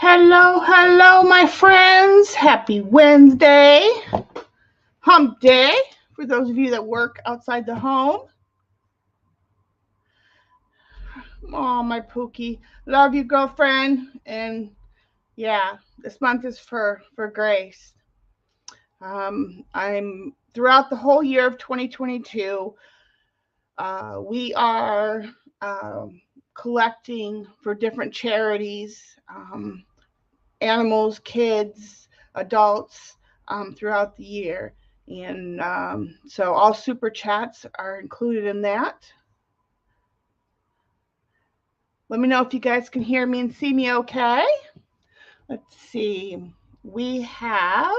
Hello, hello, my friends. Happy Wednesday. Hump day for those of you that work outside the home. Oh, my Pookie. Love you, girlfriend. And yeah, this month is for Grace. I'm throughout the whole year of 2022. We are collecting for different charities, animals, kids, adults throughout the year. And so all super chats are included in that. Let me know if you guys can hear me and see me okay. Let's see. We have,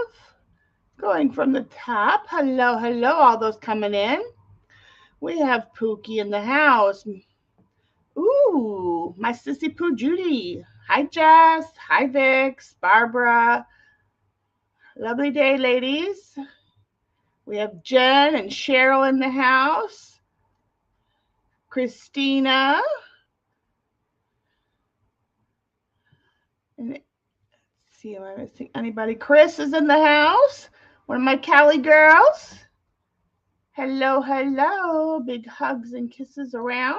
going from the top, hello, hello, all those coming in. We have Pookie in the house. Ooh, my sissy Pooh Judy. Hi, Jess. Hi, Vix. Barbara. Lovely day, ladies. We have Jen and Cheryl in the house. Christina. And let's see, am I missing anybody? Chris is in the house. One of my Cali girls. Hello, hello. Big hugs and kisses around.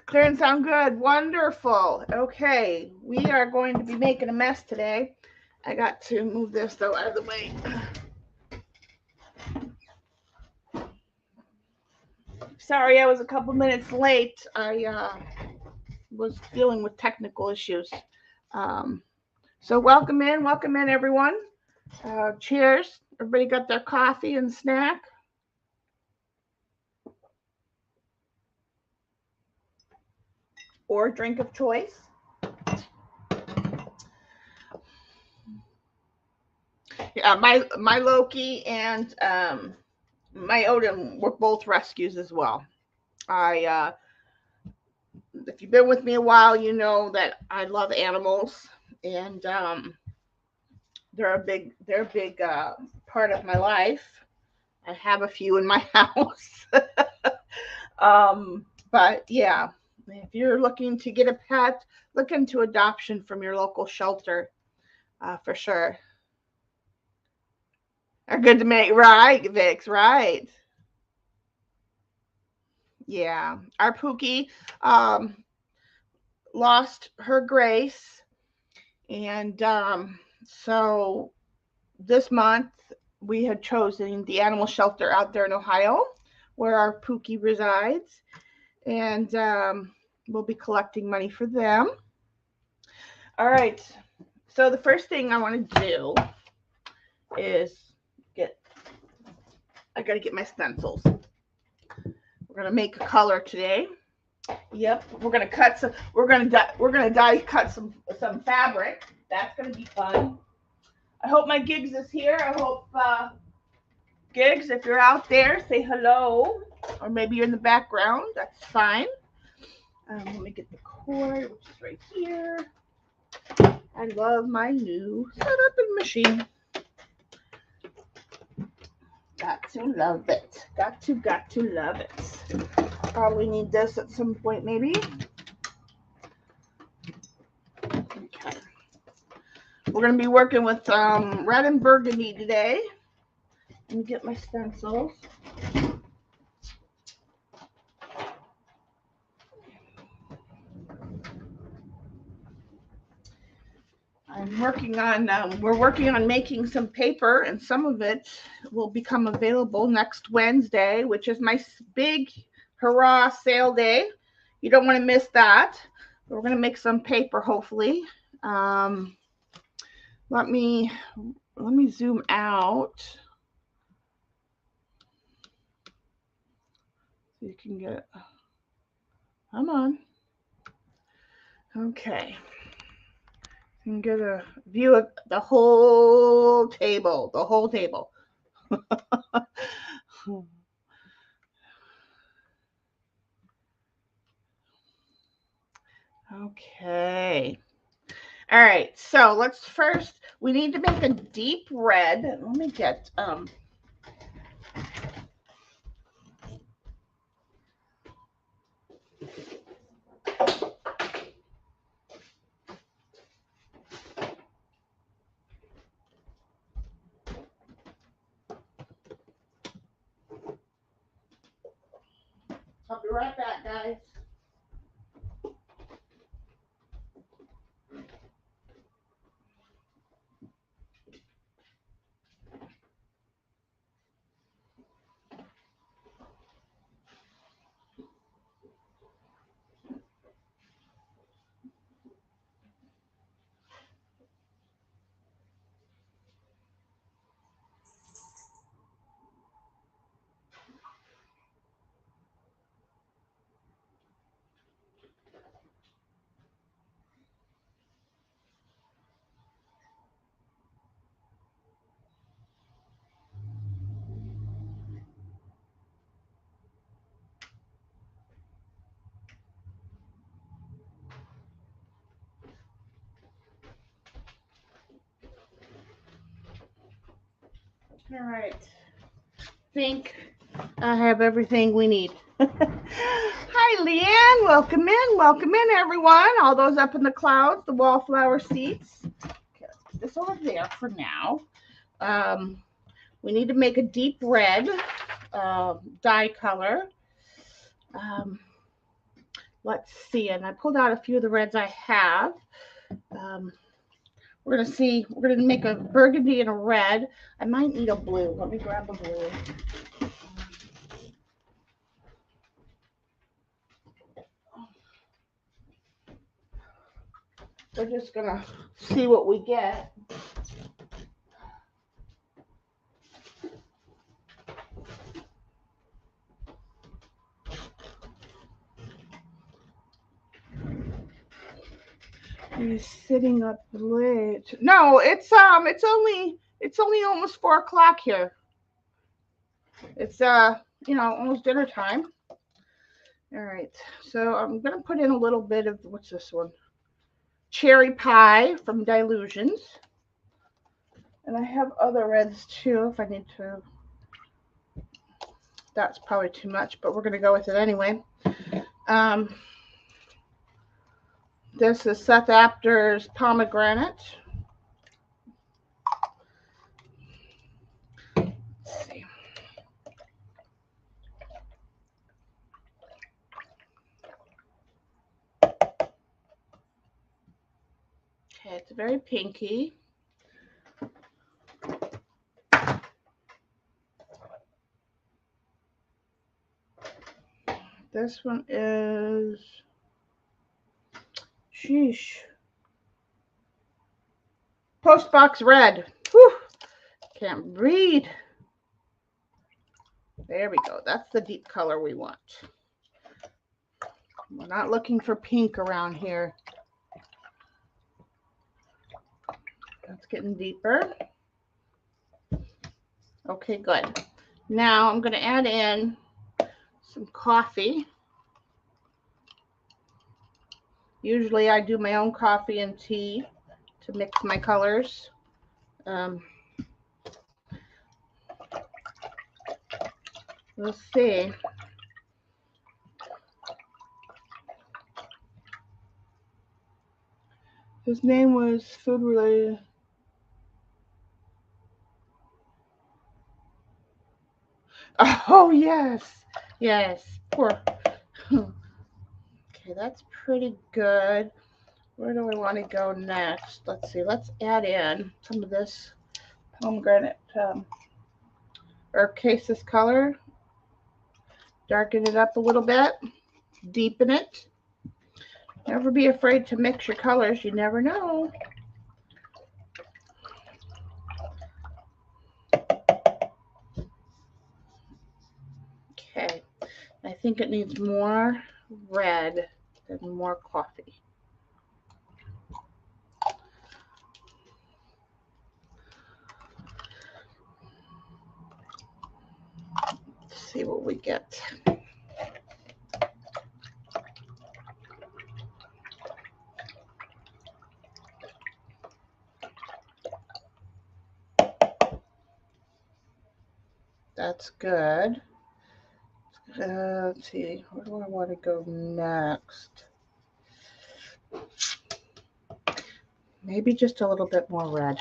Clear and sound good. Wonderful. Okay, we are going to be making a mess today. I got to move this, though, out of the way. Sorry, I was a couple minutes late. I was dealing with technical issues. So welcome in, everyone. Cheers. Everybody got their coffee and snack? Or drink of choice. Yeah, my Loki and my Odin were both rescues as well. If you've been with me a while, you know that I love animals, and they're a big part of my life. I have a few in my house. But yeah, if you're looking to get a pet, look into adoption from your local shelter, for sure. Are good to make, right, Vix, right. Yeah, our Pookie lost her Grace, and so this month we had chosen the animal shelter out there in Ohio, where our Pookie resides, and we'll be collecting money for them. All right. So the first thing I want to do is I got to get my stencils. We're gonna make a color today. Yep, we're gonna cut some. We're gonna cut some fabric. That's gonna be fun. I hope my Gigs is here. I hope Gigs, if you're out there, say hello, or maybe you're in the background. That's fine. Let me get the cord, which is right here. I love my new setup machine. Got to love it. Got to love it. Probably need this at some point, maybe. Okay. We're going to be working with red and burgundy today. Let me get my stencils. We're working on making some paper, and some of it will become available next Wednesday, which is my big hurrah sale day. You don't want to miss that. We're going to make some paper, hopefully. Let me zoom out so you can get, come on. Okay. You can get a view of the whole table, Okay. All right. So we need to make a deep red. Let me get, I'll be right back, guys. All right. Think I have everything we need. Hi, Leanne. Welcome in, everyone. All those up in the clouds, the wallflower seeds. Okay, let's put this over there for now. We need to make a deep red dye color. Let's see, and I pulled out a few of the reds I have. We're gonna make a burgundy and a red. I might need a blue. Let me grab a blue. We're just gonna see what we get. He's sitting up late. No, it's only almost 4 o'clock here. It's almost dinner time. All right, so I'm gonna put in a little bit of, what's this one? Cherry Pie from Dilutions. And I have other reds too if I need to. That's probably too much, but we're going to go with it anyway. This is Seth Apter's pomegranate. Let's see. Okay, it's very pinky. This one is, sheesh, Postbox Red. Whew, can't read. There we go. That's the deep color we want. We're not looking for pink around here. That's getting deeper. Okay, good. Now I'm going to add in some coffee. Usually I do my own coffee and tea to mix my colors. Let's see. His name was food related. Oh, yes. Yes. Poor. Okay, that's pretty good. Where do we want to go next? Let's see. Let's add in some of this pomegranate or Case's color. Darken it up a little bit. Deepen it. Never be afraid to mix your colors. You never know. Okay. I think it needs more red and more coffee. Let's see what we get. That's good. Let's see, where do I want to go next? Maybe just a little bit more red.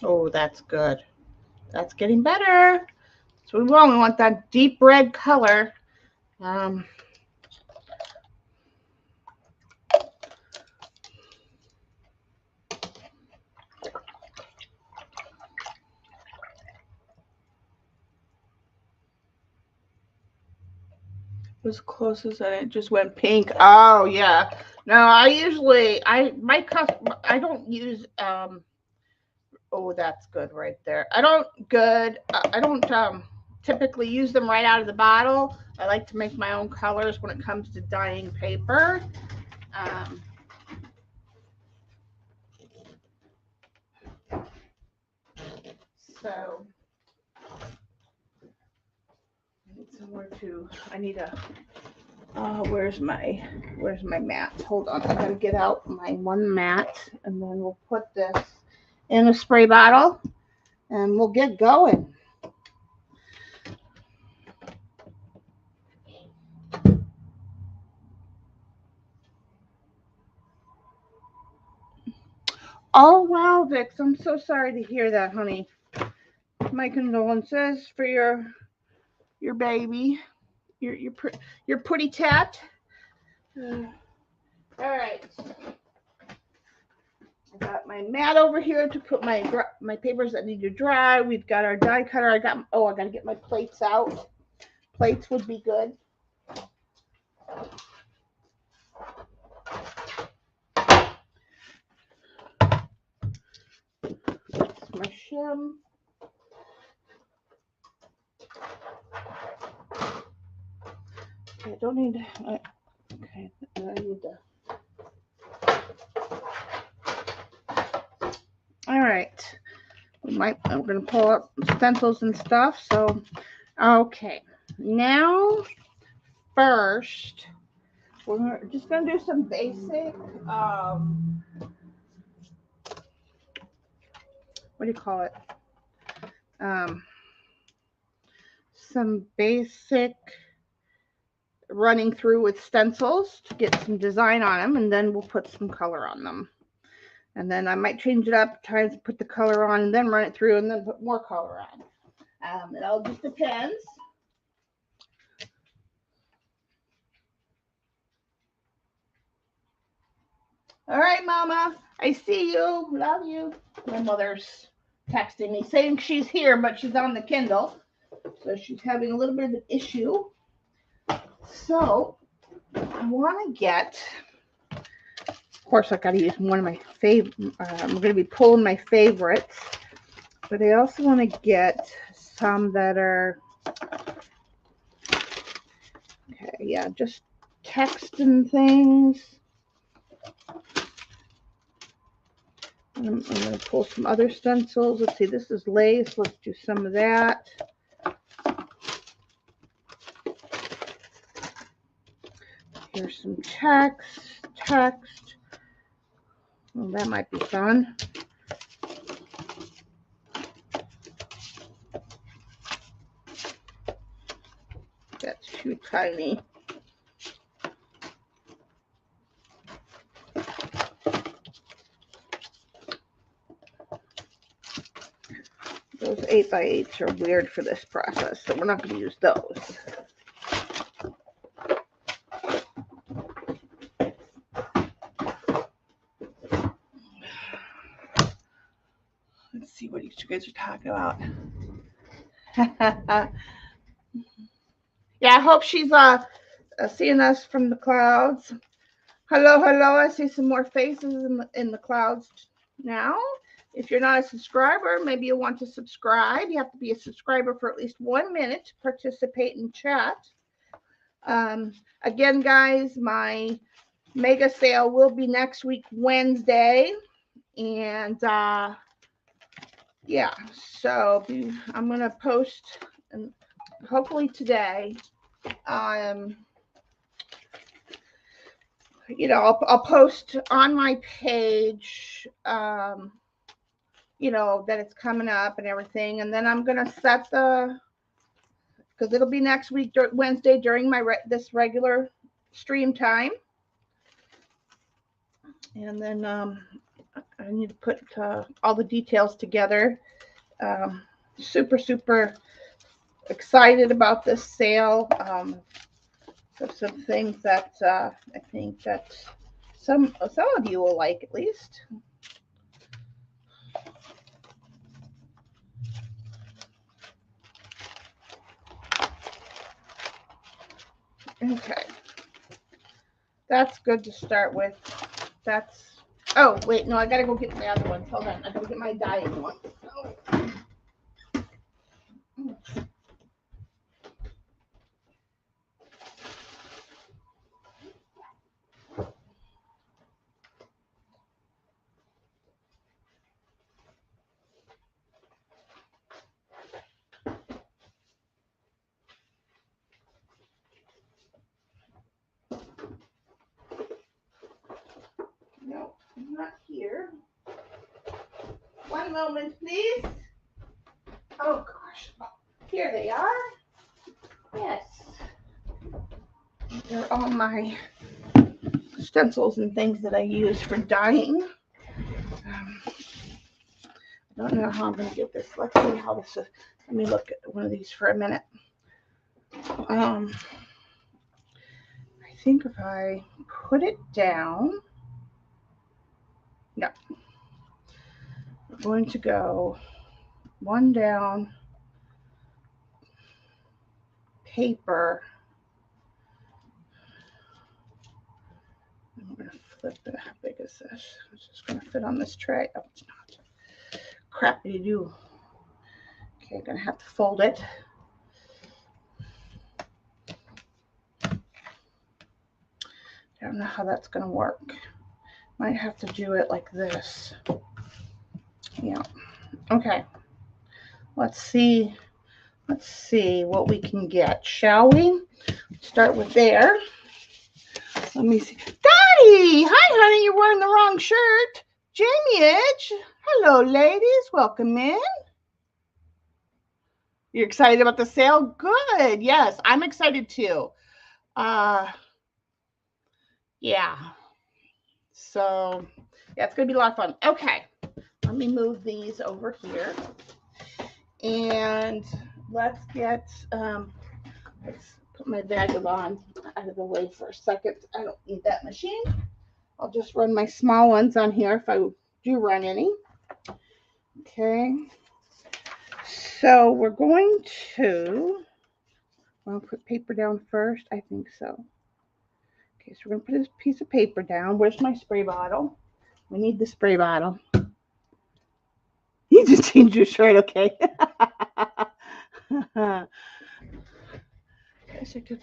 Oh, that's good. That's getting better. That's what we want. We want that deep red color. As close as it just went pink. Oh yeah. No, I don't use oh, that's good right there. I don't typically use them right out of the bottle. I like to make my own colors when it comes to dyeing paper. So I need a where's my mat? Hold on, I gotta get out my one mat, and then we'll put this in a spray bottle and we'll get going. Oh wow, Vix, I'm so sorry to hear that, honey. My condolences for your baby, your pretty tat. All right, I got my mat over here to put my papers that need to dry. We've got our die cutter. I gotta get my plates out. Plates would be good. My Shim. Okay, I don't need. Okay, I need to. All right, I'm going to pull up stencils and stuff. So, okay. Now, first, we're just going to do some basic, what do you call it? Some basic running through with stencils to get some design on them, and then we'll put some color on them. And then I might change it up, try to put the color on, and then run it through, and then put more color on. It all just depends. All right, Mama, I see you. Love you. My mother's texting me saying she's here, but she's on the Kindle, so she's having a little bit of an issue. So I want to get, of course, I got to use one of my favorite. I'm going to be pulling my favorites, but I also want to get some that are, okay, yeah, just text and things. I'm going to pull some other stencils. Let's see, this is lace. Let's do some of that. Here's some text. Well, that might be fun. That's too tiny. Those 8x8s are weird for this process, so we're not going to use those. Let's see what you guys are talking about. Yeah, I hope she's seeing us from the clouds. Hello. I see some more faces in the clouds now. If you're not a subscriber, maybe you want to subscribe. You have to be a subscriber for at least 1 minute to participate in chat. Again, guys, my mega sale will be next week, Wednesday. And yeah, so I'm going to post, and hopefully today, you know, I'll post on my page, you know, that it's coming up and everything. And then I'm going to set because it'll be next week, Wednesday, during my this regular stream time. And then I need to put all the details together. Super excited about this sale. Some things that I think that some of you will like, at least. Okay, that's good to start with. Oh wait, no, I gotta go get my other ones. Hold on, I gotta get my dying ones. Oh. No, not here. One moment, please. Oh gosh, here they are. Yes, they're all my stencils and things that I use for dyeing. I don't know how I'm going to get this. Let's see how this is. Let me look at one of these for a minute. I think if I put it down, no, we're going to go one down, paper. I'm going to flip it. How big is this? It's just going to fit on this tray. Oh, it's not. Crappy to do. Okay, I'm going to have to fold it. I don't know how that's going to work. Might have to do it like this. Yeah. Okay. Let's see what we can get, shall we? Start with there. Let me see. Daddy! Hi, honey, you're wearing the wrong shirt. Jamie Edge. Hello, ladies. Welcome in. You're excited about the sale? Good. Yes, I'm excited too. Yeah. So, yeah, it's going to be a lot of fun. Okay. Let me move these over here. And let's put my vagabond out of the way for a second. I don't need that machine. I'll just run my small ones on here if I do run any. Okay. So we're going to, I'll put paper down first. I think so. Okay, so we're going to put this piece of paper down. Where's my spray bottle? We need the spray bottle. You just changed your shirt, okay? I guess I could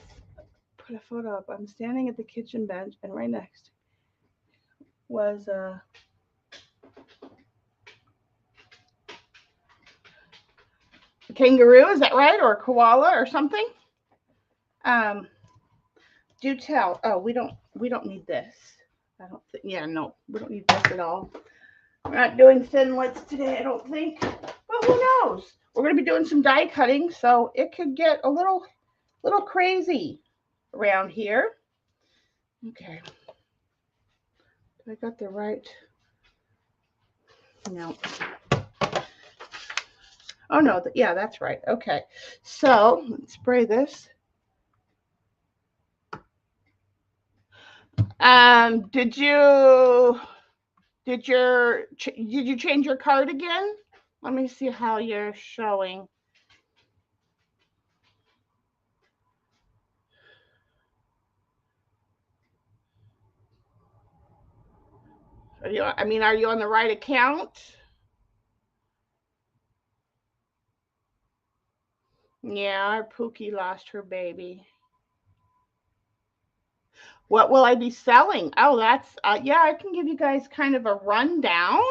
put a photo up. I'm standing at the kitchen bench, and right next was a kangaroo. Is that right? Or a koala or something? Do tell. Oh, we don't need this. I don't think. Yeah, no, we don't need this at all. We're not doing thinlits today, I don't think. But who knows? We're going to be doing some die cutting, so it could get a little crazy around here. Okay. I got the right. No. Oh no, yeah, that's right. Okay. So let's spray this. Did you change your card again? Let me see how you're showing. Are you on the right account? Yeah, our Pookie lost her baby. What will I be selling? Oh, that's yeah, I can give you guys kind of a rundown.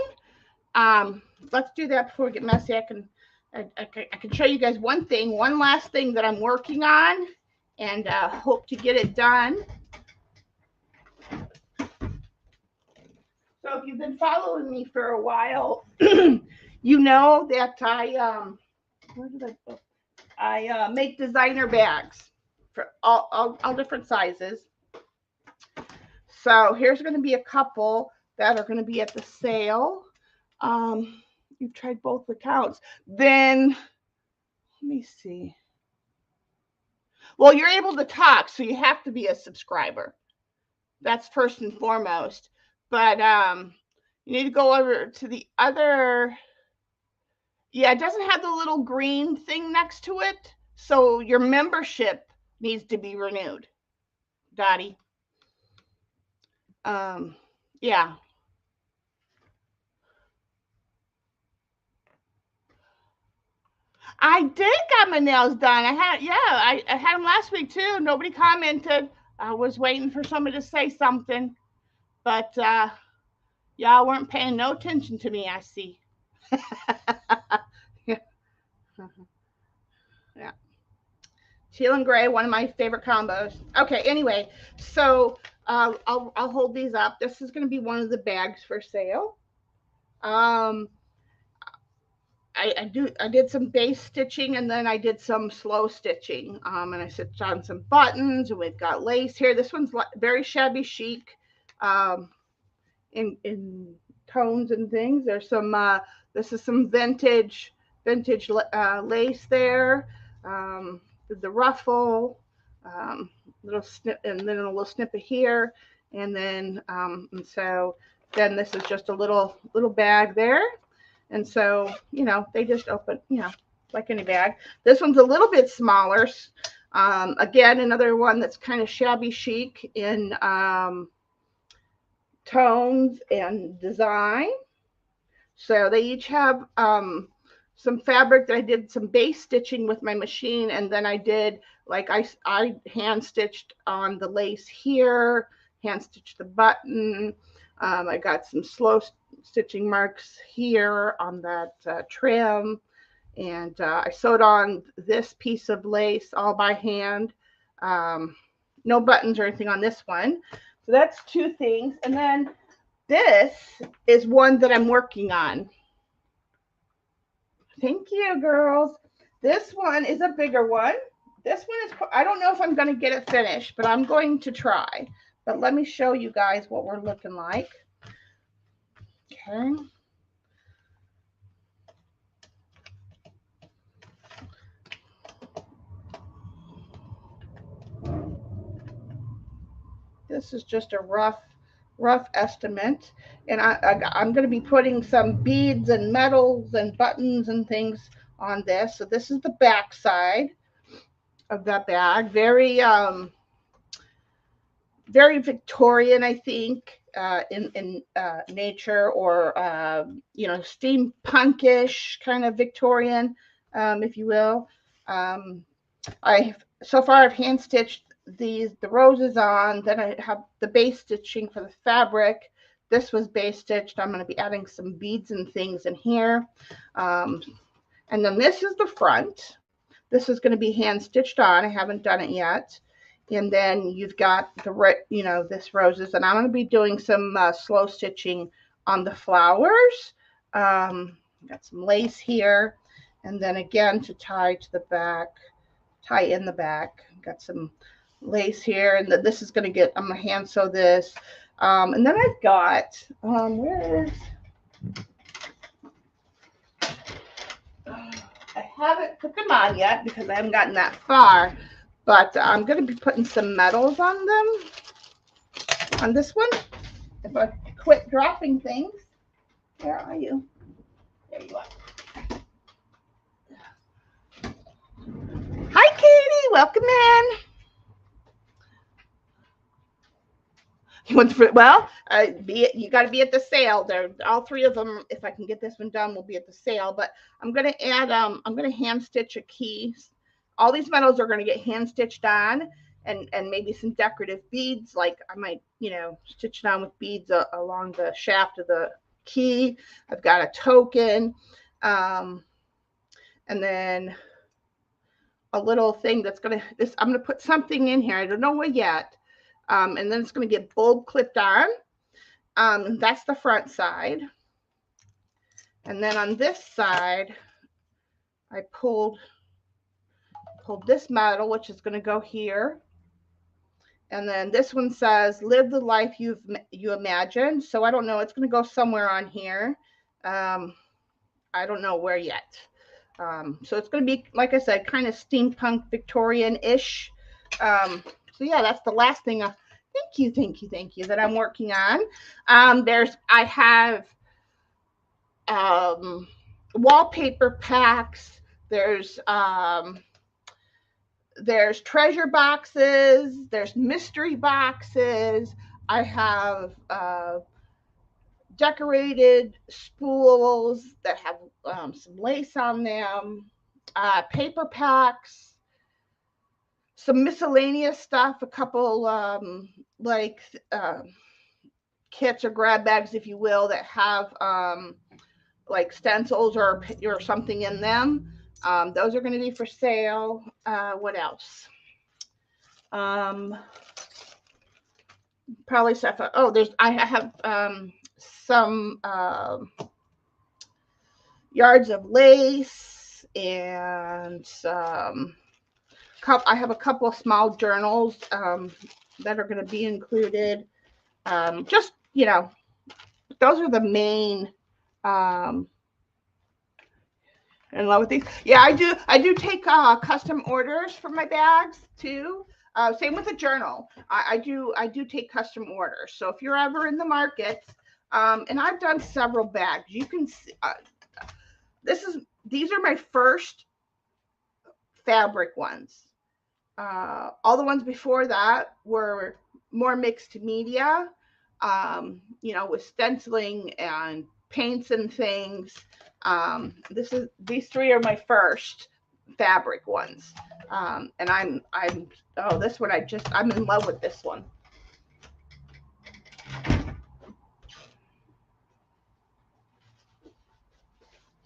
Let's do that before we get messy. I can show you guys one last thing that I'm working on, and hope to get it done. So if you've been following me for a while, you know that I make designer bags for all different sizes. So here's going to be a couple that are going to be at the sale. You've tried both accounts. Then let me see. Well, you're able to talk, so you have to be a subscriber. That's first and foremost. But you need to go over to the other. Yeah, it doesn't have the little green thing next to it. So your membership needs to be renewed, Dottie. Yeah. I did got my nails done. I had them last week too. Nobody commented. I was waiting for somebody to say something, but y'all weren't paying no attention to me. I see. Yeah. Yeah. Teal and gray, one of my favorite combos. Okay. Anyway, so I'll hold these up. This is going to be one of the bags for sale. I did some base stitching, and then I did some slow stitching, and I stitched on some buttons, and we've got lace here. This one's very shabby chic, in tones and things. There's some this is some vintage lace there, the ruffle, little snip, and then a little snippet here, and then and so then this is just a little bag there. And so, they just open, like any bag. This one's a little bit smaller. Again, another one that's kind of shabby chic in tones and design. So they each have some fabric that I did some base stitching with my machine. And then I did, like, I hand stitched on the lace here, hand stitched the button. I got some slow stitching marks here on that trim, And I sewed on this piece of lace all by hand. No buttons or anything on this one. So that's two things. And then this is one that I'm working on. Thank you, girls. This one is a bigger one. This one is, I don't know if I'm going to get it finished, but I'm going to try. But let me show you guys what we're looking like. Okay. This is just a rough estimate. And I'm going to be putting some beads and metals and buttons and things on this. So this is the back side of that bag. Very Victorian, I think, in nature, or steampunkish kind of Victorian, if you will. So far I've hand stitched the roses on. Then I have the base stitching for the fabric. This was base stitched. I'm going to be adding some beads and things in here, and then this is the front. This is going to be hand stitched on. I haven't done it yet. And then you've got this roses, and I'm going to be doing some slow stitching on the flowers. Got some lace here, and then again to tie to the back, tie in the back. Got some lace here, and this is going to I'm going to hand sew this. And then I've got I haven't put them on yet because I haven't gotten that far, but I'm going to be putting some metals on them, on this one. If I quit dropping things. Where are you? There you are. Hi, Katie. Welcome in. Well, you got to be at the sale. All three of them, if I can get this one done, will be at the sale. But I'm going to add, I'm going to hand stitch a key. All these metals are going to get hand stitched on, and maybe some decorative beads. Like I might, stitch it on with beads along the shaft of the key. I've got a token, and then a little thing that's going to, I'm going to put something in here. I don't know what yet. And then it's going to get bulb clipped on. That's the front side. And then on this side, I pulled this metal, which is going to go here. And then this one says, live the life you imagine. So I don't know. It's going to go somewhere on here. I don't know where yet. So it's going to be, like I said, kind of steampunk Victorian-ish. So yeah, that's the last thing. Thank you that I'm working on. I have wallpaper packs. There's treasure boxes. There's mystery boxes. I have decorated spools that have some lace on them. Paper packs. Some miscellaneous stuff, a couple kits or grab bags, if you will, that have like stencils or something in them. Those are going to be for sale. What else? Probably stuff. Oh, I have some yards of lace and some. I have a couple of small journals that are going to be included. Just, those are the main. In love with these. Yeah, I do take custom orders for my bags too. Same with the journal. I do take custom orders. So if you're ever in the market, and I've done several bags, you can see. These are my first fabric ones. All the ones before that were more mixed media, with stenciling and paints and things. These three are my first fabric ones. And this one, I'm in love with this one.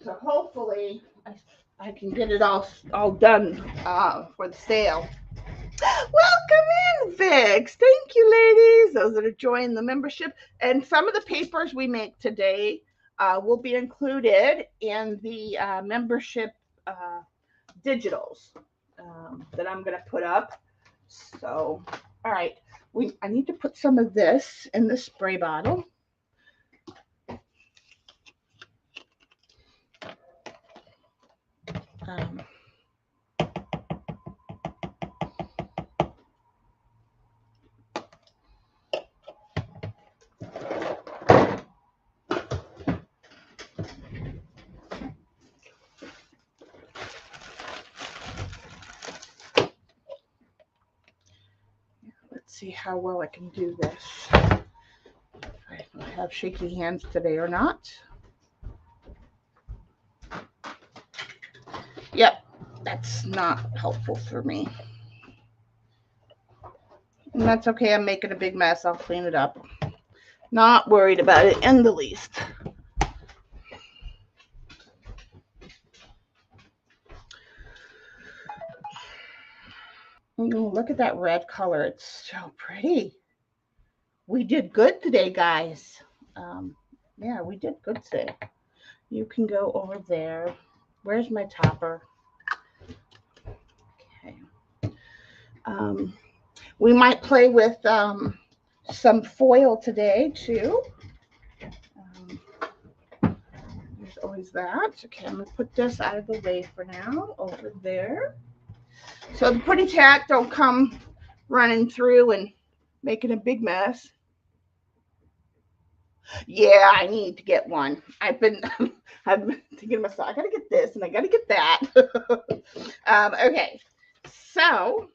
So hopefully I can get it all done for the sale. Welcome in, Vix. Thank you, ladies. Those that are joining the membership. And some of the papers we make today will be included in the membership digitals that I'm going to put up. So, all right. I need to put some of this in the spray bottle. Let's see how well I can do this. I have shaky hands today or not. Yep, that's not helpful for me. And that's okay. I'm making a big mess. I'll clean it up. Not worried about it in the least. Oh, look at that red color. It's so pretty. We did good today, guys. Yeah, we did good today. You can go over there. Where's my topper? Okay. We might play with some foil today, too. There's always that. Okay, I'm going to put this out of the way for now, over there. So the putty tack don't come running through and making a big mess. Yeah, I need to get one. I've been thinking to myself, I gotta get this and I gotta get that. Okay, so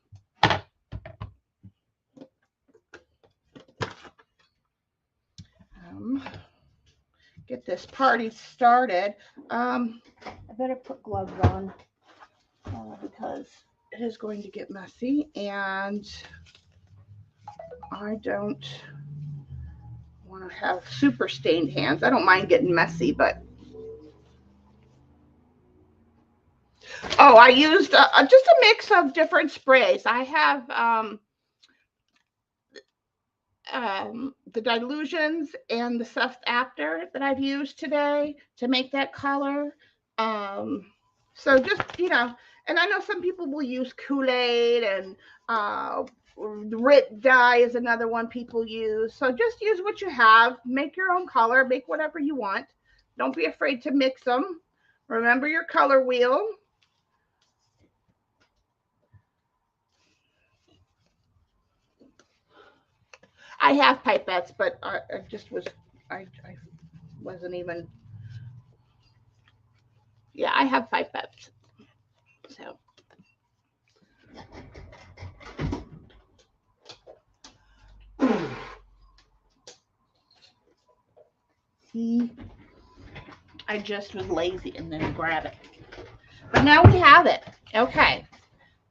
get this party started. I better put gloves on because it is going to get messy and I don't want to have super stained hands. I don't mind getting messy, but I used just a mix of different sprays. I have the dilutions and the stuff after that I've used today to make that color. So just, and I know some people will use Kool-Aid and Rit dye is another one people use. So just use what you have. Make your own color. Make whatever you want. Don't be afraid to mix them. Remember your color wheel. I have pipettes, but I wasn't even. Yeah, I have pipettes. So. See, I just was lazy and then grab it. But now we have it. Okay.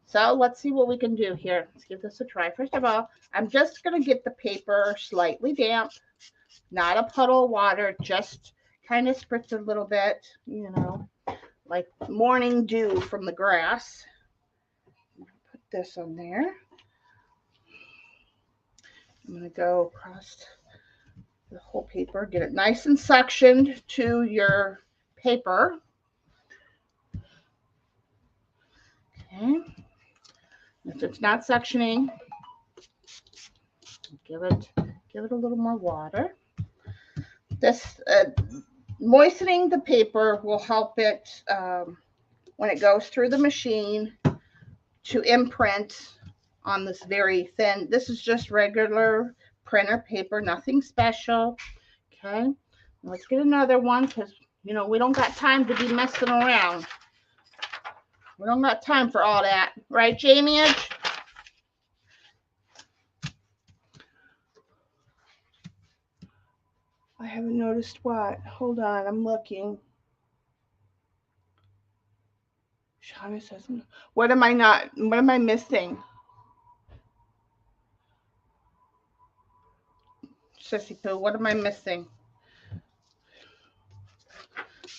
So let's see what we can do here. Let's give this a try. First of all, I'm just going to get the paper slightly damp, not a puddle of water, just kind of spritz a little bit, like morning dew from the grass. Put this on there. I'm going to go across the whole paper, get it nice and suctioned to your paper. Okay. If it's not suctioning, give it a little more water. This moistening the paper will help it when it goes through the machine to imprint on this very thin. This is just regular printer paper, nothing special. Okay, let's get another one because we don't got time to be messing around. We don't got time for all that, right, Jamie? I haven't noticed what. Hold on, I'm looking. Shauna says, what am I missing? Sissy Pooh, what am I missing?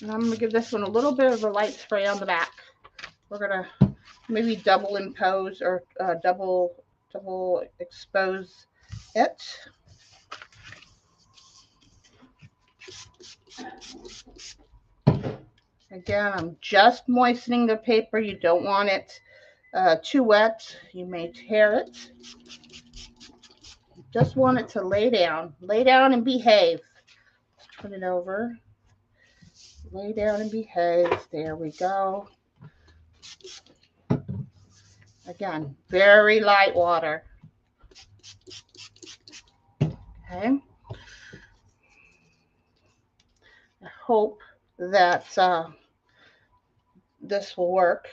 And I'm going to give this one a little bit of a light spray on the back. We're going to maybe double impose or double expose it. Again, I'm just moistening the paper. You don't want it too wet. You may tear it. You just want it to lay down. Lay down and behave. Turn it over. Lay down and behave. There we go. Again, very light water. Okay. I hope that this will work.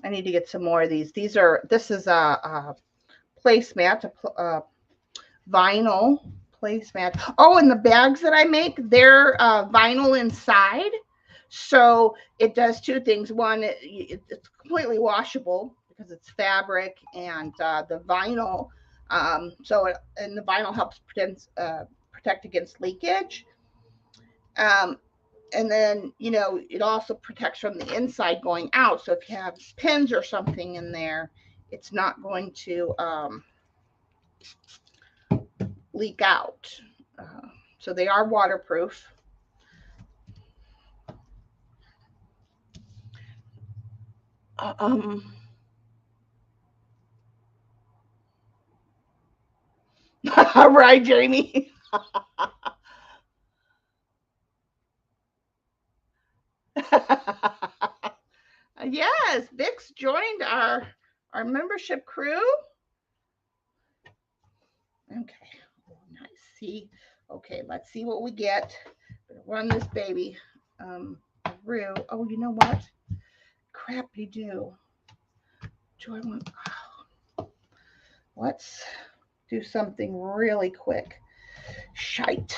I need to get some more of these. This is a placemat, a vinyl placemat. Oh, and the bags that I make, they're vinyl inside. So it does two things. One, it's completely washable because it's fabric, and the vinyl. And the vinyl helps protect against leakage. And then, it also protects from the inside going out. So if you have pins or something in there, it's not going to leak out. So they are waterproof. Right, Jamie. Yes, Vix joined our membership crew. Okay, nice. See, okay, let's see what we get. Run this baby through. Oh, you know what? Crappy do. Do I want? Oh, let's do something really quick. Shite.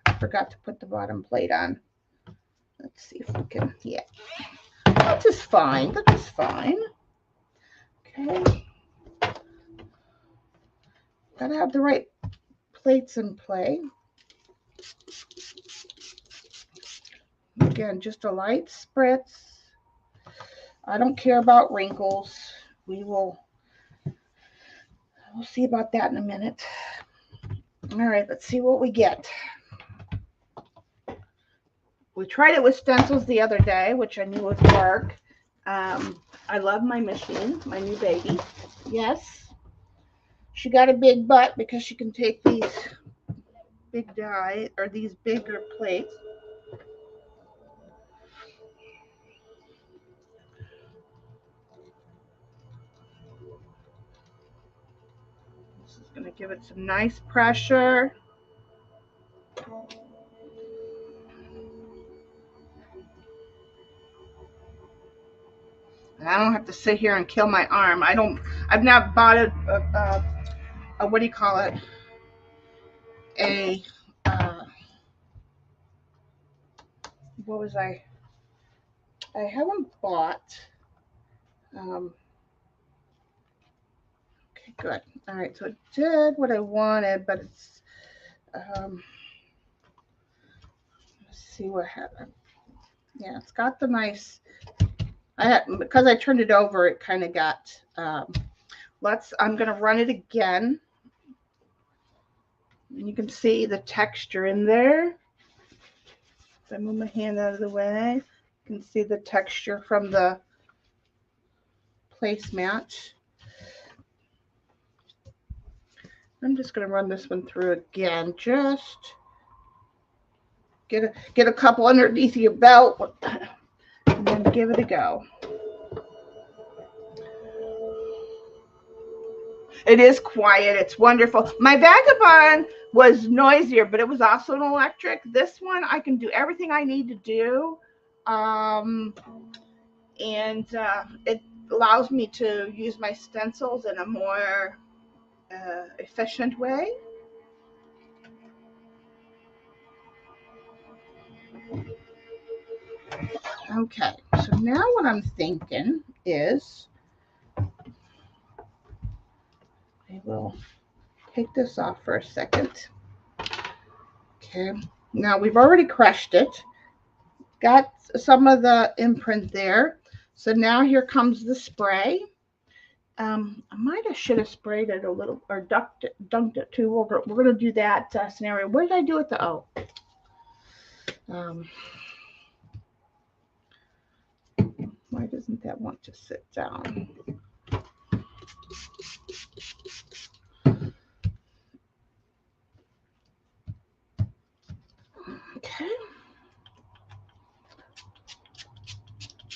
I forgot to put the bottom plate on. Let's see if we can. Yeah, that is fine. That is fine. Okay. Gotta have the right plates in play. Again, just a light spritz. I don't care about wrinkles. We'll see about that in a minute. All right, let's see what we get. We tried it with stencils the other day, which I knew would work. I love my machine, my new baby. Yes. She got a big butt because she can take these big die or these bigger plates. This is going to give it some nice pressure. And I don't have to sit here and kill my arm. I've not bought a what do you call it? What was I haven't bought. Okay, good. All right, so it did what I wanted, but it's, let's see what happened. Yeah, it's got the nice, because I turned it over, it kind of got, I'm going to run it again. And you can see the texture in there. If I move my hand out of the way, you can see the texture from the placemat. I'm just going to run this one through again. Just get a couple underneath your belt and then give it a go. It is quiet. It's wonderful. My Vagabond was noisier, but it was also an electric. This one, I can do everything I need to do. And it allows me to use my stencils in a more efficient way. Okay, so now what I'm thinking is I will take this off for a second. Okay, Now we've already crushed it. Got some of the imprint there. So now here comes the spray. I might have should have sprayed it a little or dunked it too. We're going to do that scenario. What did I do with the O? Why doesn't that want to sit down? Okay.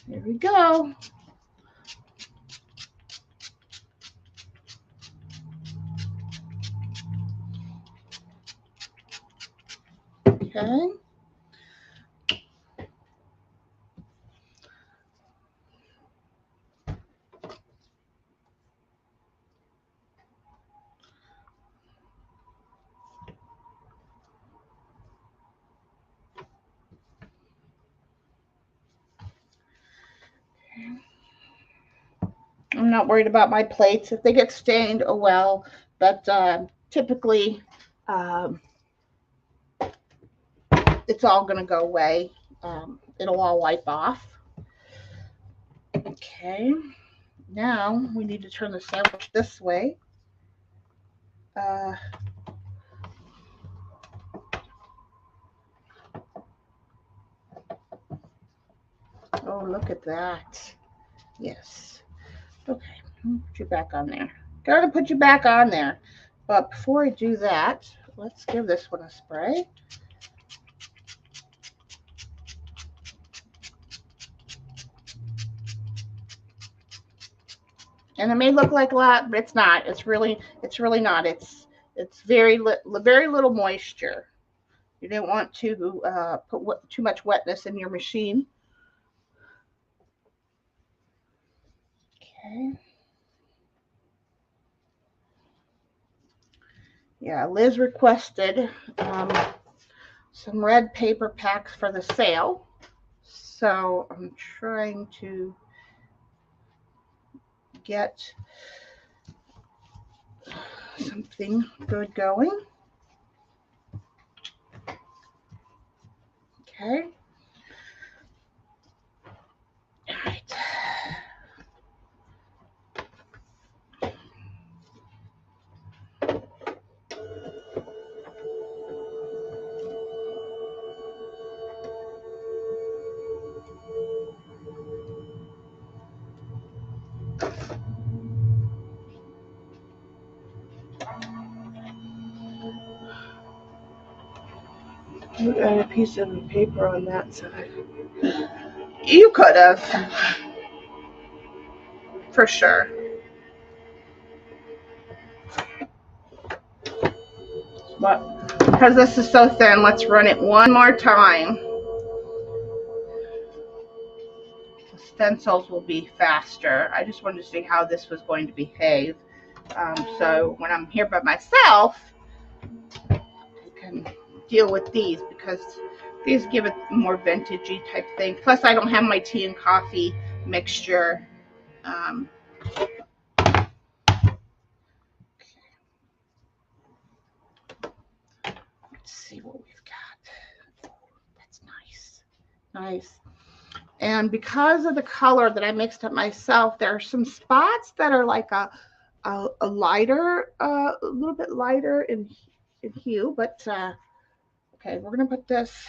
Here we go. Okay. I'm not worried about my plates. If they get stained, oh well. But typically, it's all going to go away. It'll all wipe off. Okay. Now we need to turn the sandwich this way. Oh, look at that. Yes. Okay. Put you back on there. Gotta put you back on there. But before I do that, let's give this one a spray. And it may look like a lot, but it's not. It's really not. It's very little moisture. You don't want to put too much wetness in your machine. Okay. Yeah, Liz requested some red paper packs for the sale. So I'm trying to get something good going. Okay. All right. You got a piece of paper on that side. You could have, for sure. But because this is so thin, let's run it one more time. The stencils will be faster. I just wanted to see how this was going to behave. So when I'm here by myself, I can deal with these because these give it more vintagey type thing. Plus, I don't have my tea and coffee mixture. Let's see what we've got. That's nice. Nice. And because of the color that I mixed up myself, there are some spots that are like a lighter, a little bit lighter in hue. But okay, we're gonna put this.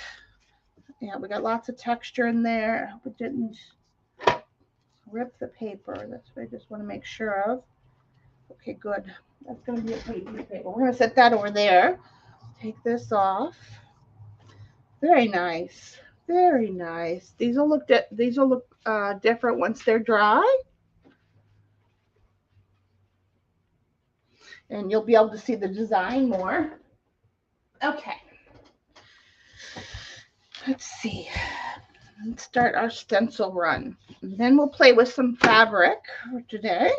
Yeah, we got lots of texture in there. I hope it didn't rip the paper. That's what I just want to make sure of. Okay, good. That's gonna be a pretty good paper. We're gonna set that over there. Take this off. Very nice. Very nice. These will look different once they're dry. And you'll be able to see the design more. Okay. Let's see. Let's start our stencil run. And then we'll play with some fabric for today.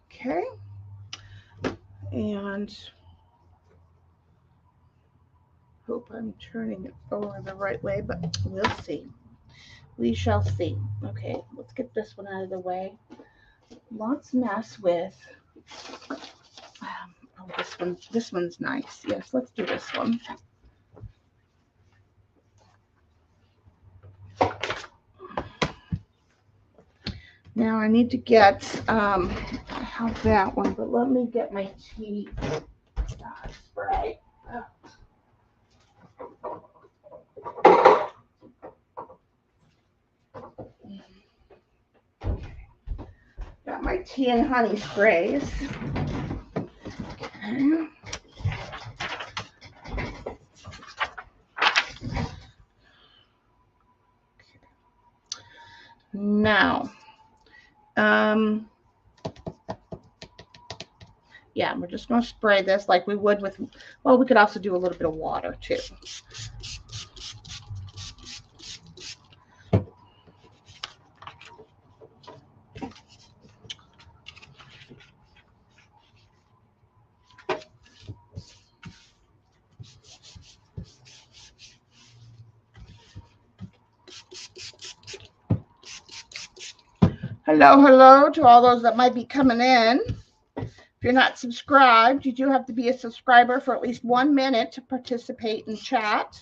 Okay. And hope I'm turning it over the right way, but we'll see. We shall see. Okay, let's get this one out of the way. Let's mess with Oh, this one's nice. Yes, let's do this one. Now I need to get, I have that one, but let me get my tea spray. Got my tea and honey sprays. Okay. Now, yeah, we're just going to spray this like we would with, well, we could also do a little bit of water too. Hello to all those that might be coming in. If you're not subscribed, you do have to be a subscriber for at least 1 minute to participate in chat.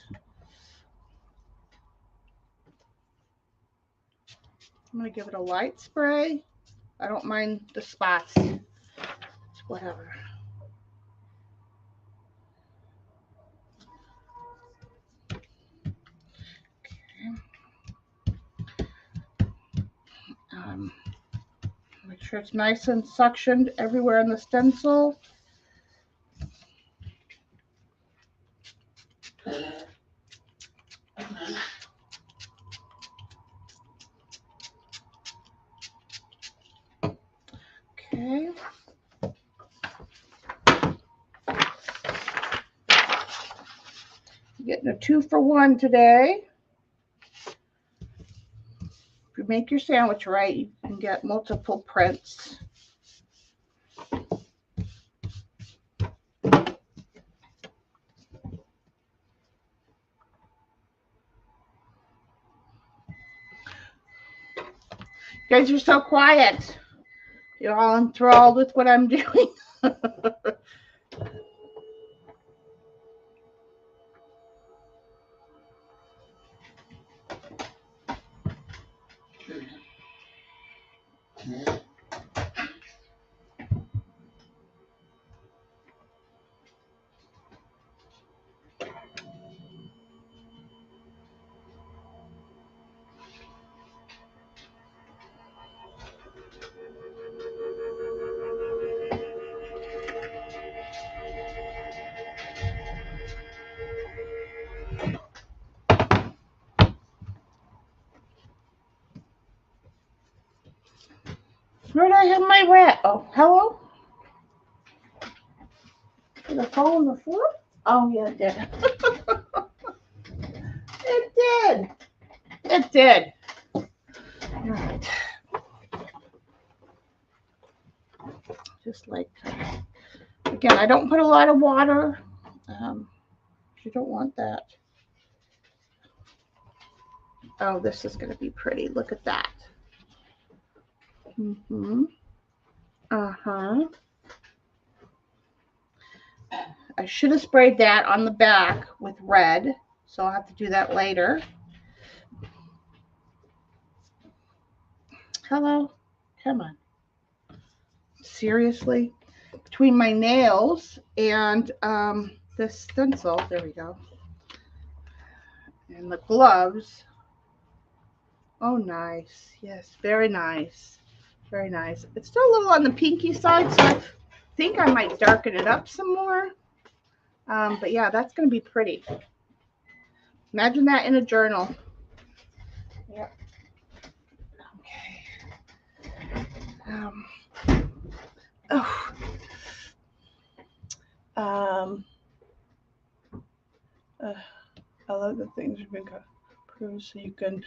I'm going to give it a light spray. I don't mind the spots. It's whatever. Okay. Make sure it's nice and suctioned everywhere in the stencil. Okay. Getting a 2-for-1 today. If you make your sandwich right, you can get multiple prints. You guys are so quiet. You're all enthralled with what I'm doing. Where did I have my rat? Oh, hello? Did it fall on the floor? Oh, yeah, it did. It did. It did. All right. Just like, again, I don't put a lot of water. You don't want that. Oh, this is going to be pretty. Look at that. Uh-huh. I should have sprayed that on the back with red, so I'll have to do that later. Hello? Come on. Seriously? Between my nails and this stencil, there we go, and the gloves. Oh, nice. Yes, very nice. Very nice. It's still a little on the pinky side, so I think I might darken it up some more. But yeah, that's going to be pretty. Imagine that in a journal. Yep. Okay. I love the things you've been approved so you can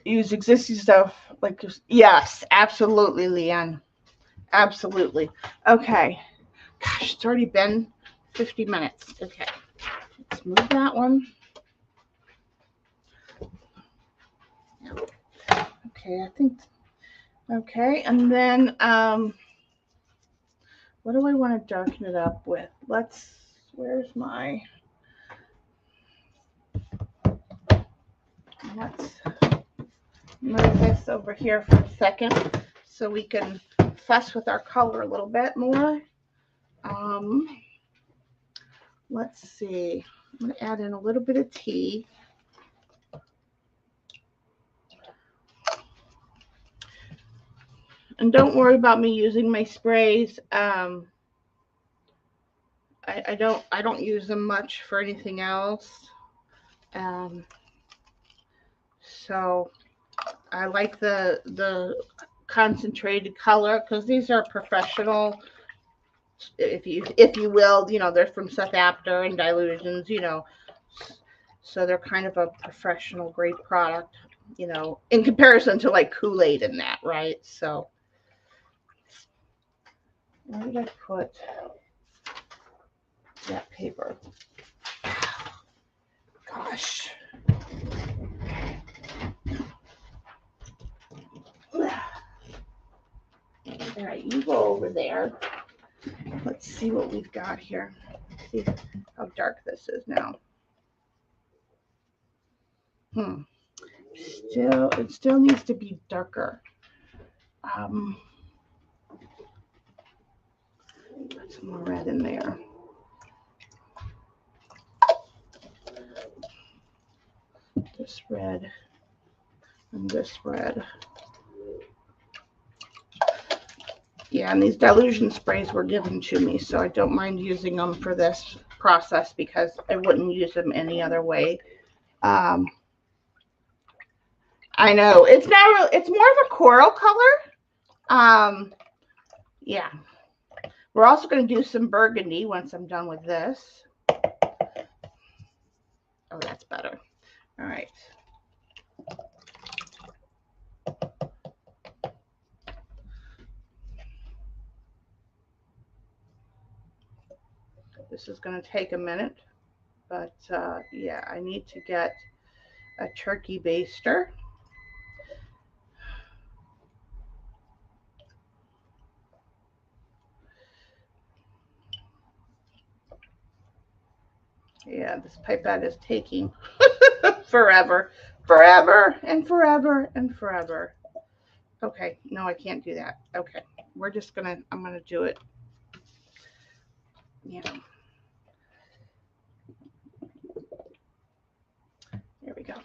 use existing stuff like just, yes, absolutely, Leanne. Absolutely. Okay. Gosh, it's already been 50 minutes. Okay. Let's move that one. Okay, I think, okay, and then we'll what do I want to darken it up with? Where's my, let's move this over here for a second so we can fuss with our color a little bit more. Let's see. I'm going to add in a little bit of tea. And don't worry about me using my sprays. I don't use them much for anything else. So I like the concentrated color because these are professional, if you will, you know, they're from South After and Dilutions, you know, so they're kind of a professional grade product, you know, in comparison to like Kool-Aid and that, right? So where did I put that paper? Gosh. All right, you go over there. Let's see what we've got here. See how dark this is now. It still needs to be darker. Put some more red in there. This red and this red. Yeah, and these dilution sprays were given to me, so I don't mind using them for this process because I wouldn't use them any other way. I know it's not real. It's more of a coral color. Yeah. We're also going to do some burgundy once I'm done with this. Oh, that's better. All right. This is going to take a minute, but yeah, I need to get a turkey baster. Yeah, this pipette is taking forever and forever and forever. Okay, no, I can't do that. Okay, I'm gonna do it. Yeah. There we go.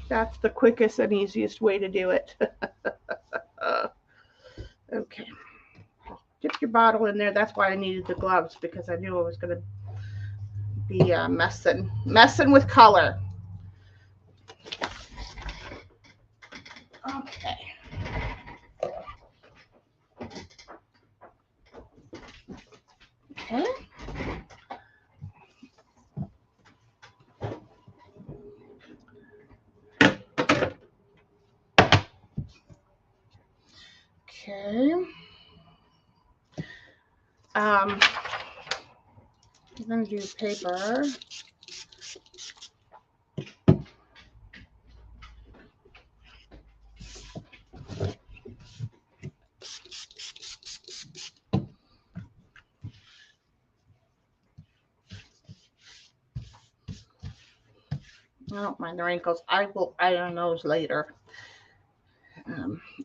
That's the quickest and easiest way to do it. Okay. Dip your bottle in there. That's why I needed the gloves, because I knew I was going to be messing with color. Okay. Okay. Okay. I'm going to do paper. I don't mind the wrinkles. I will iron those later.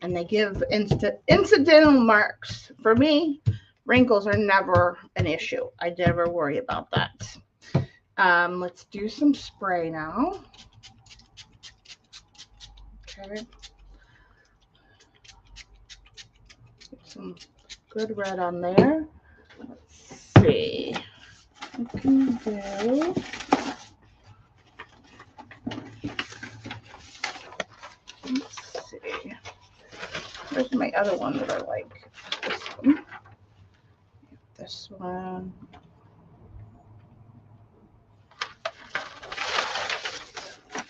And they give incidental marks. For me, wrinkles are never an issue. I never worry about that. Let's do some spray now. Okay. Get some good red on there. Let's see. We can do. Let's see. Where's my other one that I like? This one. This one.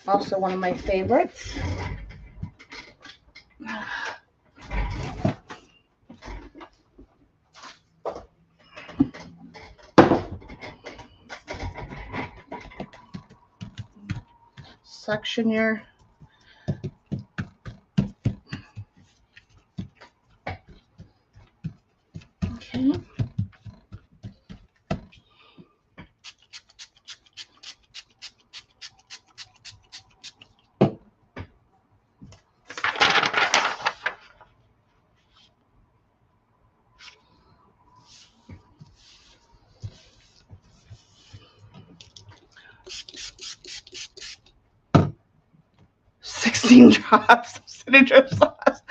Also one of my favorites. Section your 16 drops of cinnamon sauce.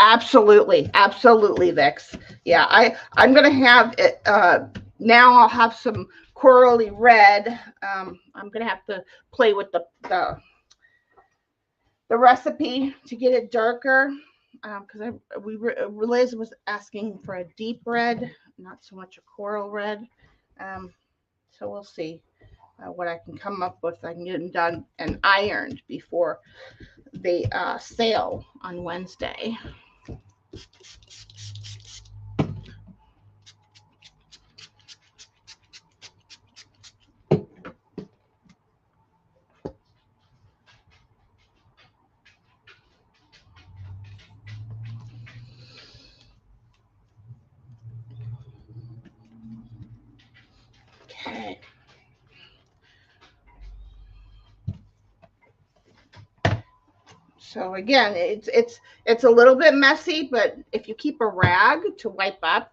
Absolutely, absolutely, Vix. Yeah, I'm gonna have it. Now I'll have some corally red. I'm gonna have to play with the recipe to get it darker. Because Liz was asking for a deep red, not so much a coral red. So we'll see what I can come up with. I can get them done and ironed before the sale on Wednesday. Okay. So again, it's a little bit messy, but if you keep a rag to wipe up,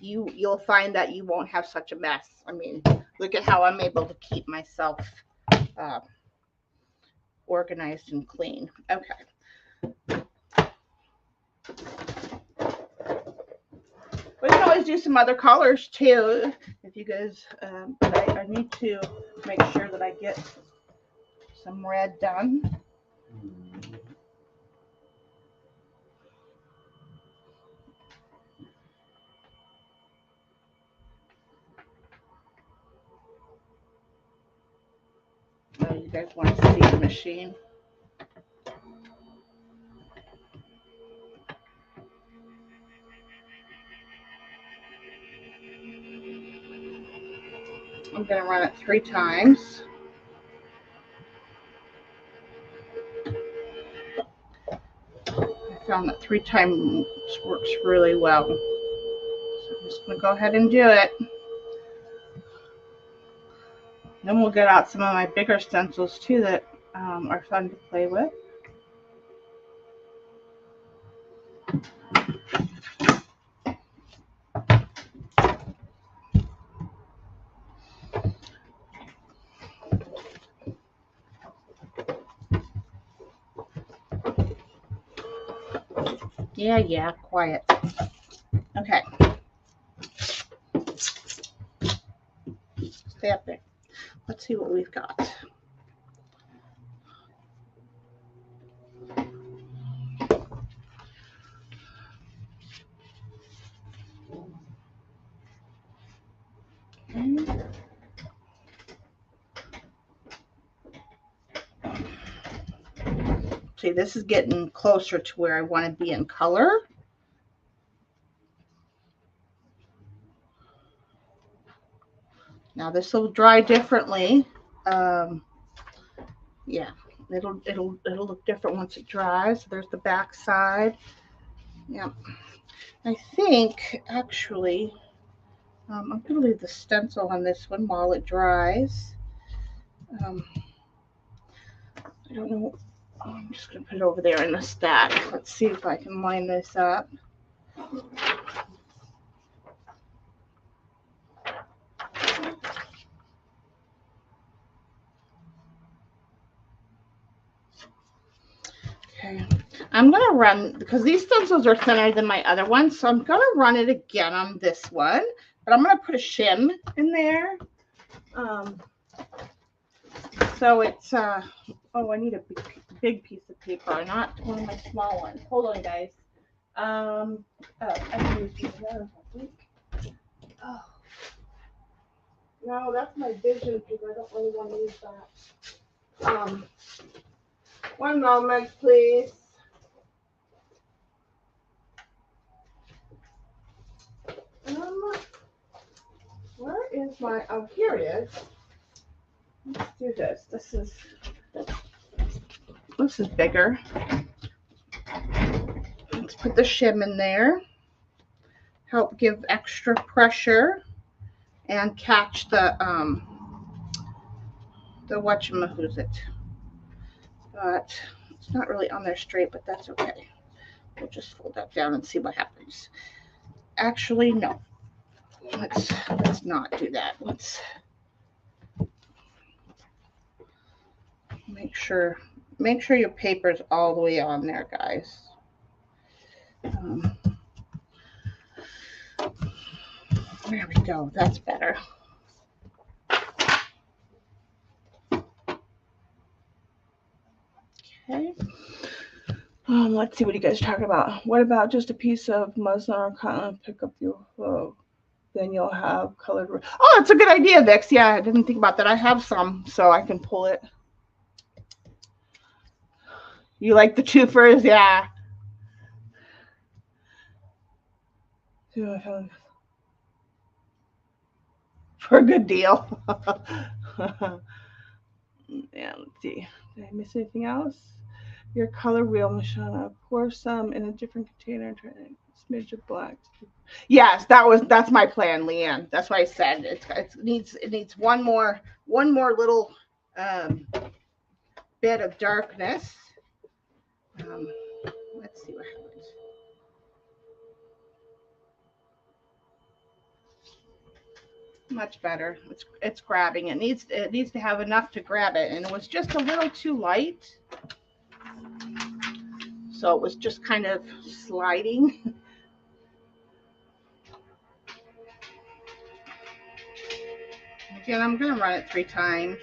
you'll find that you won't have such a mess. I mean, look at how I'm able to keep myself organized and clean. Okay. We can always do some other colors too, if you guys. But I need to make sure that I get some red done. Oh, you guys want to see the machine? I'm going to run it 3 times. I found that 3 times works really well. So I'm just going to go ahead and do it. Then we'll get out some of my bigger stencils too that are fun to play with. Yeah, quiet. Okay. Stay up there. Let's see what we've got. Okay. See, this is getting closer to where I want to be in color. Now this will dry differently. Yeah, it'll look different once it dries. There's the back side. Yeah, I think actually I'm going to leave the stencil on this one while it dries. I don't know. I'm just going to put it over there in the stack. Let's see if I can line this up. Okay, I'm going to run, because these stencils are thinner than my other ones, so I'm going to run it again on this one, but I'm going to put a shim in there. So it's, oh, I need a big piece of paper, not one of my small ones. Hold on, guys. I can use these ones, I think. Oh. No, that's my vision paper. I don't really want to use that. One moment, please. Where is my, oh, here it is. Let's do this. This is bigger. Let's put the shim in there. Help give extra pressure and catch the whatchamahoosit. But it's not really on there straight, but that's okay. We'll just fold that down and see what happens. actually, no. Let's not do that. Let's make sure your paper's all the way on there, guys. There we go. That's better. Okay. Let's see, what you guys talking about? What about just a piece of muslin or cotton? Pick up your then you'll have colored. Oh, that's a good idea, Vix. Yeah, I didn't think about that. I have some, so I can pull it. You like the twofers? Yeah. For a good deal. Yeah, let's see. Did I miss anything else? Your color wheel, Michelle. Pour some in a different container. Try a smidge of black. Yes, that's my plan, Leanne. That's what I said. It needs one more little bit of darkness. Let's see what happens. Much better. It's grabbing. It needs to have enough to grab it, and it was just a little too light. So it was just kind of sliding. Again, I'm going to run it 3 times.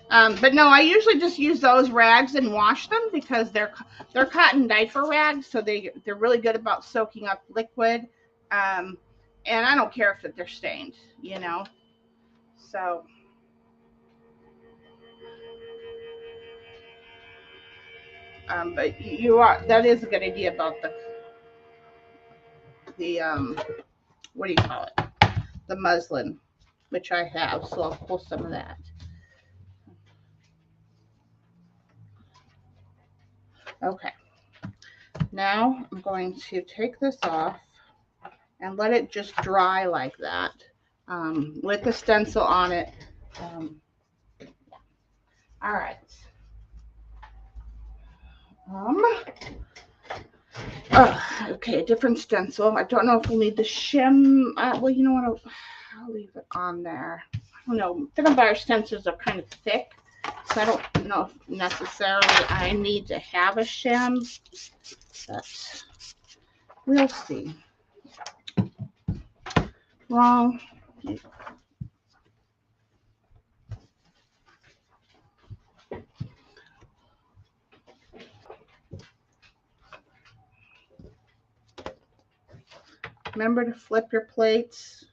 But no, I usually just use those rags and wash them because they're cotton diaper rags, so they're really good about soaking up liquid. And I don't care if they're stained, you know. So but that is a good idea about the what do you call it? The muslin, which I have, so I'll pull some of that. Okay, now I'm going to take this off and let it just dry like that with the stencil on it. All right. Okay, a different stencil. I don't know if we'll need the shim. Well, you know what? I'll leave it on there. I don't know. Thinner stencils are kind of thick, so I don't know if necessarily I need to have a shim, but we'll see. Wrong. Remember to flip your plates.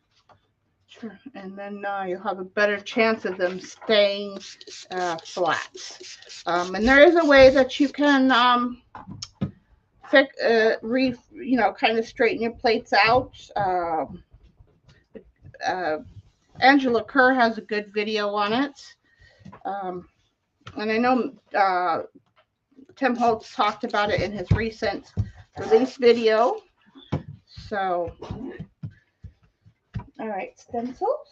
Sure. And then you'll have a better chance of them staying flat. And there is a way that you can kind of straighten your plates out. Angela Kerr has a good video on it. And I know Tim Holtz talked about it in his recent release video. So, all right, stencils.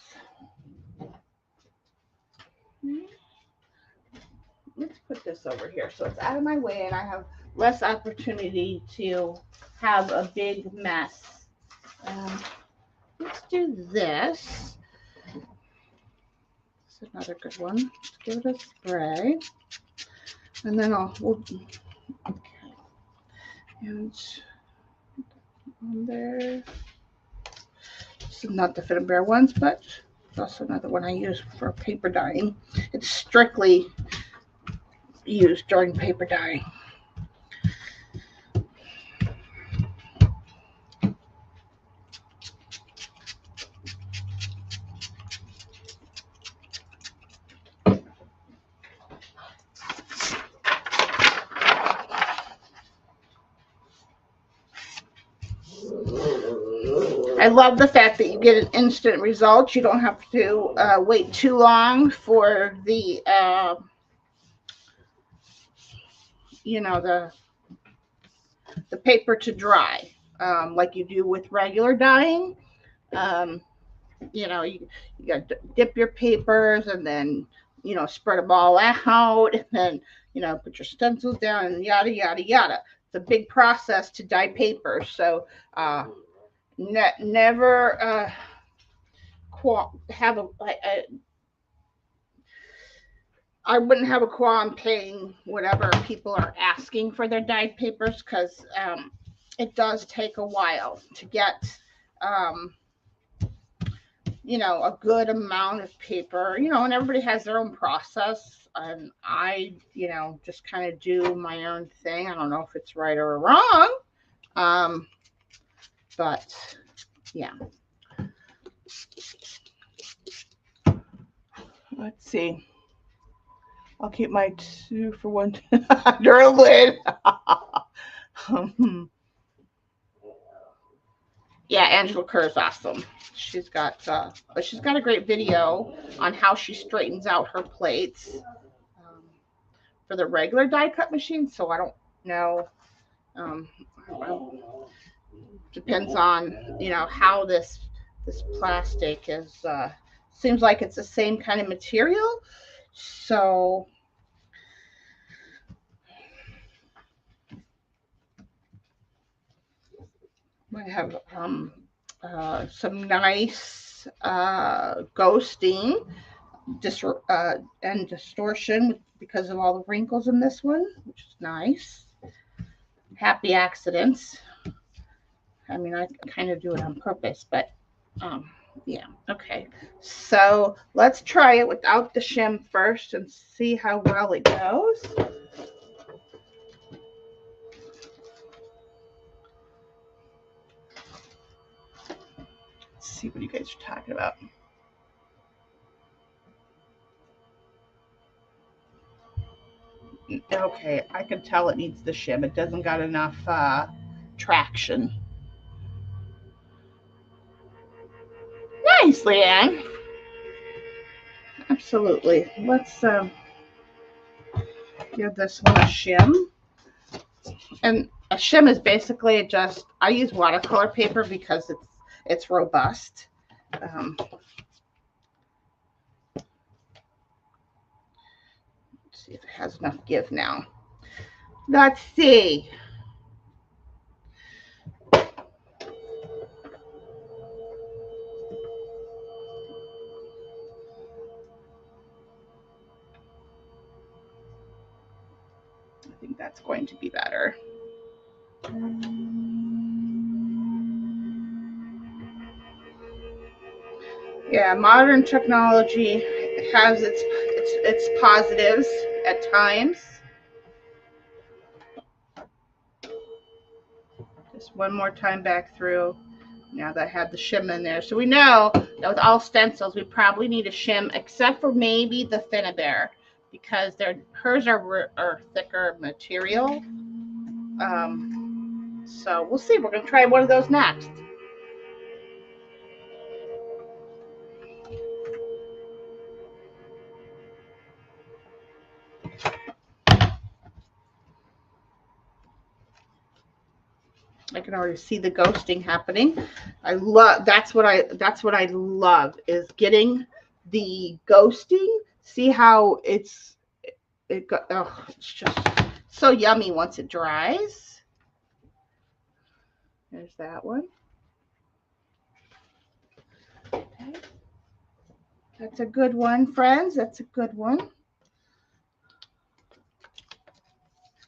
Let's put this over here so it's out of my way and I have less opportunity to have a big mess. Let's do this. This is another good one. Let's give it a spray. And then okay. And on there. This is not the Fit and Bear ones, but it's also another one I use for paper dyeing. It's strictly used during paper dyeing. I love the fact that you get an instant result. You don't have to wait too long for the, the paper to dry, like you do with regular dyeing. You got to dip your papers and then you know, spread them all out, and then, you know, put your stencils down, and yada, yada, yada. It's a big process to dye paper. So never have I wouldn't have a qualm paying whatever people are asking for their dyed papers, because it does take a while to get, you know, a good amount of paper, you know, and everybody has their own process. And I, you know, just kind of do my own thing. I don't know if it's right or wrong, but yeah. Let's see. I'll keep my 2 for 1 under a lid. Yeah, Angela Kerr is awesome. She's got a great video on how she straightens out her plates for the regular die cut machine. So I don't know. Depends on, you know, how this plastic is. Seems like it's the same kind of material. So I have some nice ghosting and distortion because of all the wrinkles in this one, which is nice. Happy accidents. I mean, I kind of do it on purpose, but yeah. Okay, so let's try it without the shim first and see how well it goes. Let's see what you guys are talking about. Okay, I can tell it needs the shim. It doesn't got enough traction. Nice, Leanne. Absolutely. Let's give this one a shim. And a shim is basically just, I use watercolor paper because it's robust. Let's see if it has enough give now. Let's see. I think that's going to be better. Yeah, modern technology has its positives at times. Just one more time back through. Now that I have the shim in there. So we know that with all stencils, we probably need a shim, except for maybe the Finnabair, because hers are thicker material. So we'll see. We're going to try one of those next. I can already see the ghosting happening. That's what I love, is getting the ghosting. See how it's just so yummy once it dries. There's that one. Okay. That's a good one, friends. That's a good one.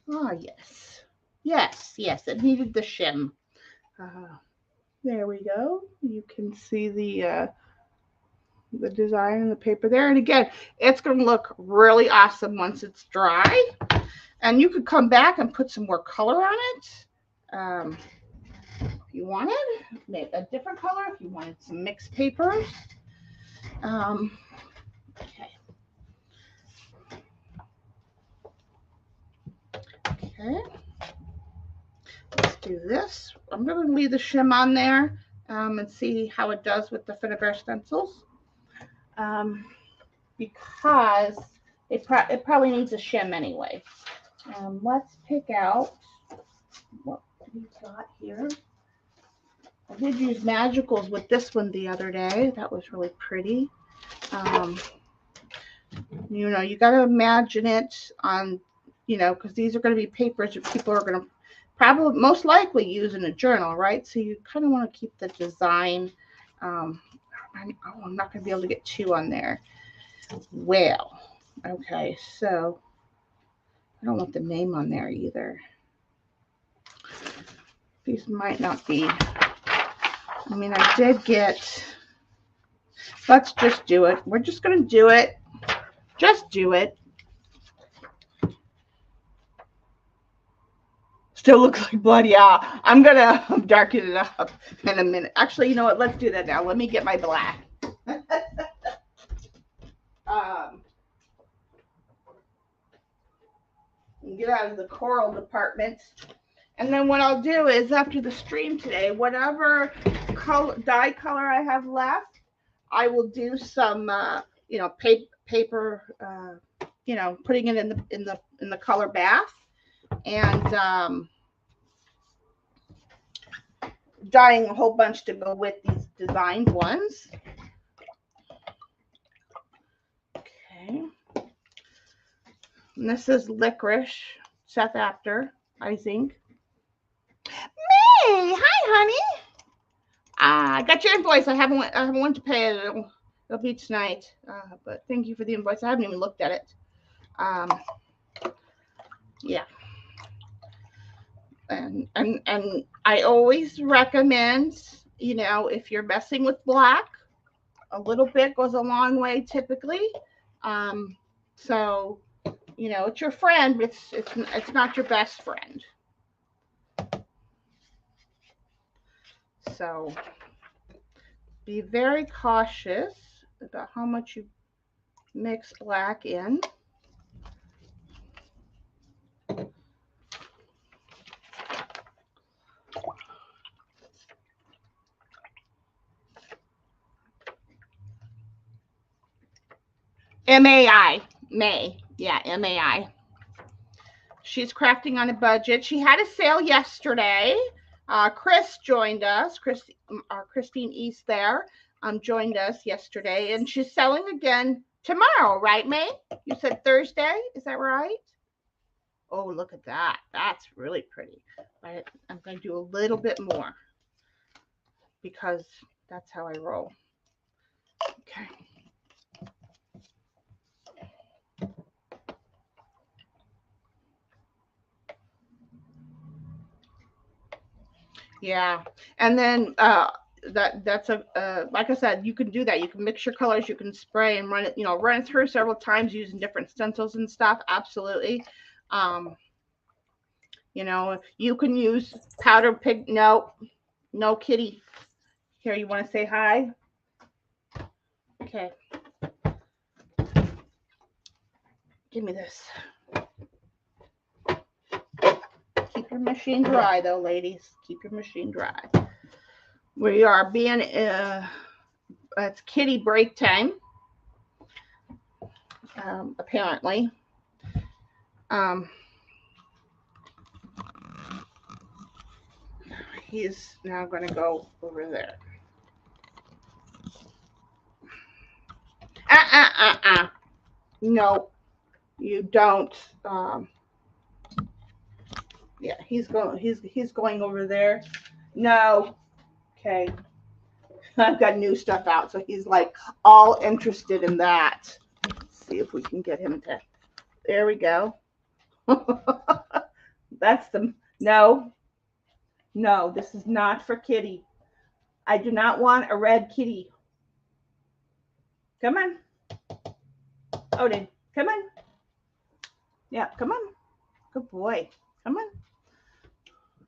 Oh, yes. Yes, it needed the shim. There we go. You can see the design and the paper there. And again, it's going to look really awesome once it's dry. And you could come back and put some more color on it. If you wanted, make a different color. If you wanted some mixed papers. Okay. Okay. Let's do this. I'm going to leave the shim on there and see how it does with the Finnabair stencils. Because it probably needs a shim anyway. Let's pick out what we got here. I did use Magicals with this one the other day. That was really pretty. You know, you got to imagine it on, you know, because these are going to be papers that people are going to probably most likely use in a journal, right? So you kind of want to keep the design. I'm not going to be able to get 2 on there. Well, okay, so I don't want the name on there either. These might not be. I mean, I did get. Let's just do it. We're just going to do it. Just do it. Still looks like blood. Yeah, I'm going to darken it up in a minute. Actually, you know what? Let's do that now. Let me get my black. Get out of the coral department. And then what I'll do is after the stream today, whatever dye color I have left, I will do some, you know, paper, you know, putting it in the color bath, and dyeing a whole bunch to go with these designed ones. Okay. And this is licorice, Seth After, I think. May, hi, honey. I got your invoice. I haven't went to pay it. It'll be tonight. But thank you for the invoice. I haven't even looked at it. Yeah. And I always recommend, you know, if you're messing with black, a little bit goes a long way typically. So, you know, it's your friend. It's not your best friend. So be very cautious about how much you mix black in. MAI, May. Yeah, MAI. She's crafting on a budget. She had a sale yesterday. Chris joined us. Christine East there joined us yesterday, and she's selling again tomorrow, right, May? You said Thursday. Is that right? Oh, look at that. That's really pretty. But I'm going to do a little bit more because that's how I roll. Okay. Yeah, and then that's a like I said, you can do that. You can mix your colors, you can spray and run it, you know, run it through several times using different stencils and stuff. Absolutely. You know, you can use powder pig. No, kitty. Here, you want to say hi? Okay. Give me this. Keep your machine dry, though, ladies. Keep your machine dry. We are being, it's kitty break time, apparently. He's now going to go over there. No, you don't. Yeah, he's going over there. No. Okay. I've got new stuff out, so he's like all interested in that. Let's see if we can get him to. There we go. That's the no. No, this is not for kitty. I do not want a red kitty. Come on. Odin, come on. Yeah, come on. Good boy. Come on.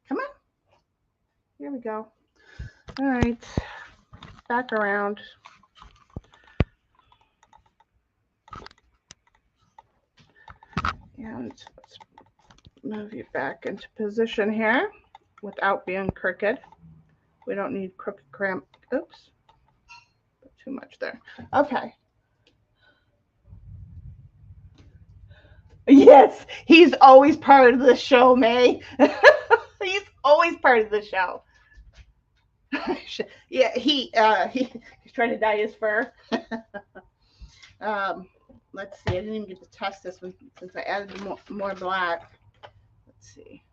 Come on. Here we go. All right. Back around. And let's move you back into position here without being crooked. We don't need crooked cramp. Oops. Too much there. Okay. Yes, he's always part of the show, May. He's always part of the show. Yeah, he's trying to dye his fur. let's see. I didn't even get to test this one since I added more black. Let's see.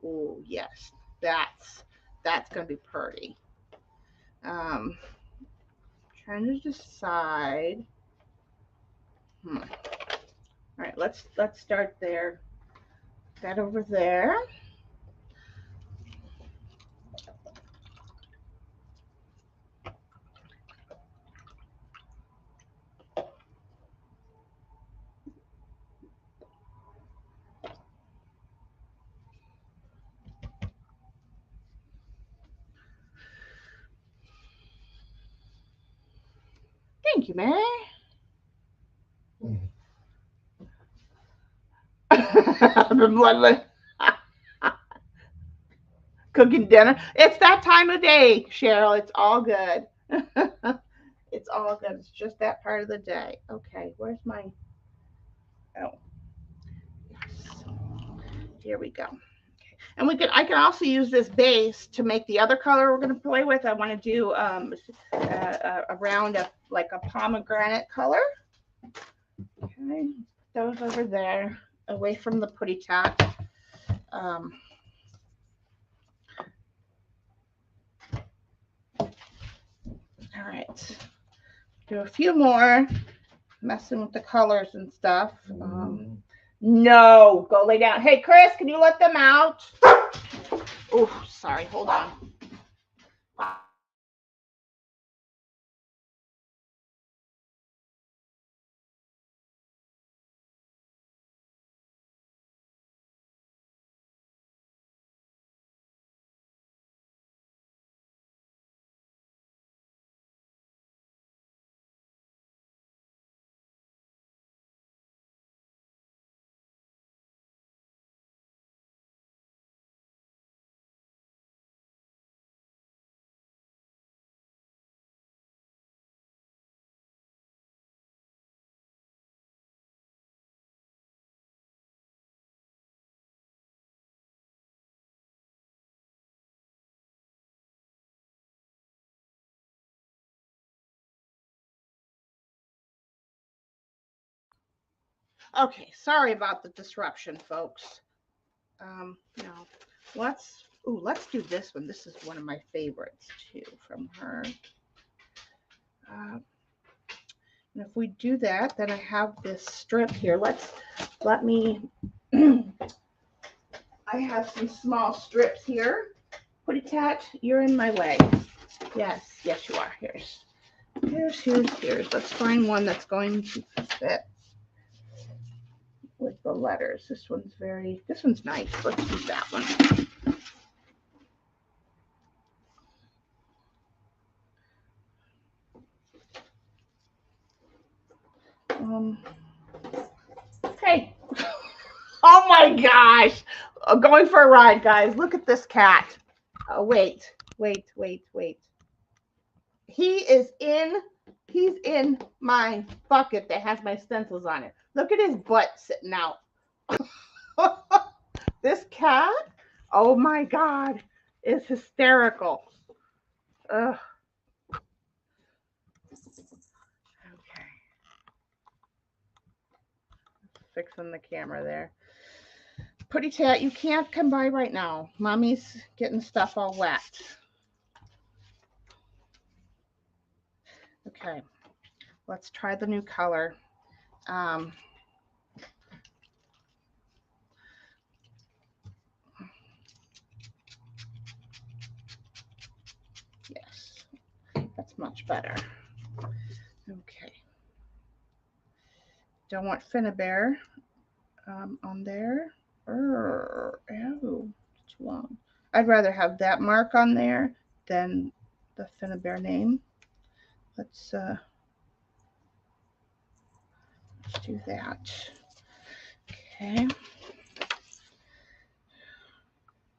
Oh, yes. That's going to be pretty. Trying to decide. All right, let's start there. That over there. Thank you, Mary. I've been cooking dinner. It's that time of day, Cheryl. It's all good. It's all good. It's just that part of the day. Okay, where's my... Oh, yes. Here we go. Okay. And I can also use this base to make the other color we're going to play with. I want to do a round of like a pomegranate color. Okay, those over there, away from the putty tat. All right, do a few more, messing with the colors and stuff. No, go lay down. Hey, Chris, can you let them out? Oh, sorry, hold on. Okay, sorry about the disruption, folks. No, let's do this one. This is one of my favorites too from her. And if we do that, then I have this strip here. Let me. I have some small strips here. Putty tat, you're in my way. Yes, you are. Here's. Let's find one that's going to fit with the letters. This one's nice. Let's do that one. Okay. Oh my gosh. Going for a ride, guys. Look at this cat. Oh, wait. He's in my bucket that has my stencils on it. Look at his butt sitting out. This cat, oh my God, is hysterical. Ugh. Okay. Fixing the camera there. Putty tat, you can't come by right now. Mommy's getting stuff all wet. Okay, let's try the new color. Yes, that's much better. Okay. Don't want Finnebear on there. Oh, too long. I'd rather have that mark on there than the Finnebear name. Let's do that. Okay.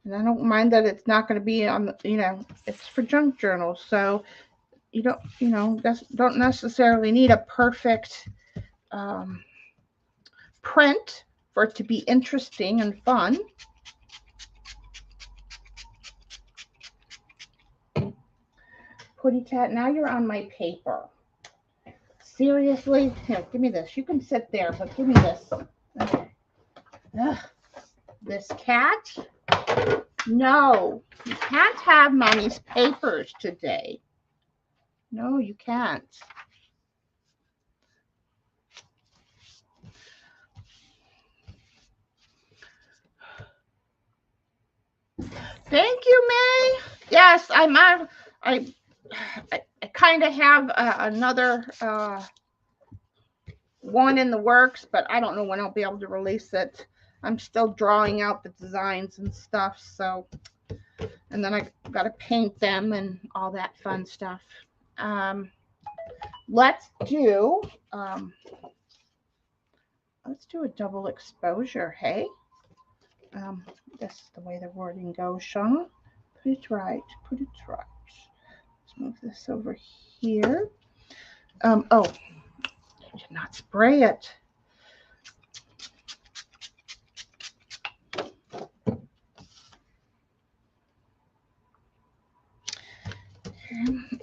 And I don't mind that it's not going to be on the, it's for junk journals. So you don't necessarily need a perfect print for it to be interesting and fun. Putty tat, now you're on my paper. Seriously? Here, give me this. You can sit there, but give me this. Okay. Ugh. This cat? No, you can't have Mommy's papers today. No, you can't. Thank you, May. Yes, I kind of have another one in the works, but I don't know when I'll be able to release it. I'm still drawing out the designs and stuff, so, and then I got to paint them and all that fun stuff. Let's do a double exposure, hey? This is the way the wording goes, Sean. Put it right, put it right. Let's move this over here. Oh, I did not spray it.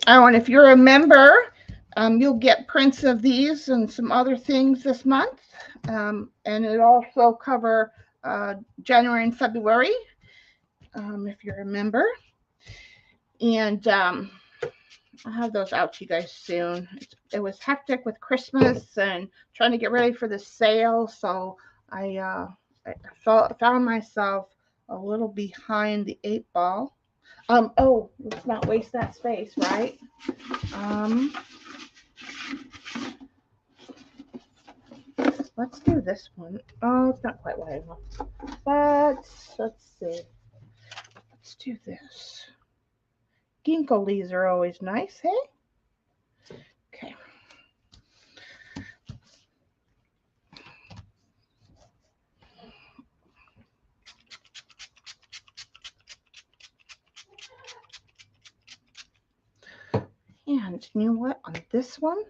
Oh, and if you're a member, you'll get prints of these and some other things this month. And it also cover January and February, if you're a member. And I'll have those out to you guys soon. It was hectic with Christmas and trying to get ready for the sale, so I found myself a little behind the 8-ball. Oh, let's not waste that space, right? Let's do this one. Oh, it's not quite wide enough, but let's see. Let's do this. Ginkgo leaves are always nice, hey? Okay. And you know what? On this one,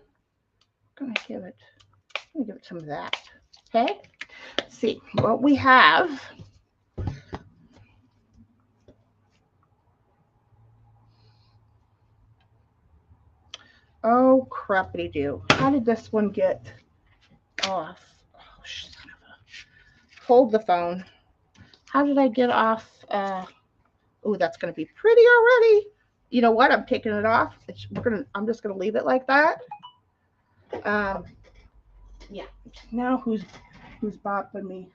I'm gonna give it some of that. Okay. Let's see what we have. Oh, crappity do. How did this one get off? Oh, son of a. Hold the phone. How did I get off? Oh, that's going to be pretty already. You know what? I'm taking it off. I'm just going to leave it like that. Yeah. Now who's bopping me?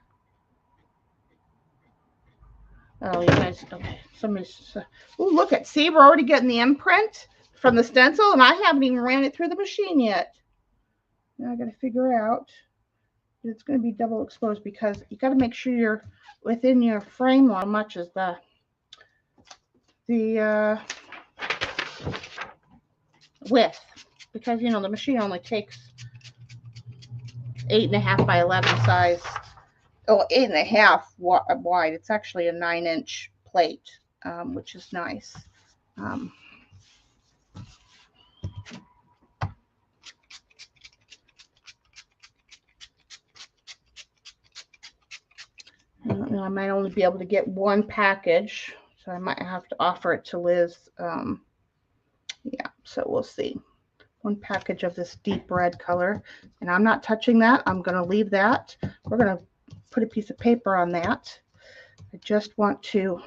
Oh, you guys. Okay. Somebody's. Oh, look at. See, we're already getting the imprint from the stencil, and I haven't even ran it through the machine yet. Now I got to figure out that it's going to be double exposed because you got to make sure you're within your frame how much is the width, because you know the machine only takes 8.5 by 11 size. Oh, 8.5 wide. It's actually a 9-inch plate, which is nice. I might only be able to get one package, so I might have to offer it to Liz. Yeah, so we'll see. One package of this deep red color, and I'm not touching that. I'm going to leave that. We're going to put a piece of paper on that. I just want to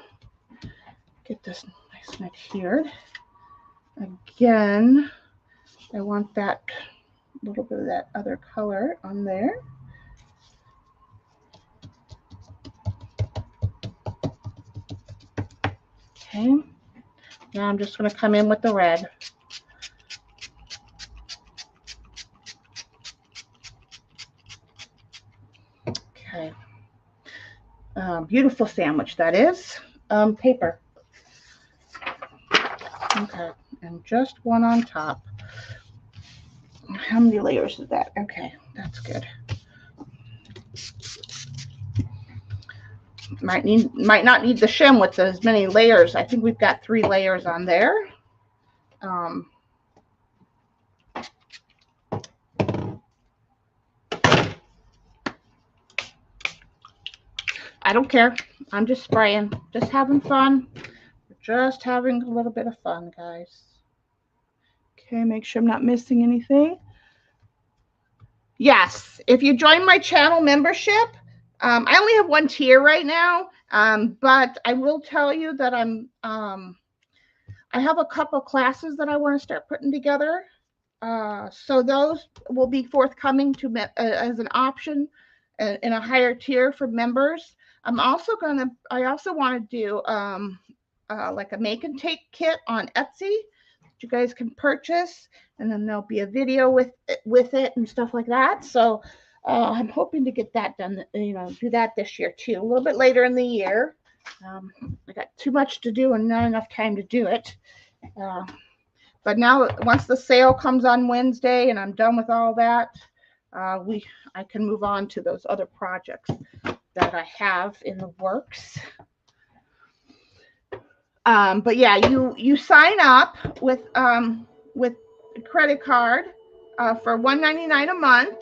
get this nice and adhered. Again, I want that little bit of that other color on there. Okay, now I'm just going to come in with the red. Okay, beautiful sandwich that is. Paper. Okay, and just one on top. How many layers is that? Okay, that's good. Might not need the shim with as many layers. I think we've got 3 layers on there. I don't care. I'm just spraying, just having fun. Just having a little bit of fun, guys. Okay, make sure I'm not missing anything. Yes, if you join my channel membership, I only have one tier right now, but I will tell you that I have a couple classes that I want to start putting together. So those will be forthcoming to as an option in a higher tier for members. I also want to do like a make and take kit on Etsy that you guys can purchase, and then there'll be a video with it and stuff like that. So I'm hoping to get that done, do that this year too, a little bit later in the year. I got too much to do and not enough time to do it. But now, once the sale comes on Wednesday and I'm done with all that, I can move on to those other projects that I have in the works. But yeah, you sign up with a credit card for $1.99 a month.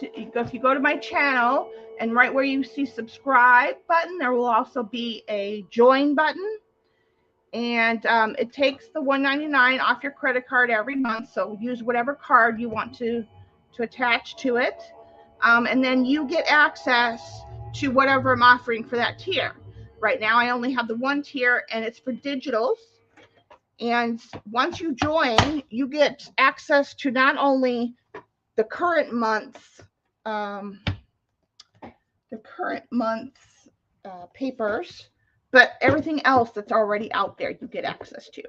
If you go to my channel and right where you see subscribe button, there will also be a join button. And it takes the $1.99 off your credit card every month. So use whatever card you want to attach to it. And then you get access to whatever I'm offering for that tier. Right now, I only have the one tier, and it's for digitals. And once you join, you get access to not only the current month's papers, but everything else that's already out there you get access to.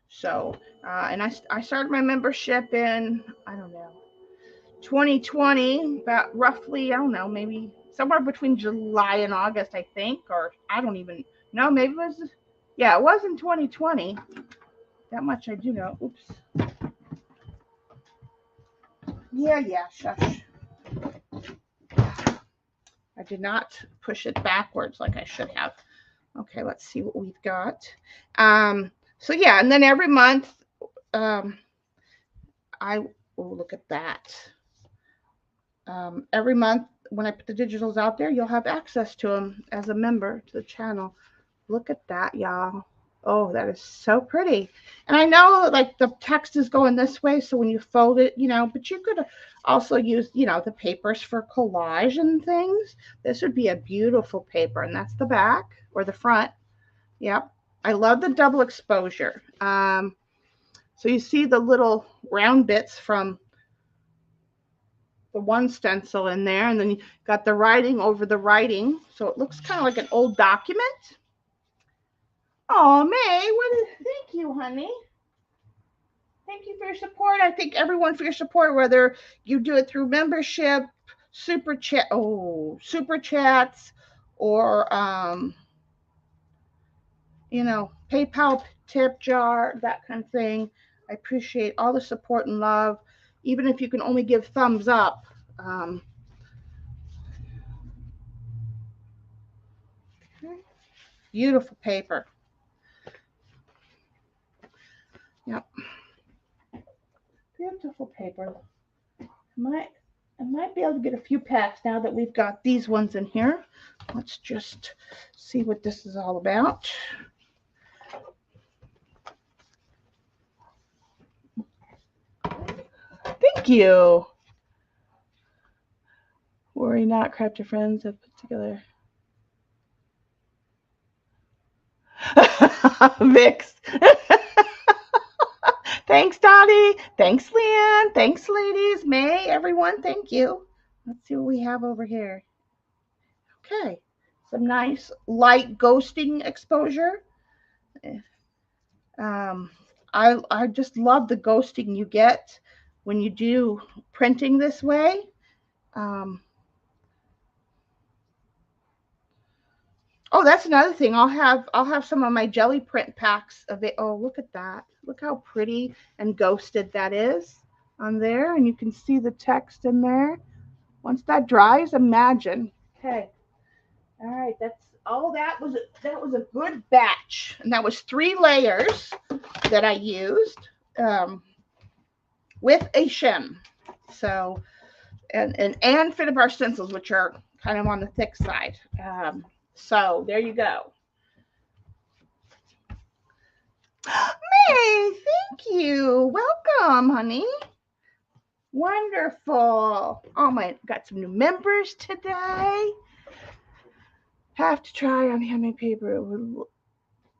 So and I started my membership in, I don't know, 2020, about roughly, I don't know, maybe somewhere between July and August, I think, or I don't even know, maybe it was, yeah, it was in 2020. That much I do know. Oops. Yeah, shush. I did not push it backwards like I should have. Okay, let's see what we've got. So yeah, and then every month, look at that. Every month when I put the digitals out there, you'll have access to them as a member to the channel. Look at that, y'all. Oh, that is so pretty. And I know like the text is going this way, so when you fold it, but you could also use, the papers for collage and things. This would be a beautiful paper, and that's the back or the front. Yep. I love the double exposure. So you see the little round bits from the one stencil in there, and then you got the writing over the writing. So it looks kind of like an old document. Oh, May, thank you, honey. Thank you for your support. I thank everyone for your support, whether you do it through membership, super chats, or PayPal tip jar, that kind of thing. I appreciate all the support and love, even if you can only give thumbs up. Beautiful paper. Yep. Beautiful paper. I might be able to get a few packs now that we've got these ones in here. Let's just see what this is all about. Thank you. Worry not, crafter friends have put together. Vix. Thanks, Dottie. Thanks, Leanne. Thanks, ladies. May, everyone, thank you. Let's see what we have over here. Okay. Some nice light ghosting exposure. I just love the ghosting you get when you do printing this way. Oh, that's another thing. I'll have some of my jelly print packs of it. Oh, look at that. Look how pretty and ghosted that is on there. And you can see the text in there. Once that dries, imagine. Okay. All right. That was a good batch. And that was 3 layers that I used with a shim. So, and fit bar stencils, which are kind of on the thick side. So there you go. May, thank you. Welcome, honey. Wonderful. Oh my, got some new members today. Have to try on handmade paper.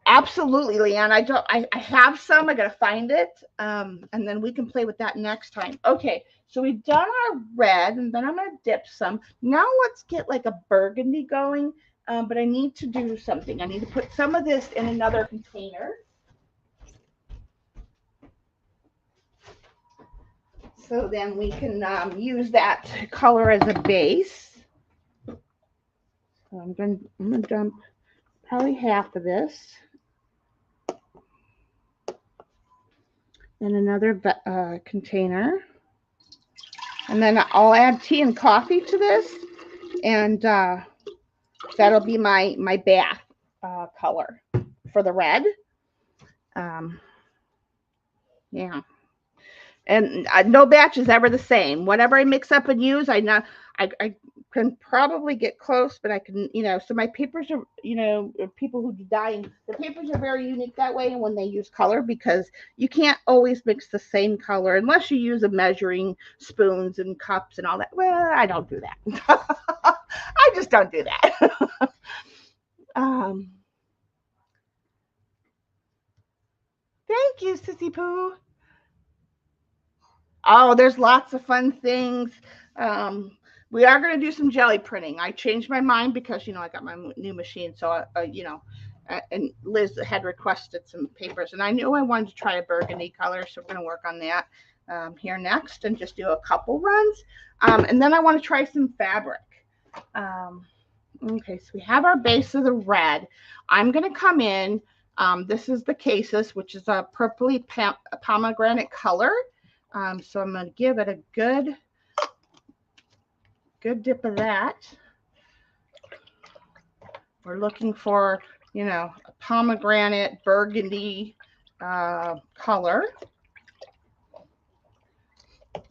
Absolutely, Leanne. I have some. I gotta find it. And then we can play with that next time. Okay, so we've done our red, and then I'm gonna dip some. Now let's get like a burgundy going. But I need to do something. I need to put some of this in another container. So then we can use that color as a base. So I'm gonna dump probably half of this in another container, and then I'll add tea and coffee to this, and that'll be my bath color for the red. Yeah. And no batch is ever the same. Whatever I mix up and use, I can probably get close, but I can, so my papers are, people who do dyeing, the papers are very unique that way when they use color, because you can't always mix the same color unless you use a measuring spoons and cups and all that. Well, I don't do that. I just don't do that. Thank you, Sissy Pooh. Oh, there's lots of fun things. We are going to do some jelly printing. I changed my mind because, I got my new machine. So, and Liz had requested some papers. And I knew I wanted to try a burgundy color. So we're going to work on that here next and just do a couple runs. And then I want to try some fabric. Okay, so we have our base of the red. I'm going to come in. This is the cases, which is a purpley pomegranate color. So I'm going to give it a good dip of that. We're looking for, a pomegranate burgundy color.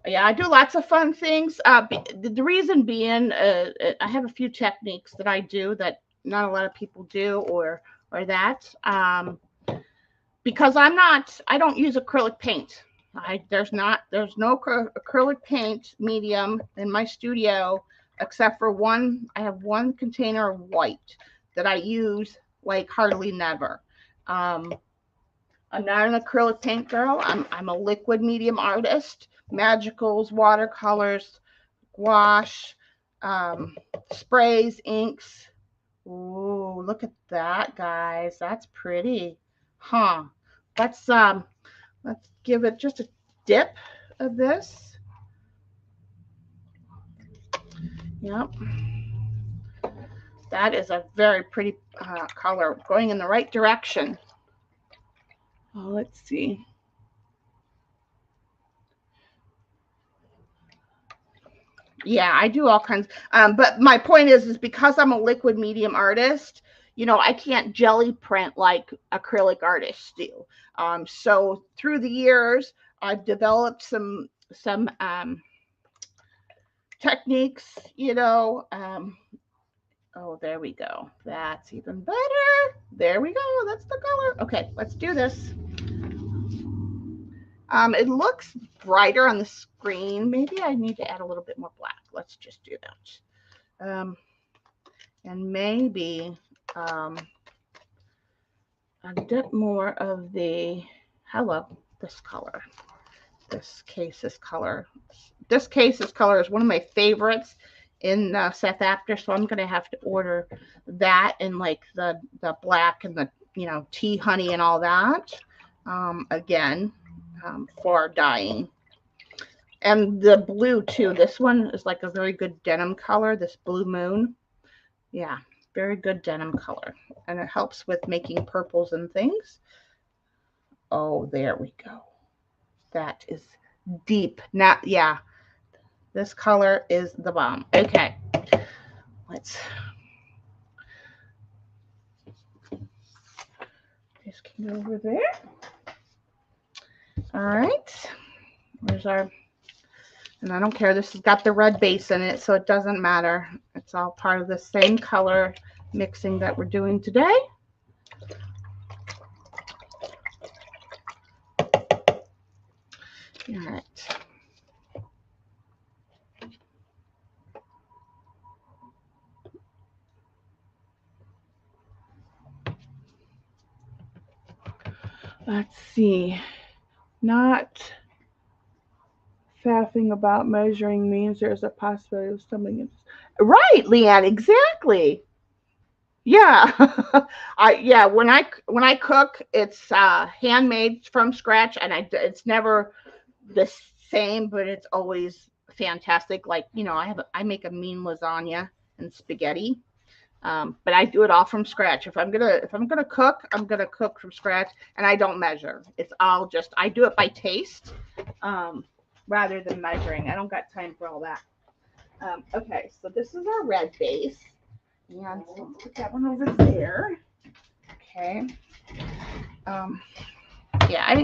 Yeah, I do lots of fun things. The reason being, I have a few techniques that I do that not a lot of people do, or that. Because I don't use acrylic paint. There's no acrylic paint medium in my studio except for one. I have one container of white that I use like hardly never. I'm not an acrylic paint girl. I'm a liquid medium artist. Magicals, watercolors, gouache, sprays, inks. Ooh, look at that, guys. That's pretty. Huh. Let's give it just a dip of this. Yep. That is a very pretty color, going in the right direction. Oh, let's see. Yeah, I do all kinds. But my point is because I'm a liquid medium artist, I can't jelly print like acrylic artists do. So through the years, I've developed some techniques, oh, there we go. That's even better. There we go. That's the color. Okay, let's do this. It looks brighter on the screen. Maybe I need to add a little bit more black. Let's just do that. And maybe a bit more of the, this color. This case's color. This case's color is one of my favorites in Seth After, so I'm going to have to order that in like the black and the, tea honey and all that. Again. For dyeing. And the blue too. This one is like a very good denim color, this Blue Moon. Yeah, very good denim color. And it helps with making purples and things. Oh, there we go. That is deep. Now, yeah, this color is the bomb. Okay, let's just get over there. All right, where's our, and I don't care, this has got the red base in it, so it doesn't matter. It's all part of the same color mixing that we're doing today. All right. Let's see. Not faffing about measuring means there's a possibility of stumbling into. Right, Leanne, exactly. Yeah. When I cook, it's handmade from scratch, and it's never the same, but it's always fantastic. Like, I make a mean lasagna and spaghetti. But I do it all from scratch. If I'm gonna cook, I'm gonna cook from scratch, and I don't measure. It's all just I do it by taste, um, rather than measuring. I don't got time for all that. Okay, so this is our red base, and let's put that one over there. Okay. Um, yeah, I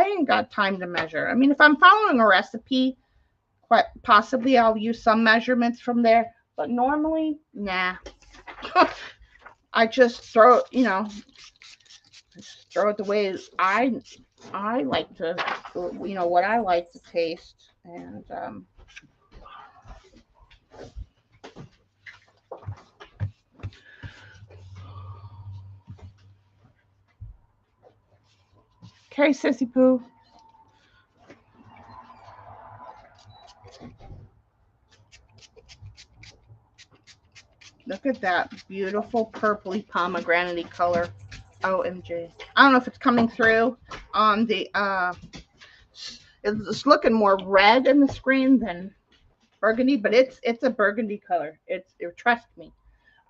ain't got time to measure. I mean, if I'm following a recipe, quite possibly I'll use some measurements from there, but normally, nah. I just throw it the way I like to, what I like to taste. And okay, Sissy Poo. Look at that beautiful purpley pomegranate color. OMG. I don't know if it's coming through on the it's looking more red in the screen than burgundy, but it's a burgundy color. Trust me.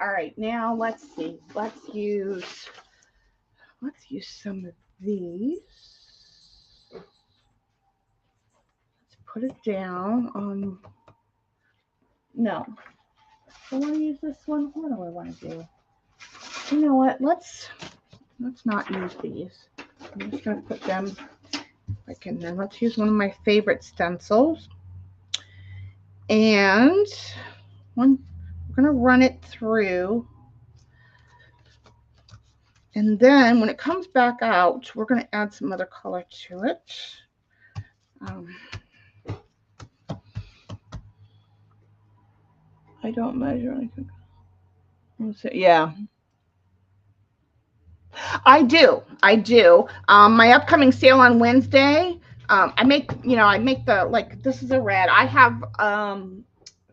All right, now let's see. Let's use some of these. Let's put it down on. No, I want to use this one. What do I want to do? You know what? Let's not use these. I'm just gonna put them like in there. Let's use one of my favorite stencils, and we're gonna run it through. And then when it comes back out, we're going to add some other color to it. I don't measure anything. Yeah. I do. My upcoming sale on Wednesday, I make this is a red. I have,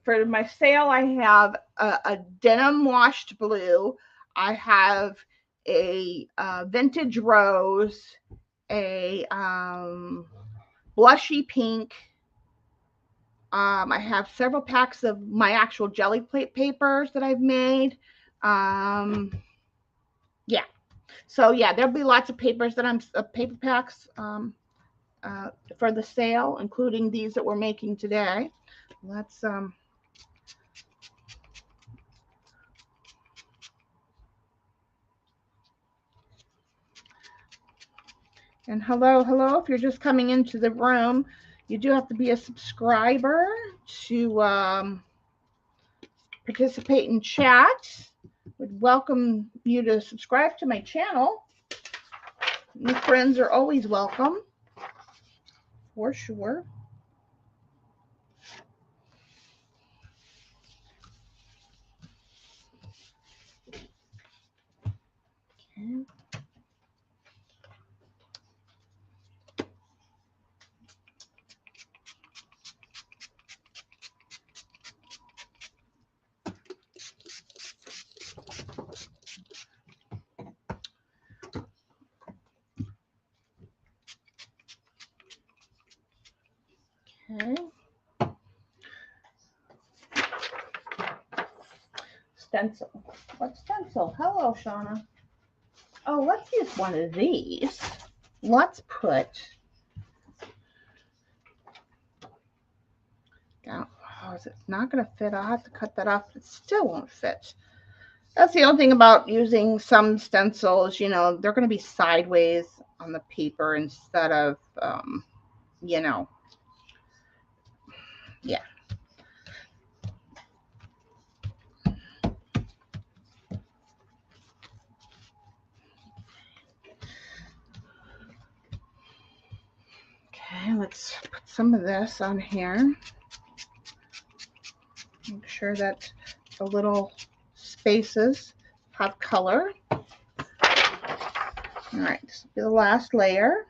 for my sale, I have a denim washed blue. I have a vintage rose, a blushy pink. I have several packs of my actual jelly plate papers that I've made. Yeah. So yeah, there'll be lots of papers that I'm paper packs for the sale, including these that we're making today. Let's and hello. If you're just coming into the room, you do have to be a subscriber to participate in chat. Would welcome you to subscribe to my channel. New friends are always welcome, for sure. Okay. Okay. Stencil. What stencil? Hello, Shauna. Oh, let's use one of these. Let's put down. Oh, is it not going to fit? I'll have to cut that off. It still won't fit. That's the only thing about using some stencils. They're going to be sideways on the paper instead of, yeah. Okay, let's put some of this on here. Make sure that the little spaces have color. All right, this will be the last layer.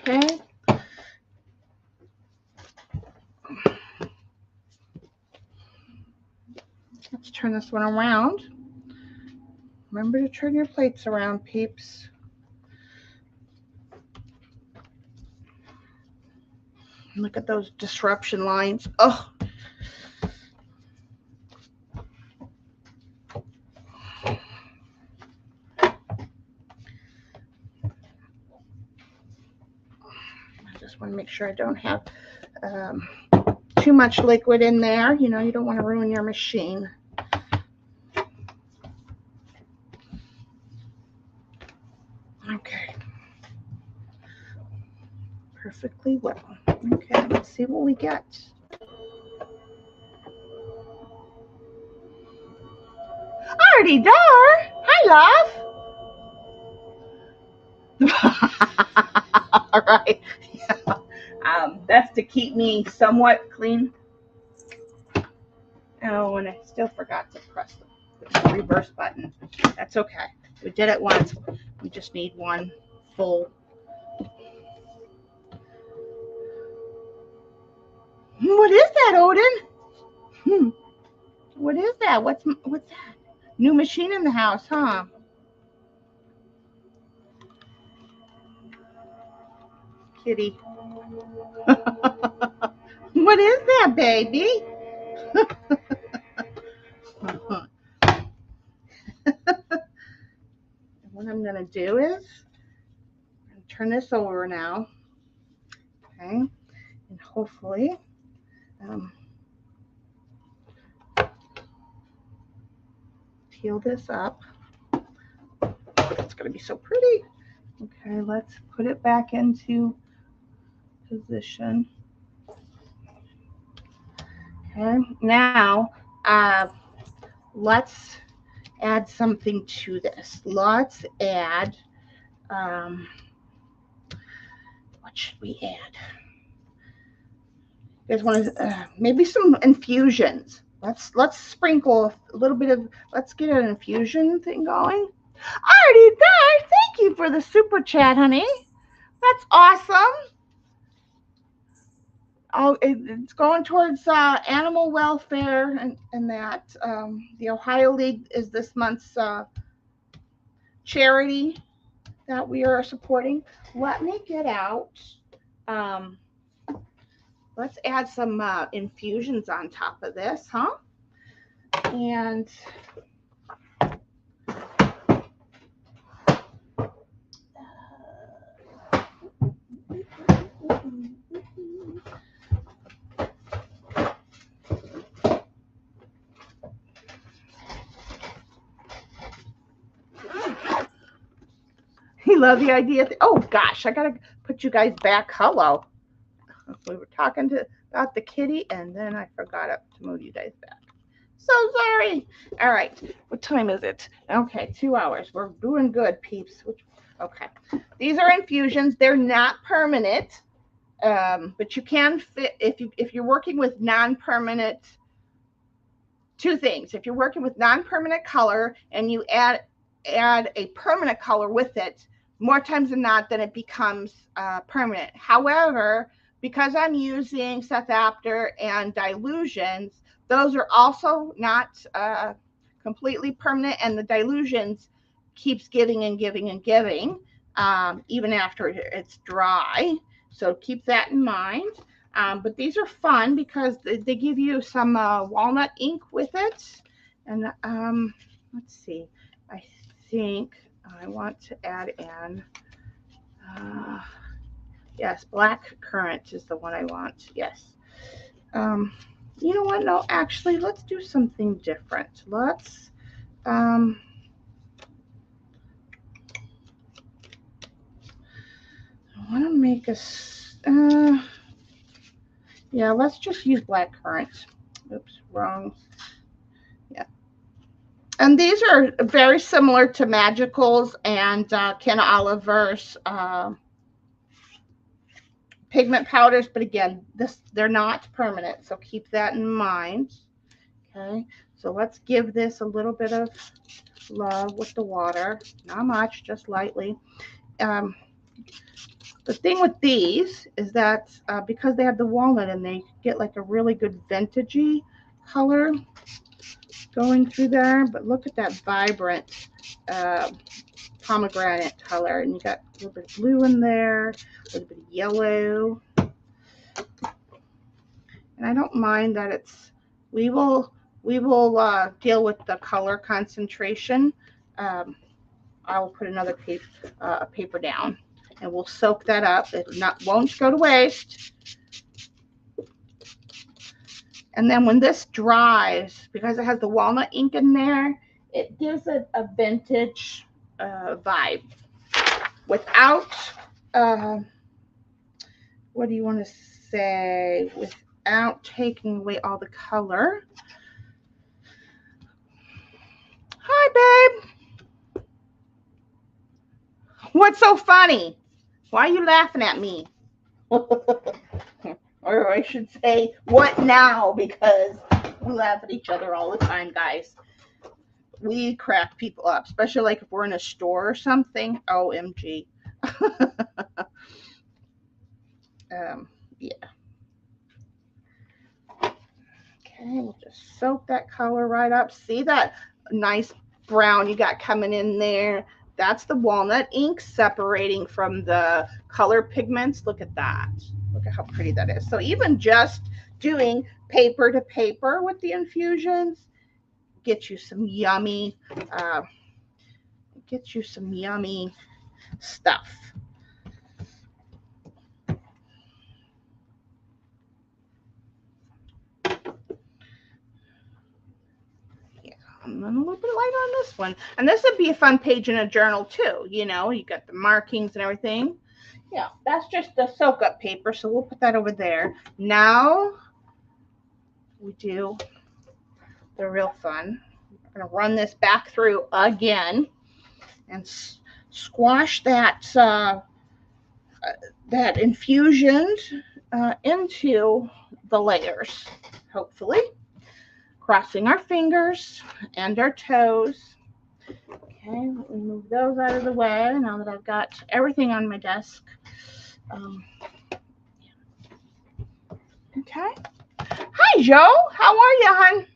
Okay. Let's turn this one around. Remember to turn your plates around, peeps. Look at those disruption lines. Oh. I just want to make sure I don't have too much liquid in there. You know, you don't want to ruin your machine. Okay. Perfectly well. Okay, let's see what we get. Already there. Hi, love. All right. Yeah. That's to keep me somewhat clean. Oh, and I still forgot to press the reverse button. That's okay. We did it once. We just need one full. What is that, Odin? What is that? What's that? New machine in the house, huh? Kitty. What is that, baby? What I'm going to do is turn this over now. Okay. And hopefully peel this up. It's going to be so pretty. Okay, let's put it back into position. Okay, now let's add something to this. Let's add, what should we add? You guys want to, maybe some infusions. Let's sprinkle a little bit of, let's get an infusion thing going. Already there. Thank you for the super chat, honey. That's awesome. Oh, it's going towards animal welfare and that. The Ohio League is this month's charity that we are supporting. Let me get out. Let's add some infusions on top of this, huh? And you love the idea. Oh gosh, I gotta put you guys back. Hello. We were talking about the kitty, and then I forgot to move you guys back. So sorry. All right. What time is it? Okay, 2 hours. We're doing good, peeps. Okay. These are infusions. They're not permanent, but you can fit if you're working with non-permanent. Two things. If you're working with non-permanent color and you add a permanent color with it, more times than not, then it becomes permanent. However, because I'm using Sethapter and dilutions, those are also not completely permanent, and the dilutions keeps giving and giving and giving even after it's dry. So keep that in mind. But these are fun because they give you some walnut ink with it. And let's see. I think I want to add in, yes, black currant is the one I want. Yes. You know what? No, actually, let's do something different. Let's, I want to make a, yeah, let's just use black currant. Oops, wrong. Yeah. And these are very similar to Magicals and Ken Oliver's pigment powders, but again, they're not permanent, so keep that in mind. Okay, so let's give this a little bit of love with the water. Not much, just lightly. The thing with these is that because they have the walnut in there, you get like a really good vintagey color going through there. But look at that vibrant pomegranate color, and you got a little bit of blue in there, a little bit of yellow. And I don't mind that it's, we will deal with the color concentration. I will put another paper down, and we'll soak that up. It won't go to waste. And then when this dries, because it has the walnut ink in there, it gives it a vintage vibe without, what do you want to say, without taking away all the color. Hi, babe. What's so funny? Why are you laughing at me? Or I should say, what now? Because we laugh at each other all the time, guys. We crack people up, especially like if we're in a store or something. OMG. Yeah. Okay, we'll just soak that color right up. See that nice brown you got coming in there? That's the walnut ink separating from the color pigments. Look at that. Look at how pretty that is. So even just doing paper to paper with the infusions gets you some yummy, stuff. And then a little bit lighter on this one. And this would be a fun page in a journal too. You know, you got the markings and everything. Yeah, that's just the soak up paper. So we'll put that over there. Now we do the real fun. We're going to run this back through again and squash that that infusion into the layers, hopefully. Crossing our fingers and our toes. Okay, let me move those out of the way now that I've got everything on my desk. Okay. Hi, Joe. How are you, hon?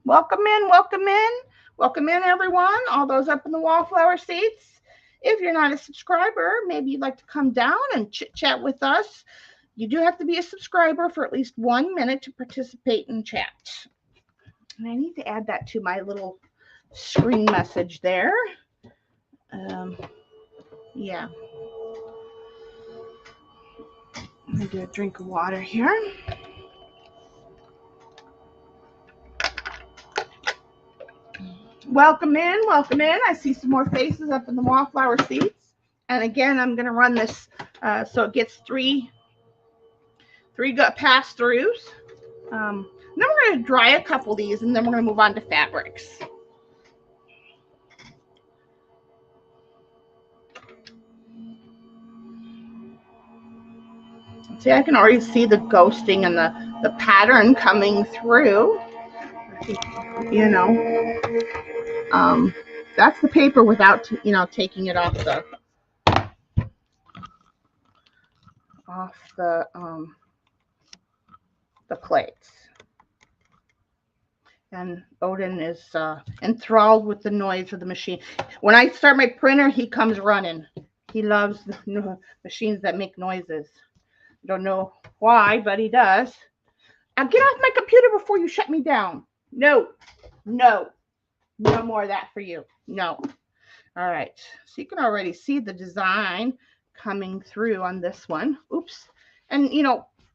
Welcome in, welcome in. Welcome in, everyone. All those up in the wallflower seats. If you're not a subscriber, maybe you'd like to come down and chit-chat with us. You do have to be a subscriber for at least 1 minute to participate in chat. And I need to add that to my little screen message there. Yeah. I'm going to do a drink of water here. Welcome in, welcome in. I see some more faces up in the wallflower seats. And again, I'm going to run this so it gets three pass-throughs. Then we're going to dry a couple of these, and then we're going to move on to fabrics. See, I can already see the ghosting and the pattern coming through. You know, that's the paper without, taking it off the plates. And Odin is enthralled with the noise of the machine. When I start my printer, he comes running. He loves the machines that make noises. Don't know why, but he does. Now get off my computer before you shut me down. No more of that for you. No. All right. So you can already see the design coming through on this one. Oops. And,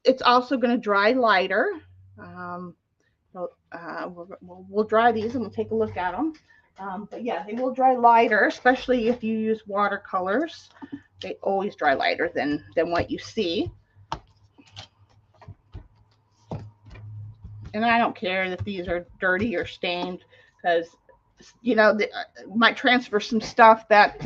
it's also going to dry lighter. We'll dry these and we'll take a look at them. But yeah, they will dry lighter, especially if you use watercolors. They always dry lighter than what you see. And I don't care that these are dirty or stained, because you know, might transfer some stuff that,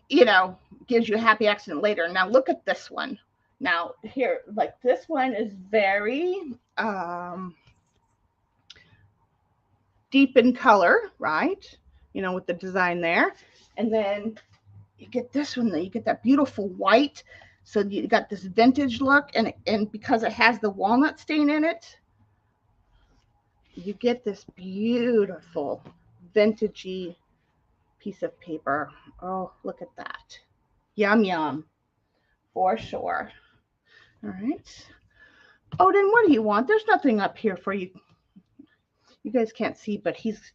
you know, gives you a happy accident later. Now look at this one. Now here, like this one is very deep in color, right? You know, with the design there. And then you get this one, you get that beautiful white. So you got this vintage look, and because it has the walnut stain in it, you get this beautiful vintagey piece of paper. Oh, look at that. Yum, yum, for sure. All right. Odin, what do you want? There's nothing up here for you. You guys can't see, but he's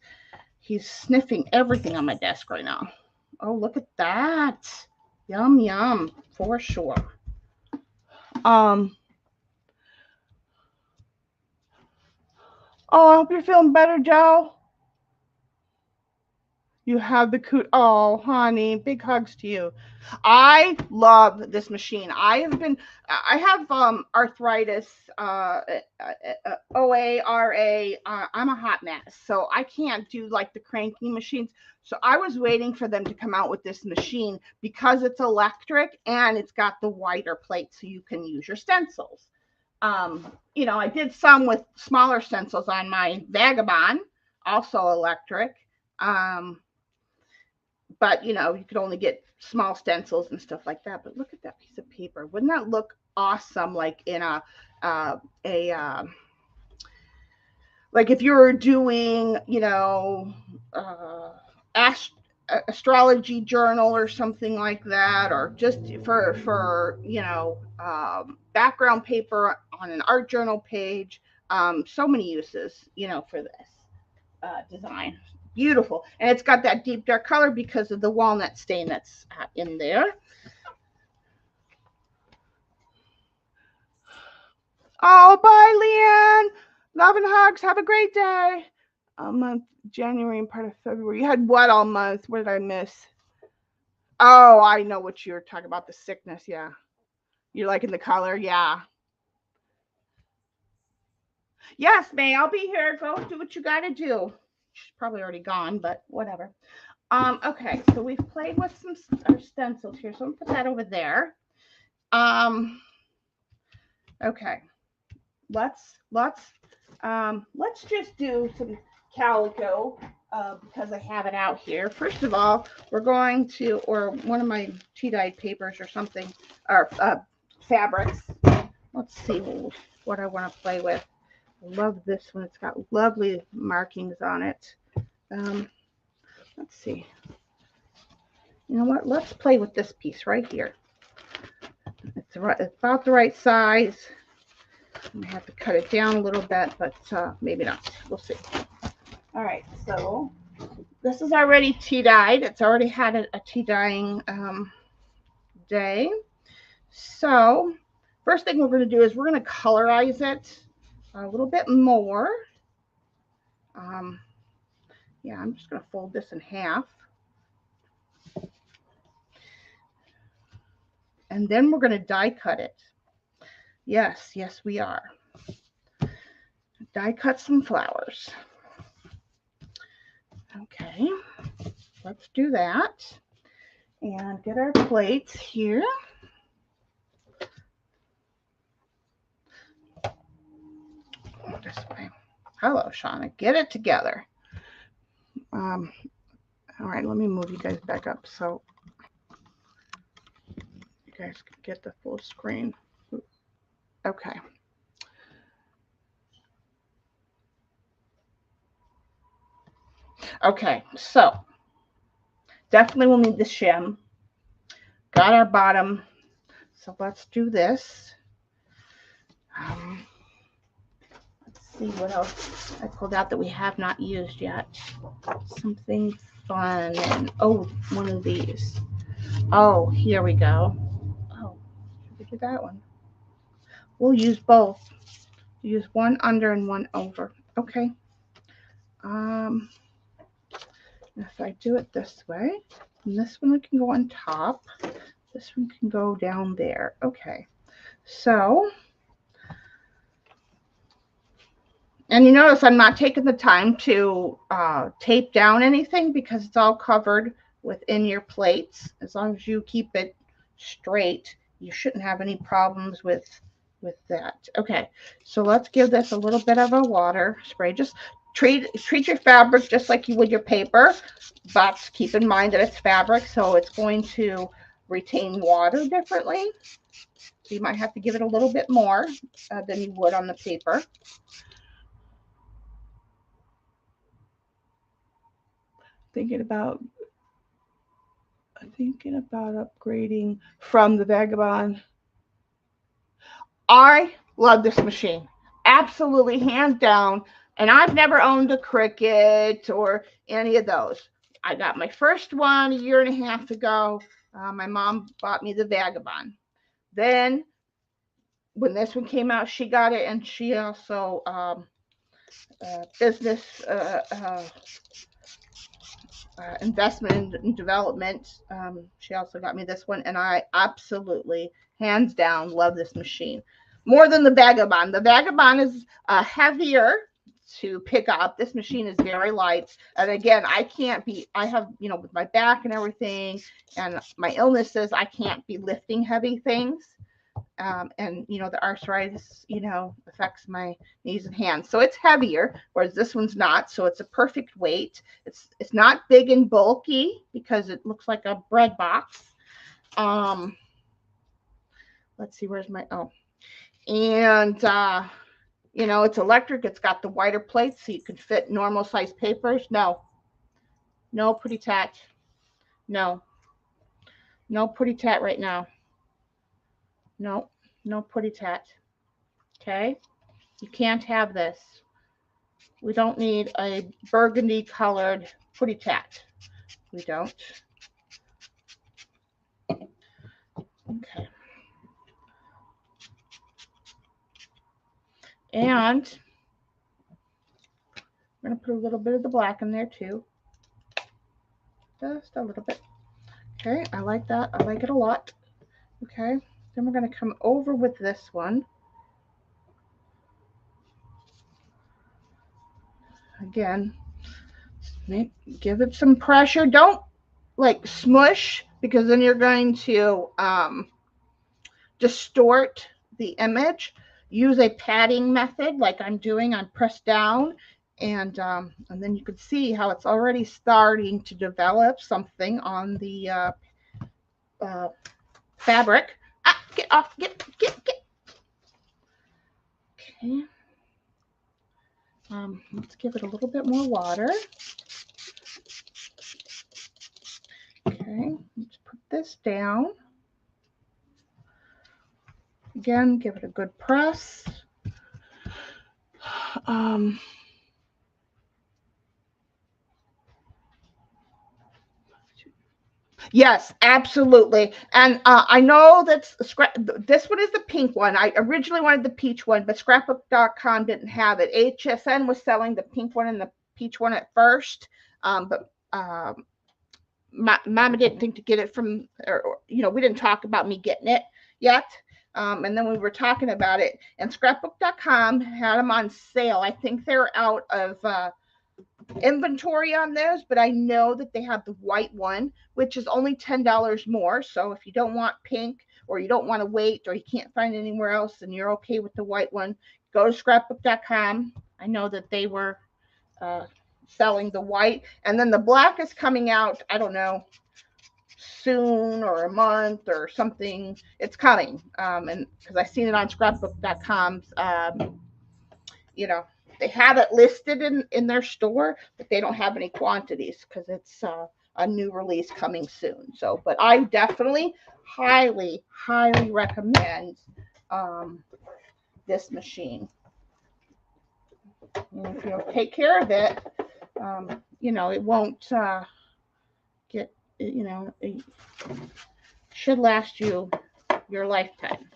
sniffing everything on my desk right now. Oh, look at that. Yum, yum, for sure. Oh, I hope you're feeling better, Joe. You have the coot. Oh, honey, big hugs to you. I love this machine. I have arthritis, OA, RA. I'm a hot mess, so I can't do like the cranky machines. So I was waiting for them to come out with this machine because it's electric and it's got the wider plate so you can use your stencils. You know, I did some with smaller stencils on my Vagabond, also electric. But, you know, you could only get small stencils and stuff like that. But look at that piece of paper. Wouldn't that look awesome? Like in like if you were doing, you know, astrology journal or something like that, or just for you know, background paper on an art journal page. So many uses, you know, for this design. Beautiful. And it's got that deep dark color because of the walnut stain that's in there. Oh, bye, Leanne. Love and hugs. Have a great day. A month, January and part of February. You had what all month? What did I miss? Oh, I know what you were talking about. The sickness. Yeah. You're liking the color. Yeah. Yes, May. I'll be here. Go do what you got to do. She's probably already gone, but whatever. Okay, so we've played with our stencils here, so I'm gonna put that over there. Okay, let's just do some calico because I have it out here. First of all, we're going to, or one of my tea-dyed papers or something, or fabrics. Let's see what I want to play with. I love this one. It's got lovely markings on it. Let's see. You know what? Let's play with this piece right here. It's about the right size. I have to cut it down a little bit, but maybe not. We'll see. All right. So this is already tea dyed. It's already had a tea dyeing day. So first thing we're going to do is we're going to colorize it a little bit more. Yeah, I'm just going to fold this in half. And then we're going to die cut it. Yes, yes, we are. Die cut some flowers. Okay, let's do that. And get our plates here. This way. Hello, Shauna. Get it together. All right, let me move you guys back up so you guys can get the full screen. Okay. Okay, so definitely we'll need the shim. Got our bottom. So let's do this. Let's see what else I pulled out that we have not used yet. Something fun. And oh, one of these. Oh, here we go. Oh, look at that one. We'll use both. Use one under and one over. Okay. If I do it this way, and this one can go on top. This one can go down there. Okay. So And you notice I'm not taking the time to tape down anything because it's all covered within your plates. As long as you keep it straight, you shouldn't have any problems with that. Okay, so let's give this a little bit of a water spray. Just treat your fabric just like you would your paper, but keep in mind that it's fabric, so it's going to retain water differently. So you might have to give it a little bit more than you would on the paper. Thinking about upgrading from the Vagabond. I love this machine. Absolutely, hands down. And I've never owned a Cricut or any of those. I got my first one a year and a half ago. My mom bought me the Vagabond. Then when this one came out, she got it, and she also business investment and development. She also got me this one, and I absolutely, hands down, love this machine more than the Vagabond. The Vagabond is heavier to pick up. This machine is very light, and again, I have, with my back and everything and my illnesses, I can't be lifting heavy things. And the arthritis affects my knees and hands, so it's heavier, whereas this one's not. So it's a perfect weight. It's not big and bulky because it looks like a bread box. Let's see, where's my and it's electric. It's got the wider plates so you can fit normal size papers. No pretty tat. No pretty tat right now. No pretty tat. Okay, you can't have this. We don't need a burgundy colored pretty tat. We don't. Okay. And we're going to put a little bit of the black in there too. Just a little bit. Okay, I like that. I like it a lot. Okay, then we're going to come over with this one. Again, give it some pressure. Don't like smush, because then you're going to distort the image. Use a padding method like I'm doing on press down, and then you can see how it's already starting to develop something on the fabric. Get off, get. Okay. Let's give it a little bit more water. Okay, let's put this down. Again, give it a good press. Yes, absolutely. And I know that this one is the pink one. I originally wanted the peach one, but scrapbook.com didn't have it. HSN was selling the pink one and the peach one at first, but Mama didn't think to get it from, or we didn't talk about me getting it yet. And then we were talking about it, and scrapbook.com had them on sale. I think they're out of inventory on those, but I know that they have the white one, which is only $10 more. So if you don't want pink, or you don't want to wait, or you can't find it anywhere else, and you're okay with the white one, go to scrapbook.com. I know that they were selling the white, and then the black is coming out, I don't know, soon, or a month or something. It's coming, and because I seen it on scrapbook.com's they have it listed in their store, but they don't have any quantities because it's a new release coming soon. So, but I definitely highly recommend this machine. And if you take care of it, it won't get, it should last you your lifetime.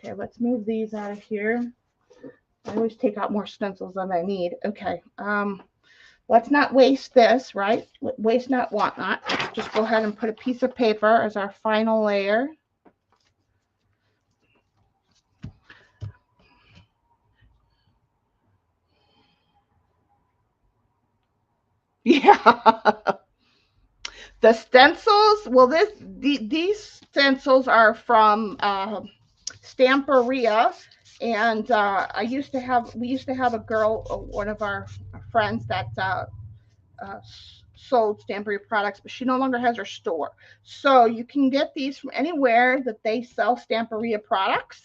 Okay, let's move these out of here. I always take out more stencils than I need. Okay, let's not waste this, right? Waste not, want not. Just go ahead and put a piece of paper as our final layer. Yeah. The stencils, well, these stencils are from Stamperia, and we used to have a girl, one of our friends that uh, sold Stampery products, but she no longer has her store. So you can get these from anywhere that they sell Stamperia products.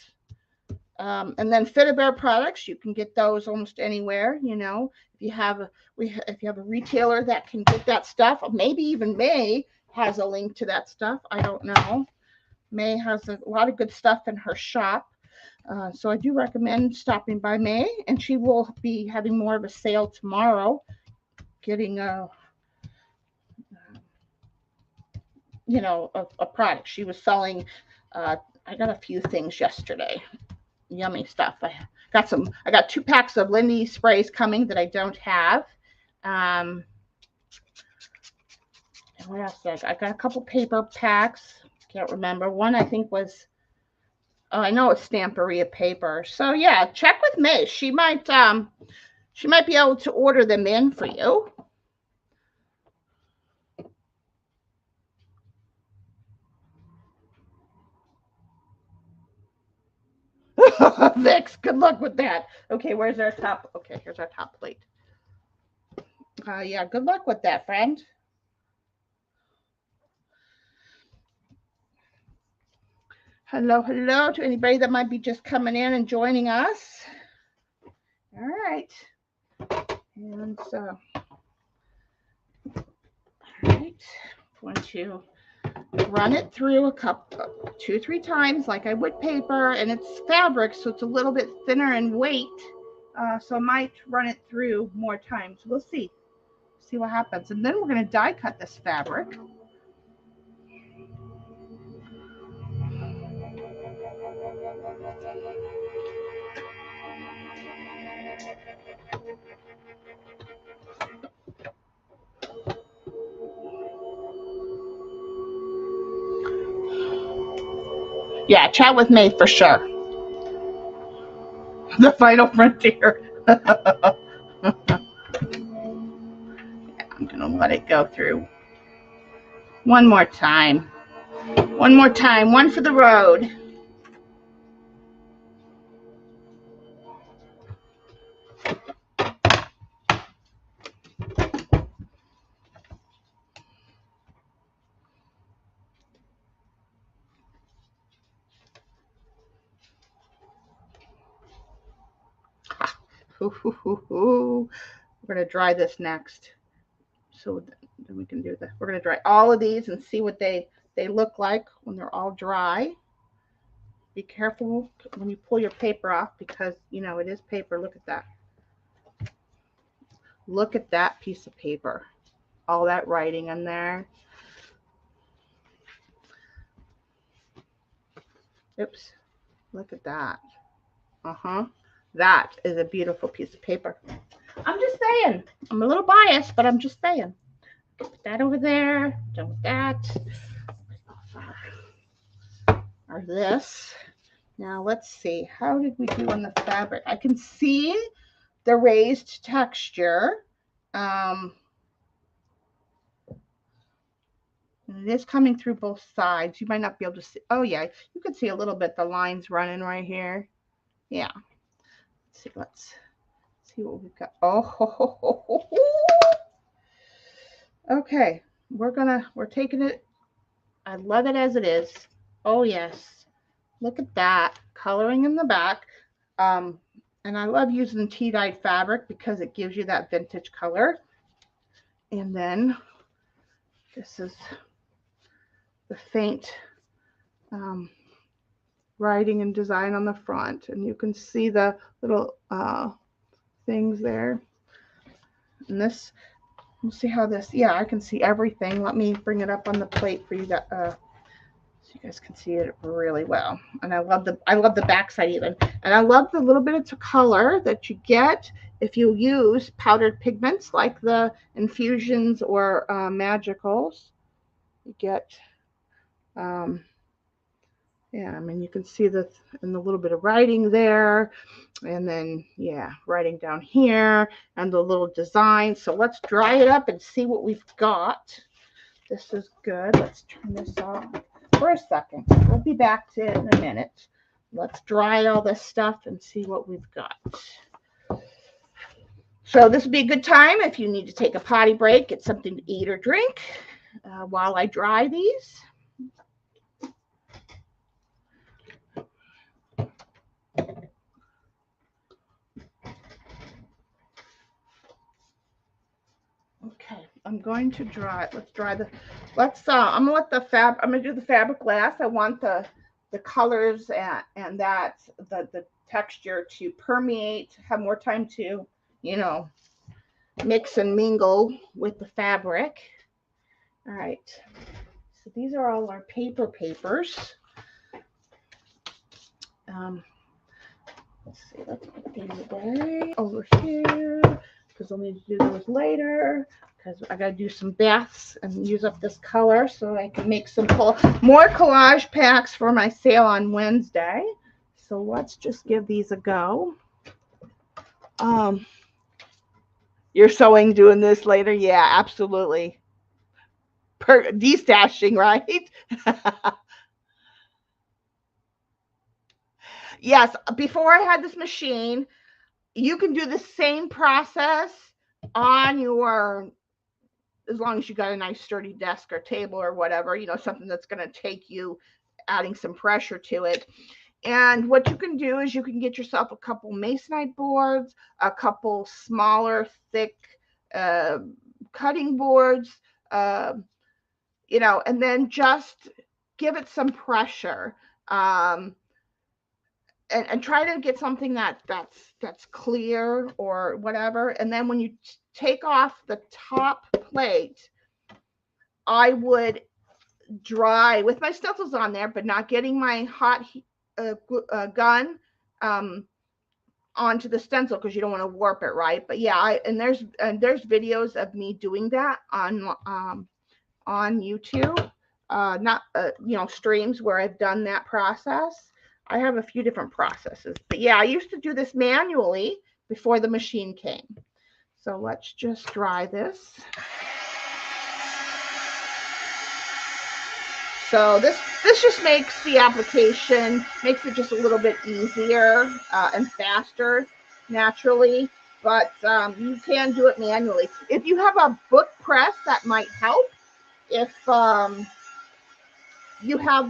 And then Fit-A-Bear products, you can get those almost anywhere. You know, if you have a retailer that can get that stuff, maybe even May has a link to that stuff. I don't know. May has a lot of good stuff in her shop. So I do recommend stopping by May, and she will be having more of a sale tomorrow, getting a product. She was selling. I got a few things yesterday. Yummy stuff. I got 2 packs of Lindy sprays coming that I don't have. And what else? I got a couple paper packs. Can't remember. One I think was. Oh, I know it's Stamperia paper. So yeah, check with May. She might be able to order them in for you. Vix, good luck with that. Okay, where's our top? Okay, here's our top plate. Yeah, good luck with that, friend. Hello, hello to anybody that might be just coming in and joining us. All right. And so, all right, I'm going to run it through a couple, 2-3 times like I would paper, and it's fabric, so it's a little bit thinner in weight. So I might run it through more times. We'll see what happens. And then we're going to die cut this fabric. Yeah, chat with me for sure. The final frontier. I'm going to let it go through one more time. One more time. One for the road. We're going to dry this next. So then we can do this. We're going to dry all of these and see what they look like when they're all dry. Be careful when you pull your paper off, because it is paper. Look at that. Look at that piece of paper. All that writing in there. Oops. Look at that. That is a beautiful piece of paper. I'm just saying. I'm a little biased, but I'm just saying. Put that over there. Done with that. Or this. Now let's see. How did we do on the fabric? I can see the raised texture. And it is coming through both sides. You might not be able to see. Oh yeah, you can see a little bit the lines running right here. Yeah. Let's see what we've got. Oh, okay. We're taking it. I love it as it is. Oh yes. Look at that. Coloring in the back. And I love using tea-dyed fabric because it gives you that vintage color. And then this is the faint writing and design on the front. And you can see the little things there. And this, we'll see how this, yeah, I can see everything. Let me bring it up on the plate for you to, so you guys can see it really well. And I love the backside even. And I love the little bit of color that you get if you use powdered pigments like the infusions or magicals. You get Yeah, I mean, you can see the and the little bit of writing there, and then yeah, writing down here and the little design. So let's dry it up and see what we've got. This is good. Let's turn this off for a second. We'll be back to it in a minute. Let's dry all this stuff and see what we've got. So this would be a good time if you need to take a potty break, get something to eat or drink while I dry these. Okay, I'm going to dry. Let's dry the. I'm gonna let the I'm gonna do the fabric last. I want the colors and that the texture to permeate, have more time to, you know, mix and mingle with the fabric. All right. So these are all our papers. Let's see. Let's put these away over here because I'll need to do those later. Because I got to do some baths and use up this color so I can make some more collage packs for my sale on Wednesday. So let's just give these a go. You're sewing, doing this later? Yeah, absolutely. Destashing, right? Yes, before I had this machine, you can do the same process on your, as long as you got a nice sturdy desk or table or whatever, you know, something that's going to take you adding some pressure to it. And what you can do is you can get yourself a couple masonite boards, a couple smaller, thick cutting boards, you know, and then just give it some pressure. And try to get something that's clear or whatever. And then when you take off the top plate, I would dry with my stencils on there, but not getting my hot gun onto the stencil because you don't want to warp it, right? But yeah, there's videos of me doing that on YouTube, not you know, streams where I've done that process. I have a few different processes, but yeah, I used to do this manually before the machine came. So let's just dry this. So this just makes the application, makes it just a little bit easier and faster naturally, but you can do it manually. If you have a book press, that might help. If you have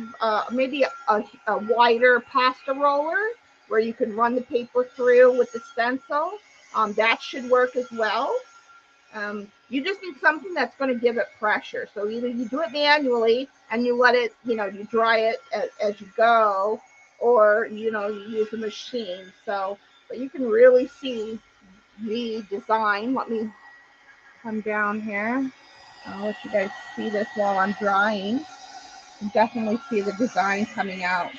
maybe a wider pasta roller where you can run the paper through with the stencil, that should work as well. You just need something that's going to give it pressure. So either you do it manually and you let it, you know, you dry it as you go, or, you know, you use a machine. So, but you can really see the design. Let me come down here. I'll let you guys see this while I'm drying. You definitely see the design coming out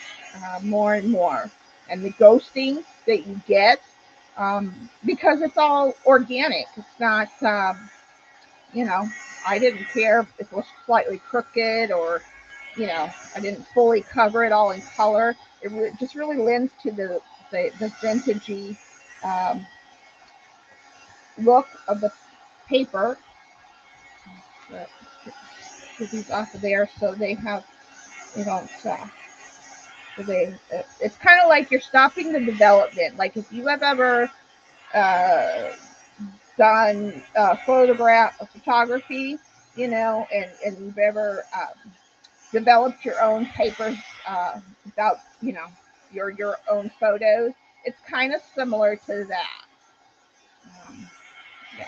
more and more. And the ghosting that you get, because it's all organic. It's not, you know, I didn't care if it was slightly crooked or, you know, I didn't fully cover it all in color. It just really lends to the vintagey look of the paper. But get these off of there so they have, they don't, it's kind of like you're stopping the development. Like if you have ever done photography, you know, and you've ever developed your own papers about, you know, your own photos, it's kind of similar to that. Yeah.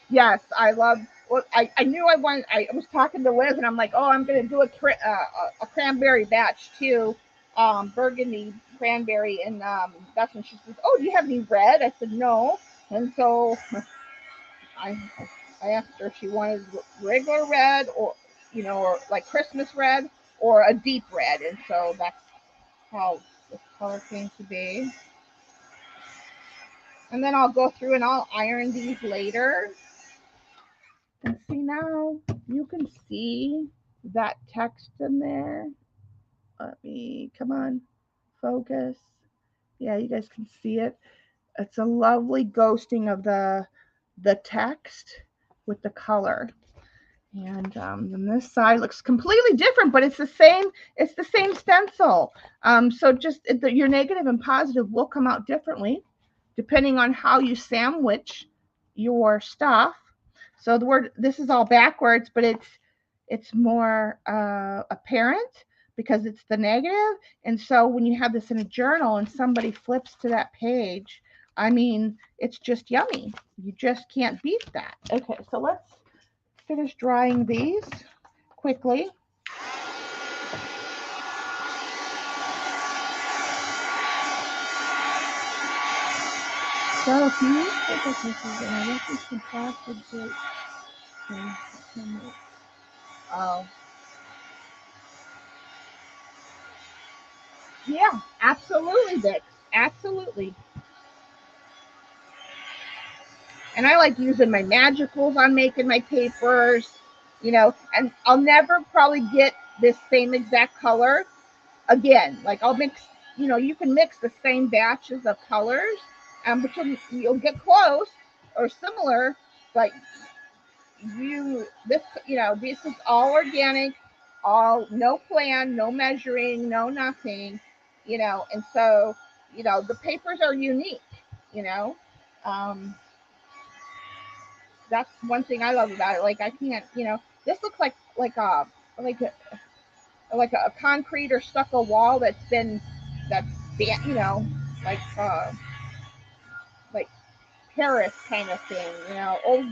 Yes, I love. Well, I knew I wanted. I was talking to Liz, and I'm like, oh, I'm going to do a cranberry batch too, burgundy cranberry, and that's when she says, oh, do you have any red? I said no, and so I I asked her if she wanted regular red or, you know, or like Christmas red or a deep red, and so that's how this color came to be. And then I'll go through and I'll iron these later. And see now, you can see that text in there. Let me, come on, focus. Yeah, you guys can see it. It's a lovely ghosting of the text with the color. And then this side looks completely different, but it's the same. It's the same stencil. So just your negative and positive will come out differently, depending on how you sandwich your stuff. So the word, this is all backwards, but it's more apparent because it's the negative. And so when you have this in a journal and somebody flips to that page, I mean, it's just yummy. You just can't beat that. Okay, so let's finish drying these quickly. So if you take this and I want these some plastic tape. Oh. Yeah, absolutely, Vix. Absolutely. And I like using my magicals on making my papers, you know, and I'll never probably get this same exact color again. Like I'll mix, you know, you can mix the same batches of colors, but you'll get close or similar, but this is all organic, all no plan, no measuring, no nothing, you know, and so, you know, the papers are unique, you know. That's one thing I love about it. Like I can't, you know, this looks like a concrete or stucco wall that's you know, like like Paris kind of thing, you know. Oh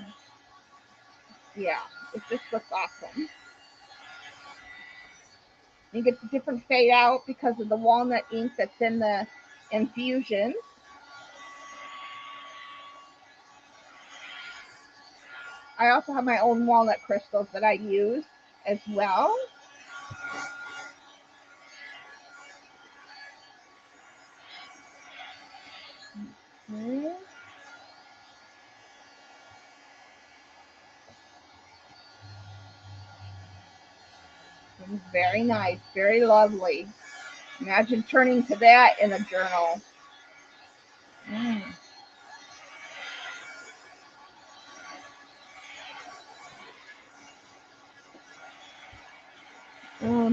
yeah, it just looks awesome. You get the different fade out because of the walnut ink that's in the infusions. I also have my own walnut crystals that I use as well. Okay. Very nice, very lovely. Imagine turning to that in a journal. Mm.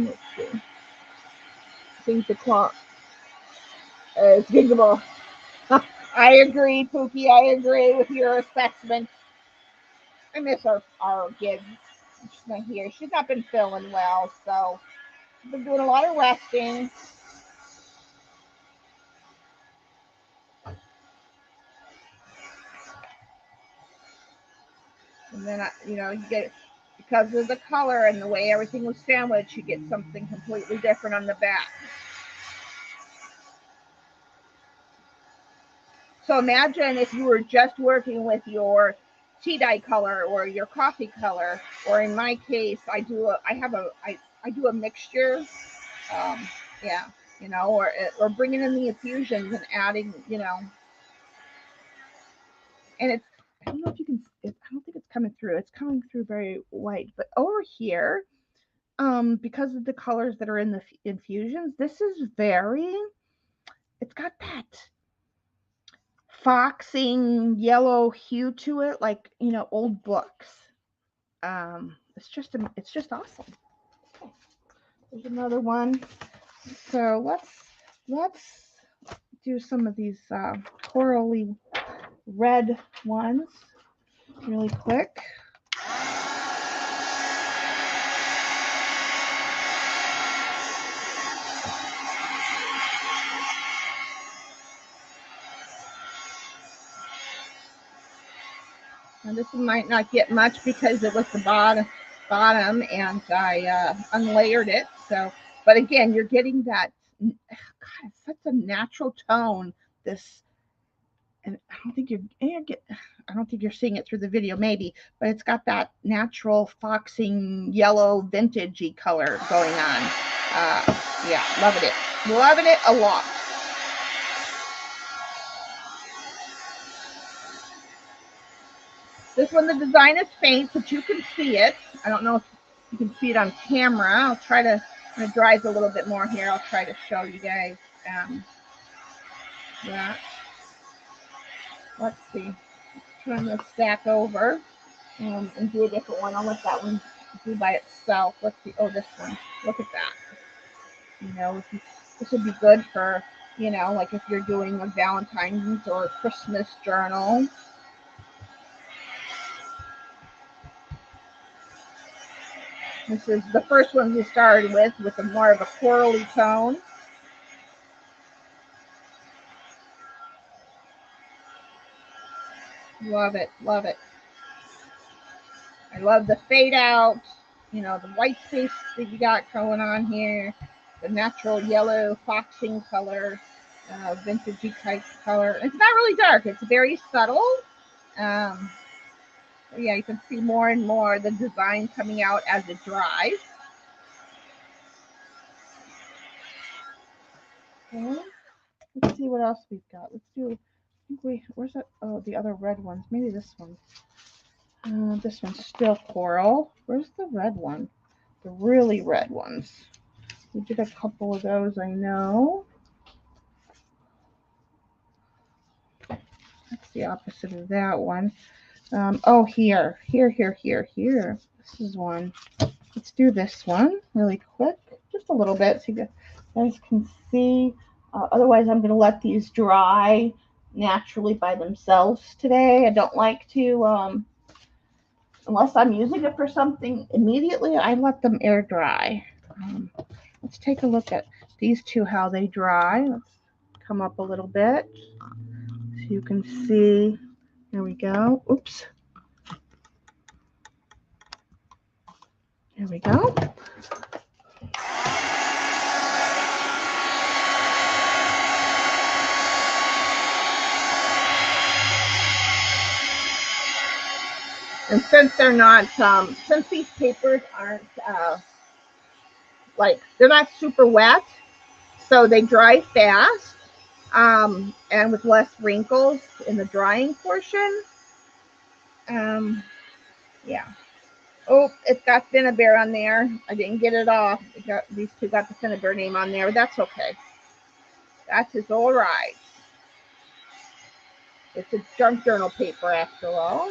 Let's see. I think the clock is giggable. I agree, Pookie. I agree with your assessment. I miss our kids. She's not here. She's not been feeling well, so she's been doing a lot of resting. And then, you know, you get, because of the color and the way everything was sandwiched, you get something completely different on the back. So imagine if you were just working with your tea dye color or your coffee color, or in my case, I do a mixture. Yeah, you know, or bringing in the infusions and adding, you know, and it's, I don't know if you can, I don't think it's coming through. It's coming through very white, but over here, because of the colors that are in the infusions, this is very, it's got that foxing yellow hue to it, like, you know, old books. It's just awesome. Okay. There's another one. So let's do some of these corally red ones really quick. Now this might not get much because it was the bottom, and I unlayered it. So, but again, you're getting that. God, it's such a natural tone. This, and I don't think I don't think you're seeing it through the video, maybe, but it's got that natural foxing yellow vintagey color going on. Yeah, loving it a lot. This one, the design is faint, but you can see it. I don't know if you can see it on camera. I'll try to, when it dries a little bit more here, I'll try to show you guys that. Let's see. Turn this stack over and do a different one. I'll let that one do by itself. Let's see. Oh, this one. Look at that. You know, this would be good for, you know, like if you're doing a Valentine's or a Christmas journal. This is the first one we started with a more of a corally tone. Love it, love it. I love the fade out, you know, the white space that you got going on here, the natural yellow foxing color, vintagey type color. It's not really dark, it's very subtle. Yeah, you can see more and more the design coming out as it dries. Okay. Let's see what else we've got. Let's do, I think where's that? Oh, the other red ones. Maybe this one. This one's still coral. Where's the red one? The really red ones. We did a couple of those, I know. That's the opposite of that one. Oh, here. This is one. Let's do this one really quick, just a little bit so you guys can see. Otherwise, I'm going to let these dry naturally by themselves today. I don't like to, unless I'm using it for something immediately, I let them air dry. Let's take a look at these two, how they dry. Let's come up a little bit so you can see. There we go. Oops. There we go. And since they're not, since these papers aren't like, they're not super wet, so they dry fast, and with less wrinkles in the drying portion. Yeah. Oh, it's got Finnabear on there. I didn't get it off. These two got the Finnabear name on there, but that's okay. That is all right. It's a junk journal paper after all.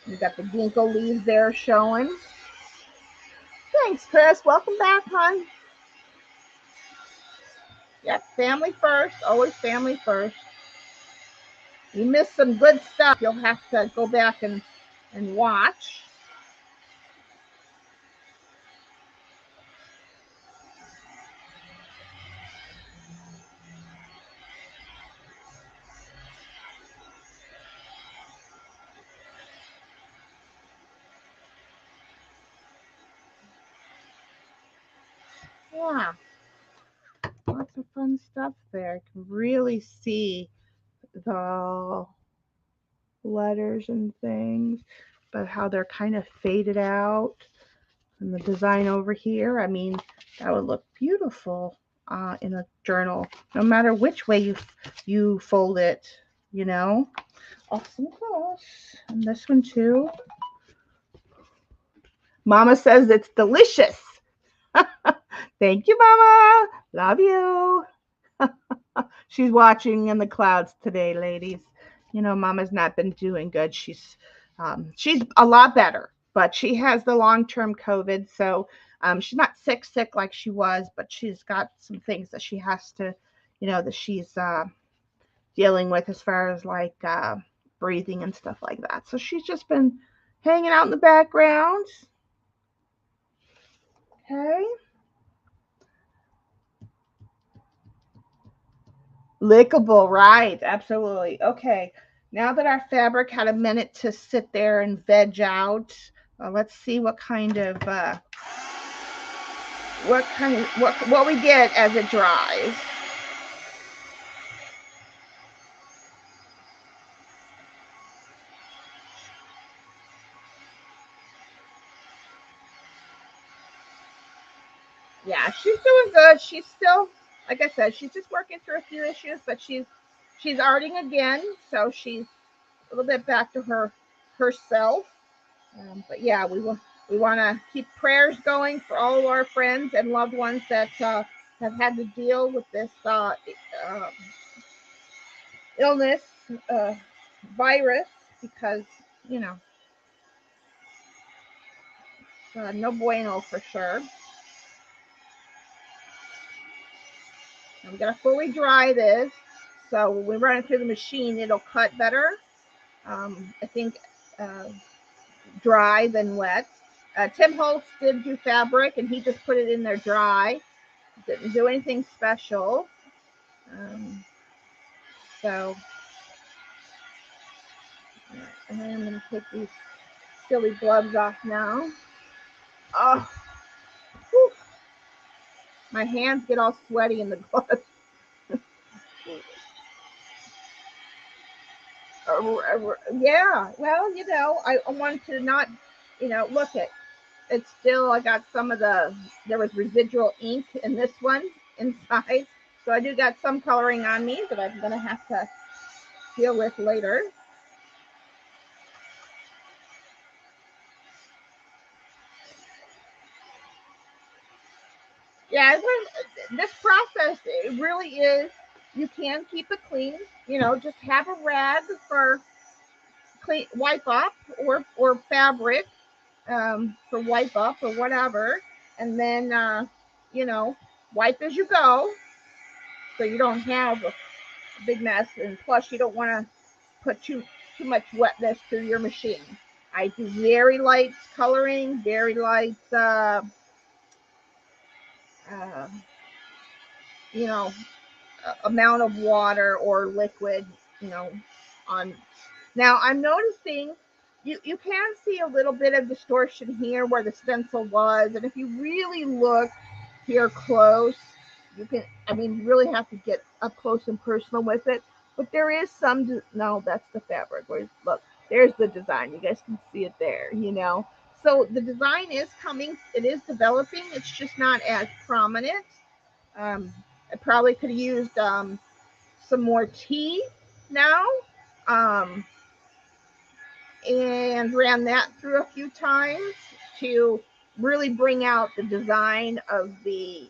You got the ginkgo leaves there showing. Thanks, Chris. Welcome back, hon. Yep, family first. Always family first. You missed some good stuff. You'll have to go back and watch. Yeah, lots of fun stuff there. You can really see the letters and things, but how they're kind of faded out. And the design over here, I mean, that would look beautiful in a journal, no matter which way you fold it, you know. Awesome cross. And this one too. Mama says it's delicious. Thank you, Mama. Love you. She's watching in the clouds today, ladies. You know, Mama's not been doing good. She's a lot better, but she has the long-term COVID, so she's not sick like she was, but she's got some things that she has to, you know, that she's dealing with as far as like breathing and stuff like that. So she's just been hanging out in the background. Okay. Lickable, right? Absolutely. Okay. Now that our fabric had a minute to sit there and veg out, let's see what kind of what we get as it dries. Yeah, she's doing good. She's still, like I said, she's just working through a few issues, but she's arting again, so she's little bit back to herself. But yeah, we want to keep prayers going for all of our friends and loved ones that have had to deal with this illness, virus, because, you know, no bueno for sure. I'm going to fully dry this, so when we run it through the machine, it'll cut better. I think dry than wet. Tim Holtz did do fabric, and he just put it in there dry. Didn't do anything special. So, and I'm going to take these silly gloves off now. Oh, whew. My hands get all sweaty in the gloves. Yeah, well, you know, I wanted to not, you know, look at it's still, I got some of there was residual ink in this one inside. So I do got some coloring on me that I'm going to have to deal with later. Yeah, this process, it really is, you can keep it clean, you know, just have a rag for clean, wipe up, or fabric for wipe up or whatever, and then you know, wipe as you go so you don't have a big mess, and plus you don't want to put too much wetness through your machine. I do very light coloring, very light you know, amount of water or liquid, you know, on. Now I'm noticing you can see a little bit of distortion here where the stencil was, and if you really look here close, you can, I mean, you really have to get up close and personal with it, but there is some, no, that's the fabric. Look, there's the design. You guys can see it there, you know. So the design is coming, it is developing, it's just not as prominent. I probably could have used some more tea now, and ran that through a few times to really bring out the design of the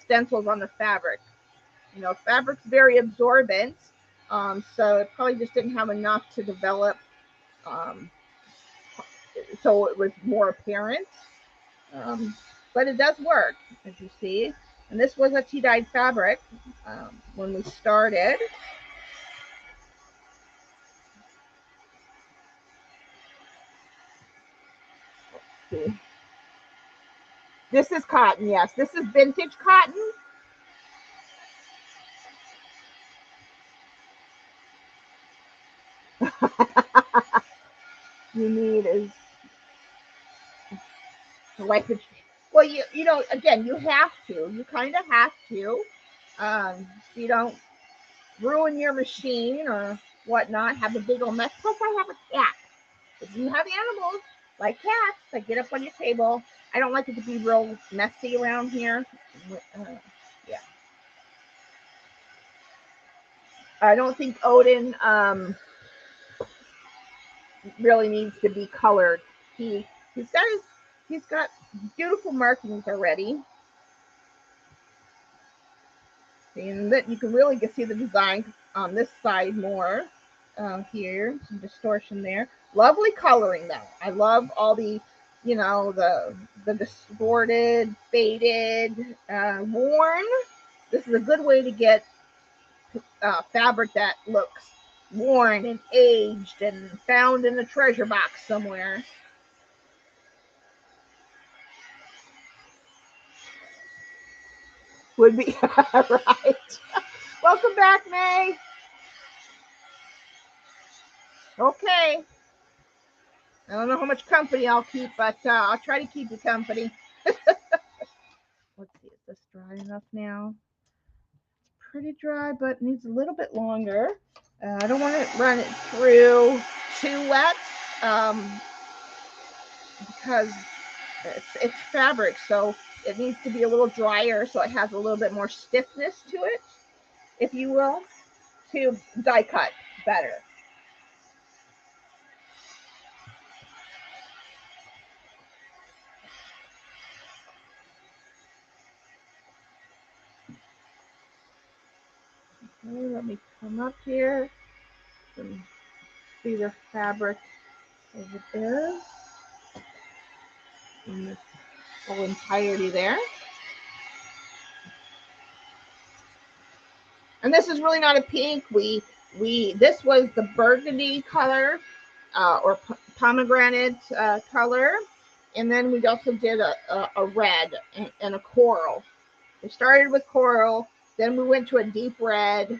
stencils on the fabric. You know, fabric's very absorbent, so it probably just didn't have enough to develop, so it was more apparent. But it does work, as you see. And this was a tea-dyed fabric when we started. Let's see. This is cotton, yes. This is vintage cotton. You need is like the, well, you know, again, you have to. You kind of have to. So you don't ruin your machine or whatnot. Have a big old mess. Plus, I have a cat. If you have animals like cats that get up on your table, I don't like it to be real messy around here. Yeah. I don't think Odin really needs to be colored. He's got beautiful markings already. And that you can really see the design on this side more. Here, some distortion there. Lovely coloring though. I love all the, you know, the distorted, faded, worn. This is a good way to get fabric that looks worn and aged and found in a treasure box somewhere. Would be right. Welcome back, May. Okay. I don't know how much company I'll keep, but I'll try to keep you company. Let's see, is this dry enough now? Pretty dry, but needs a little bit longer. I don't want to run it through too wet because it's fabric, so it needs to be a little drier so it has a little bit more stiffness to it, if you will, to die cut better. Let me come up here and see the fabric over there. In the whole entirety there. And this is really not a pink. This was the burgundy color or pomegranate color. And then we also did a red and a coral. We started with coral, then we went to a deep red,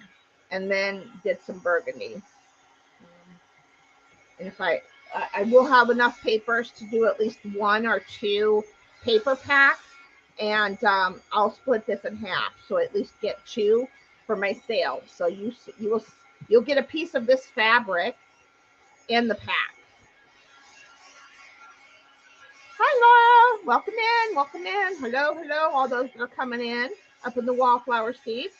and then did some burgundy. And if I will have enough papers to do at least 1 or 2 paper packs, and I'll split this in half, so at least get 2 for my sale. So you'll get a piece of this fabric in the pack. Hi, Laura. Welcome in. Welcome in. Hello, hello. All those that are coming in up in the wallflower seats.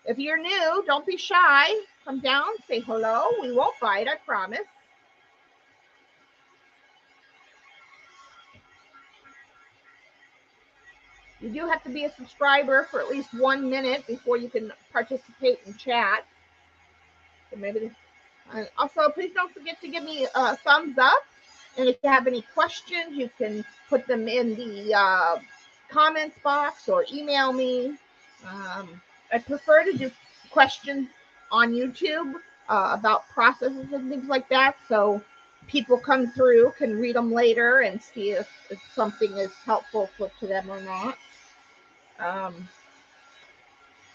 If you're new, don't be shy. Come down, say hello. We won't bite, I promise. You do have to be a subscriber for at least 1 minute before you can participate in chat. So maybe. Also, please don't forget to give me a thumbs up. And if you have any questions, you can put them in the comments box or email me. I prefer to do questions on YouTube about processes and things like that. So people come through, can read them later and see if something is helpful to them or not.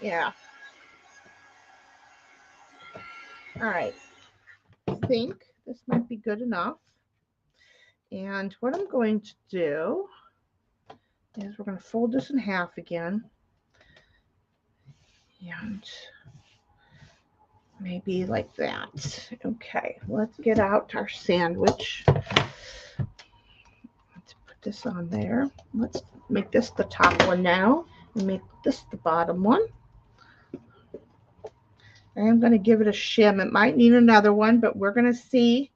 Yeah. All right. I think this might be good enough. And what I'm going to do is we're going to fold this in half again. And maybe like that. Okay, let's get out our sandwich. Let's put this on there. Let's make this the top one now and make this the bottom one. I'm going to give it a shim. It might need another one, but we're going to see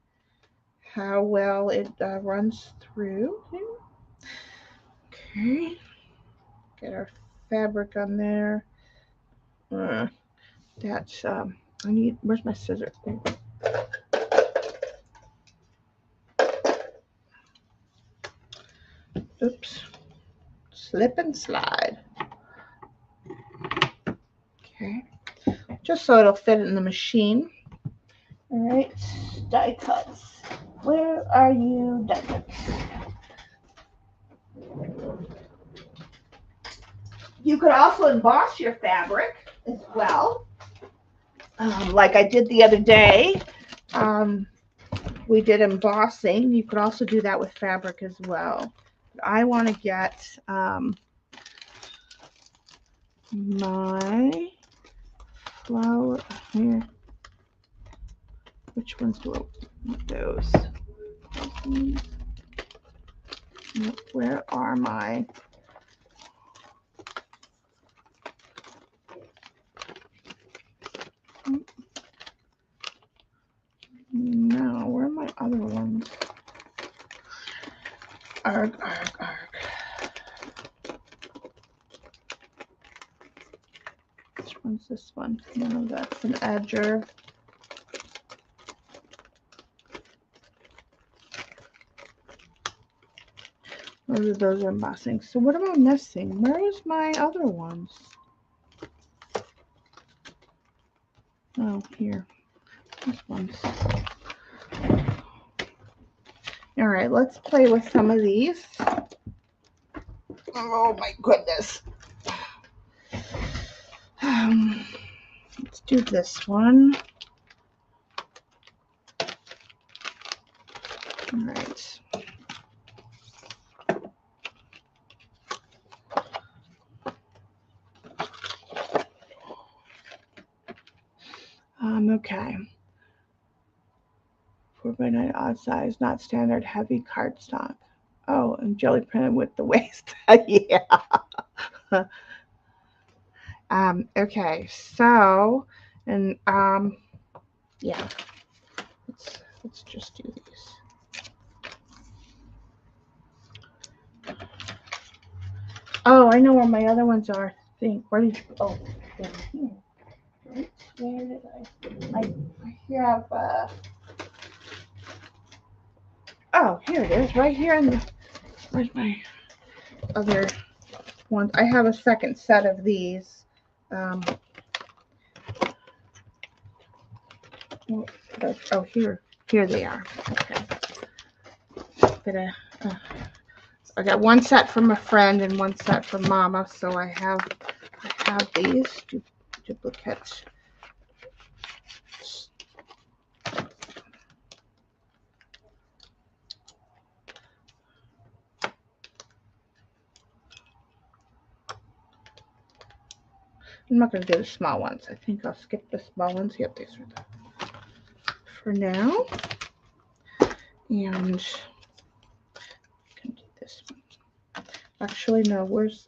how well it runs through. Okay, get our fabric on there. That's I need. Where's my scissors? Oops, slip and slide. Okay, just so it'll fit in the machine. All right, die cuts. Where are you, die cuts? You could also emboss your fabric as well, like I did the other day. We did embossing. You could also do that with fabric as well. I want to get my flower here. Which ones do I want? Those. Where are my? No, where are my other ones? Arg, arg, arg. Which one's this one? No, that's an edger. Those are embossing. So what am I missing? Where is my other ones? Oh, here. This one's. All right, let's play with some of these. Oh my goodness. Let's do this one. All right. Okay. 4x9 odd size, not standard heavy cardstock. Oh, and jelly printed with the waist. Yeah. Okay, so and yeah. Let's just do these. Oh, I know where my other ones are. I think. Where did you? Oh, they're here. Right. Where did I have, oh, here it is, right here in the, where's my other ones? I have a second set of these. Oh, here they are. Okay. I got one set from a friend and one set from Mama, so I have these duplicates. I'm not going to do the small ones. I think I'll skip the small ones. Yep, these are the for now. And I can do this one. Actually, no, where's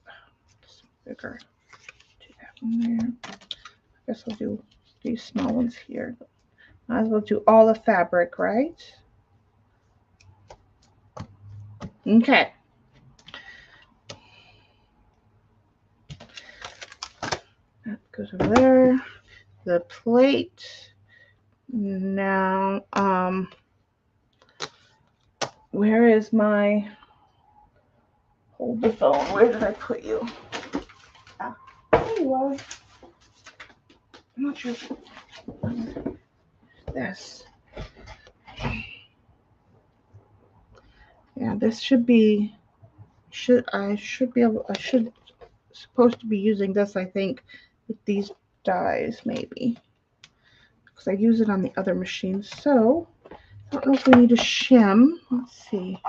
this bigger? Do that one there. I guess I'll do these small ones here. Might as well do all the fabric, right? Okay. That goes over there. The plate. Now, where is my, hold the phone, where did I put you? Ah, there you are. I'm not sure. This. Yeah, this should be, supposed to be using this, I think, with these dies, maybe. Because I use it on the other machine. So, I don't know if we need a shim. Let's see.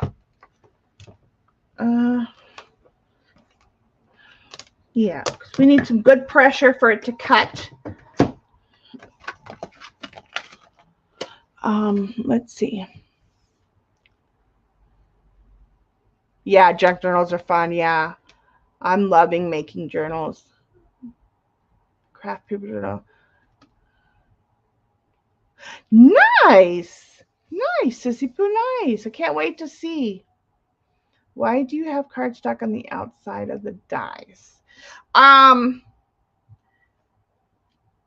Yeah, because we need some good pressure for it to cut. Let's see. Yeah, junk journals are fun. Yeah, I'm loving making journals. Craft paper journal. Nice, nice, Sissy Poo, nice. I can't wait to see. Why do you have cardstock on the outside of the dies?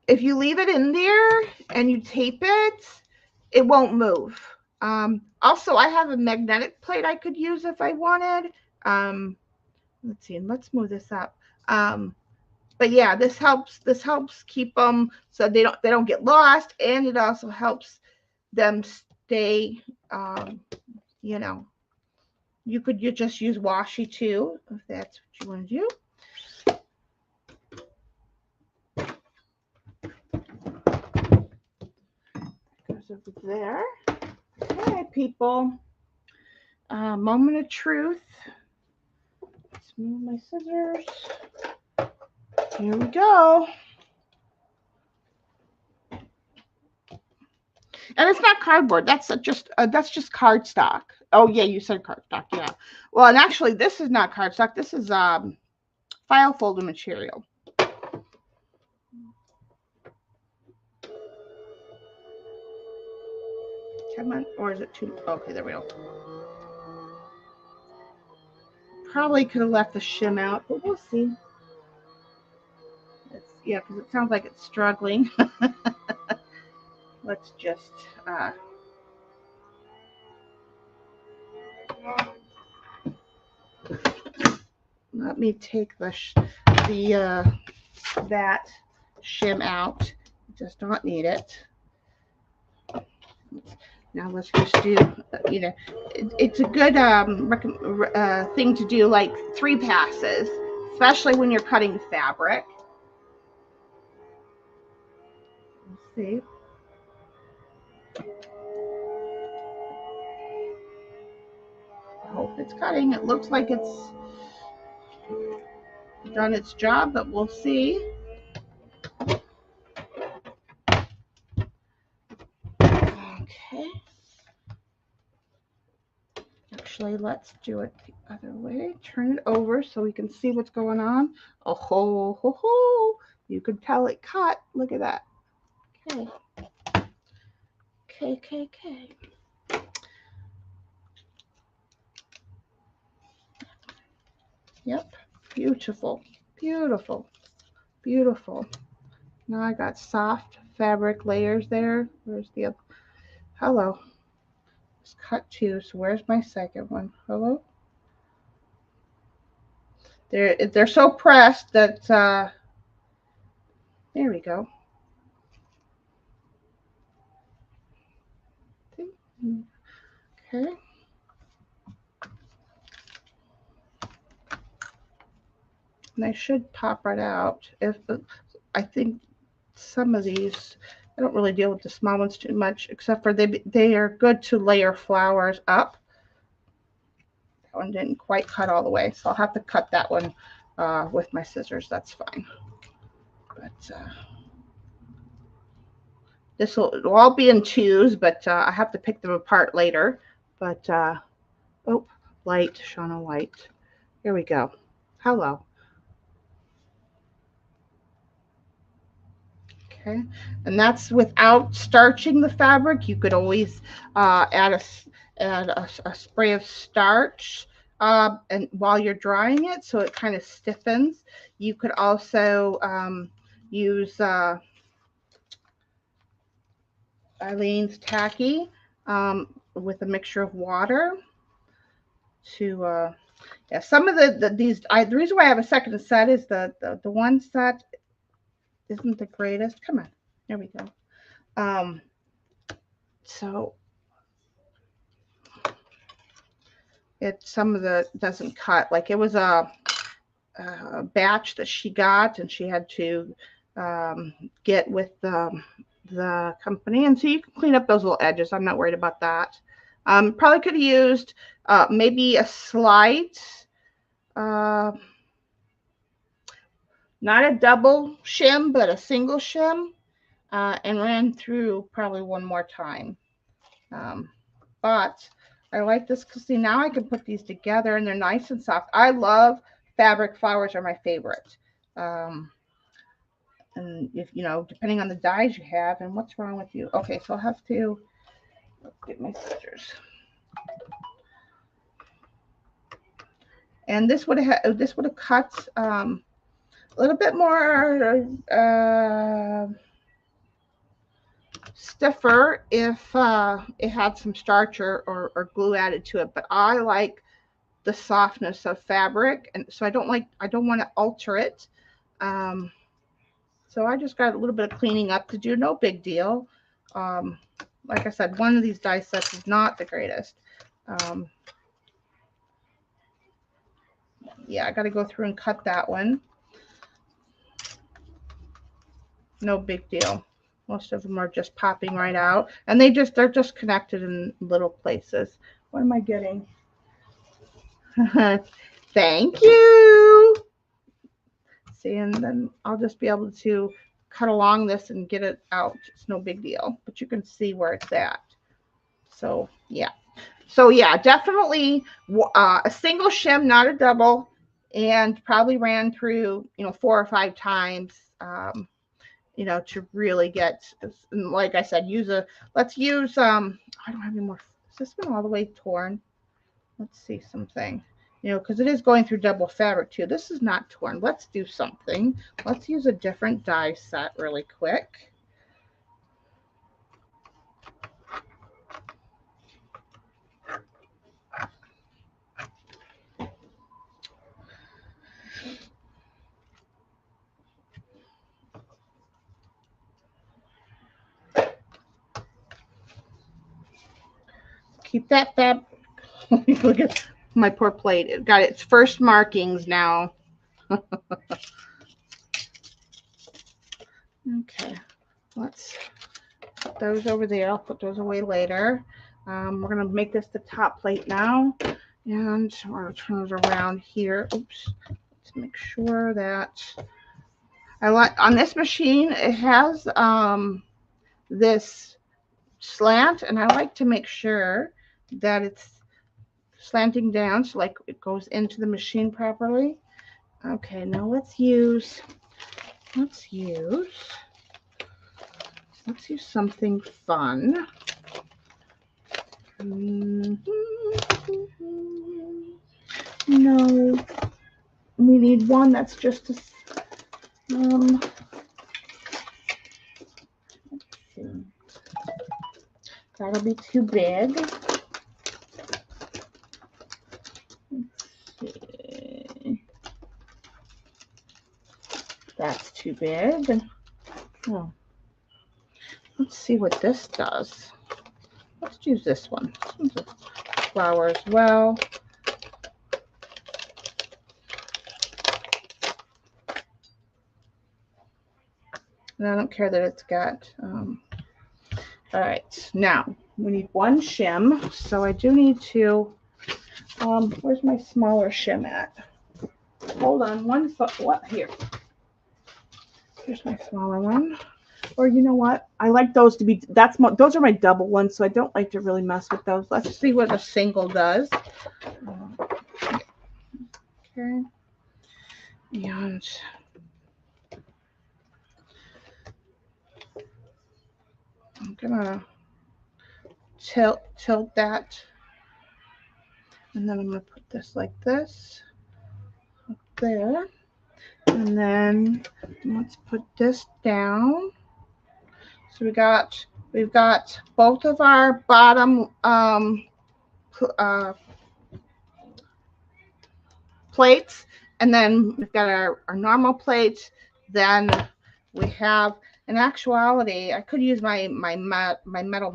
If you leave it in there and you tape it, it won't move. Also, I have a magnetic plate I could use if I wanted. Let's see, and let's move this up. But yeah, this helps keep them so they don't get lost, and it also helps them stay. You know, you just use washi too if that's what you want to do. Goes over there. Okay, people. Moment of truth. Let's move my scissors. Here we go. And it's not cardboard. That's just cardstock. Oh yeah, you said cardstock. Yeah. Well, and actually, this is not cardstock. This is file folder material. Come on, or is it too? Okay, there we go. Probably could have left the shim out, but we'll see. Yeah, because it sounds like it's struggling. Let's just let me take that shim out. Just don't need it. Now let's just do, it's a good thing to do like 3 passes, especially when you're cutting fabric. Let's see. I hope it's cutting. It looks like it's done its job, but we'll see. Okay. Actually, let's do it the other way. Turn it over so we can see what's going on. Oh, ho, ho, ho. You can tell it cut. Look at that. Okay. Okay. Yep. Beautiful. Beautiful. Beautiful. Now I got soft fabric layers there. Where's the other? Hello. It's cut 2, so where's my second one? Hello? They're so pressed that there we go. Okay. And they should pop right out. If I think some of these, I don't really deal with the small ones too much, except for they are good to layer flowers up. That one didn't quite cut all the way, so I'll have to cut that one with my scissors. That's fine. But this will all be in 2s, but I have to pick them apart later. But oh, light, Shauna, light. Here we go. Hello. Okay, and that's without starching the fabric. You could always add a spray of starch and while you're drying it, so it kind of stiffens. You could also use Eileen's tacky with a mixture of water to yeah. Some of the reason why I have a second set is the one set isn't the greatest. Come on, there we go. So some of the doesn't cut. Like it was a batch that she got, and she had to get with the company, and so you can clean up those little edges. I'm not worried about that. Probably could have used maybe a slight. Not a double shim, but a single shim, and ran through probably one more time. But I like this because see, now I can put these together and they're nice and soft. I love fabric flowers, are my favorite. And if you know, depending on the dyes you have, and what's wrong with you? Okay, so I'll have to get my scissors. And this would have cut a little bit more stiffer if it had some starch or glue added to it. But I like the softness of fabric, and so I don't want to alter it. So I just got a little bit of cleaning up to do. No big deal. Like I said, one of these die sets is not the greatest. Yeah, I got to go through and cut that one. No big deal. Most of them are just popping right out, and they're just connected in little places. What am I getting? Thank you. See, and then I'll just be able to cut along this and get it out. It's no big deal, but you can see where it's at. So yeah. So yeah, definitely a single shim, not a double, and probably ran through 4 or 5 times. To really get, like I said, let's use I don't have any more. Is this one all the way torn? Let's see something, because it is going through double fabric too. This is not torn. Let's do something. Let's use a different die set really quick. Keep that fabric. Look at my poor plate. It got its first markings now. Okay, let's put those over there. I'll put those away later. We're going to make this the top plate now. And we're going to turn it around here. Oops. Let's make sure that I like on this machine, it has this slant, and I like to make sure that it's slanting down, so like it goes into the machine properly. Okay, now let's use something fun. No, we need one that's just a That'll be too big. Let's see. That's too big. Oh. Let's see what this does. Let's use this one. This one's a flower as well. And I don't care that it's got, all right, now we need one shim. So I do need to, where's my smaller shim at? Hold on one foot, what, here. Here's my smaller one. Or you know what? I like those to be, those are my double ones, so I don't like to really mess with those. Let's see what a single does. Okay. And I'm gonna tilt that, and then I'm gonna put this like this up there, and then let's put this down. So we've got both of our bottom plates, and then we've got our normal plates. Then we have, in actuality, I could use my metal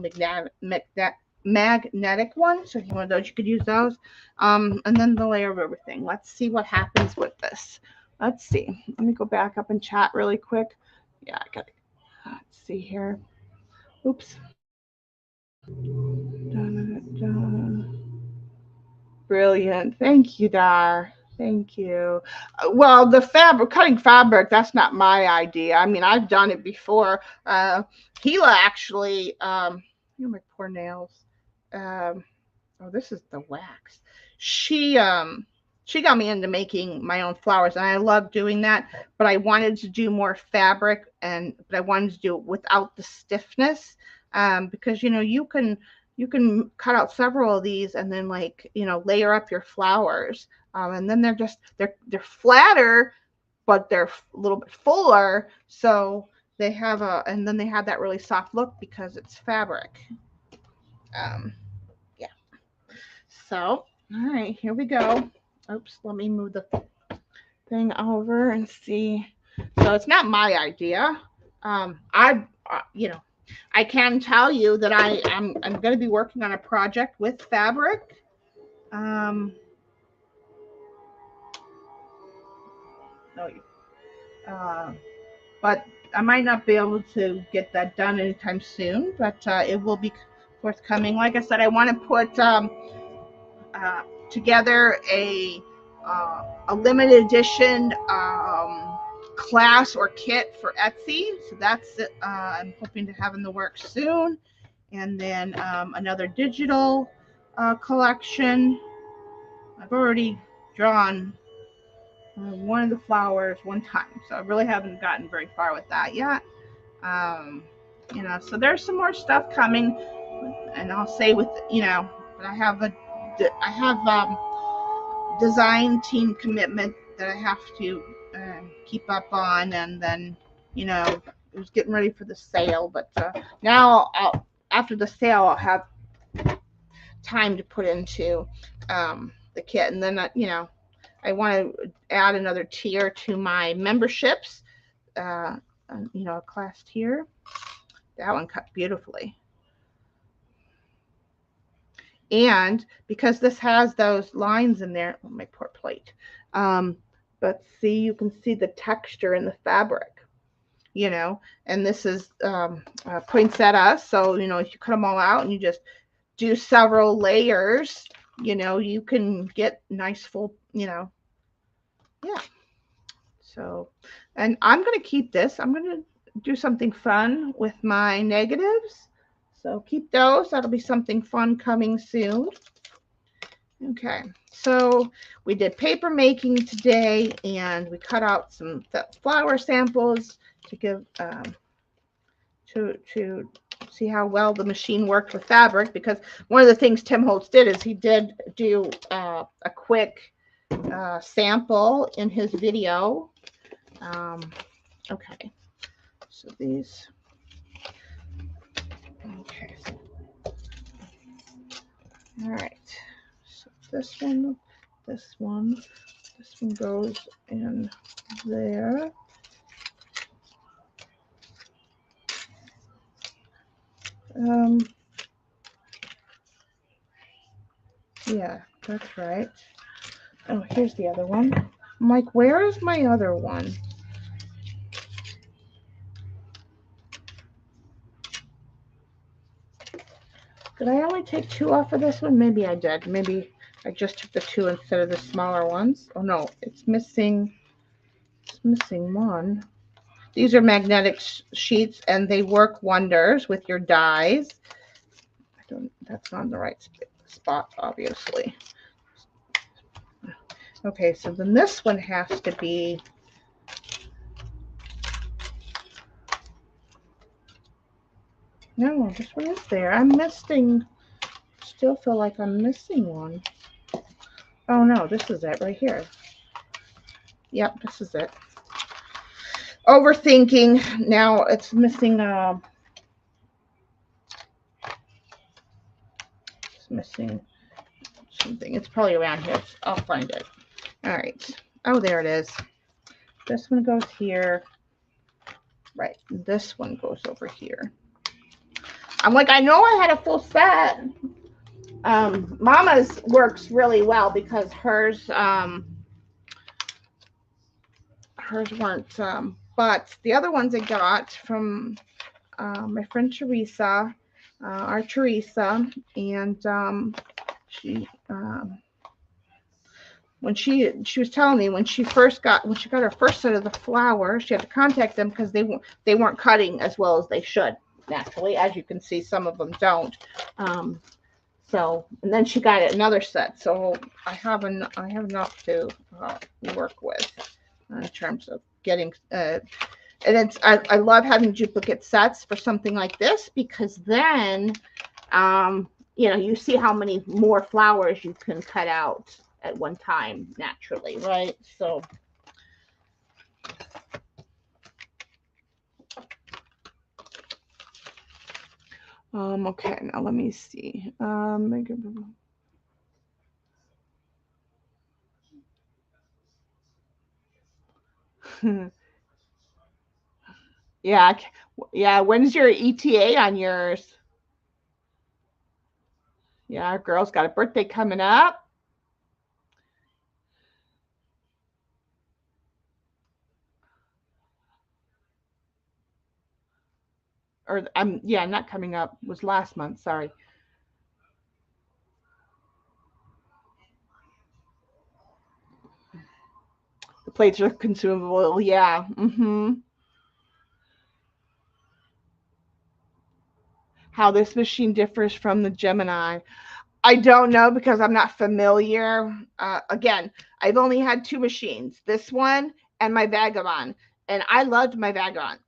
magnetic one. So if you want those, you could use those. And then the layer of everything. Let's see what happens with this. Let's see. Let me go back up and chat really quick. Yeah, I got it. Let's see here. Oops. Brilliant. Thank you, Dar. Thank you. Well, the cutting fabric, that's not my idea. I mean, I've done it before. Gila actually, my poor nails. Oh, this is the wax. She got me into making my own flowers, and I love doing that, but I wanted to do more fabric, but I wanted to do it without the stiffness, because, you can cut out several of these and then, like, layer up your flowers. And then they're flatter, but they're a little bit fuller. So they have and then they have that really soft look because it's fabric. Yeah. So, all right, here we go. Oops, let me move the thing over and see. So it's not my idea. I can tell you that I'm going to be working on a project with fabric. But I might not be able to get that done anytime soon, but it will be forthcoming. Like I said, I want to put together a limited edition class or kit for Etsy. So that's it. I'm hoping to have in the works soon. And then another digital collection. I've already drawn one of the flowers one time, so I really haven't gotten very far with that yet. So there's some more stuff coming, and I'll say but I have design team commitment that I have to keep up on, and then it was getting ready for the sale, but now after the sale I'll have time to put into the kit, and then I want to add another tier to my memberships, a class tier. That one cut beautifully. And because this has those lines in there, oh, my poor plate. But see, you can see the texture in the fabric, and this is poinsettia. So, if you cut them all out and you just do several layers, you can get nice full, yeah. So, and I'm going to keep this. I'm going to do something fun with my negatives. So keep those. That'll be something fun coming soon. Okay, so we did paper making today, and we cut out some flower samples to give to see how well the machine worked with fabric, because one of the things Tim Holtz did is he did do a quick sample in his video. Okay, so these, okay, All right. So this one goes in there. Yeah, that's right. Oh, here's the other one. I'm like, where is my other one? Did I only take 2 off of this one? Maybe I did. Maybe I just took the 2 instead of the smaller ones. Oh no, it's missing 1. These are magnetic sheets and they work wonders with your dies. That's not in the right spot, obviously. Okay, so then this one has to be, no, this one is there. I'm missing, still feel like I'm missing one. Oh no, this is it right here. Yep, this is it. Overthinking. Now it's missing, something. It's probably around here. I'll find it. All right. Oh, there it is. This one goes here. Right. This one goes over here. I'm like, I know I had a full set. Mama's works really well because hers weren't. But the other ones I got from my friend Teresa, our Teresa, and she when she was telling me when she got her first set of the flowers, she had to contact them because they weren't cutting as well as they should. Naturally, as you can see, some of them don't. So, and then she got another set. So I have enough to work with in terms of getting. And I love having duplicate sets for something like this because then, you see how many more flowers you can cut out at one time naturally, right? So. Okay, now let me see. Yeah. When's your ETA on yours? Yeah, our girl's got a birthday coming up. Or not coming up. It was last month. Sorry. The plates are consumable. Yeah. How this machine differs from the Gemini. I don't know because I'm not familiar. Again, I've only had 2 machines, this one and my Vagabond, and I loved my Vagabond.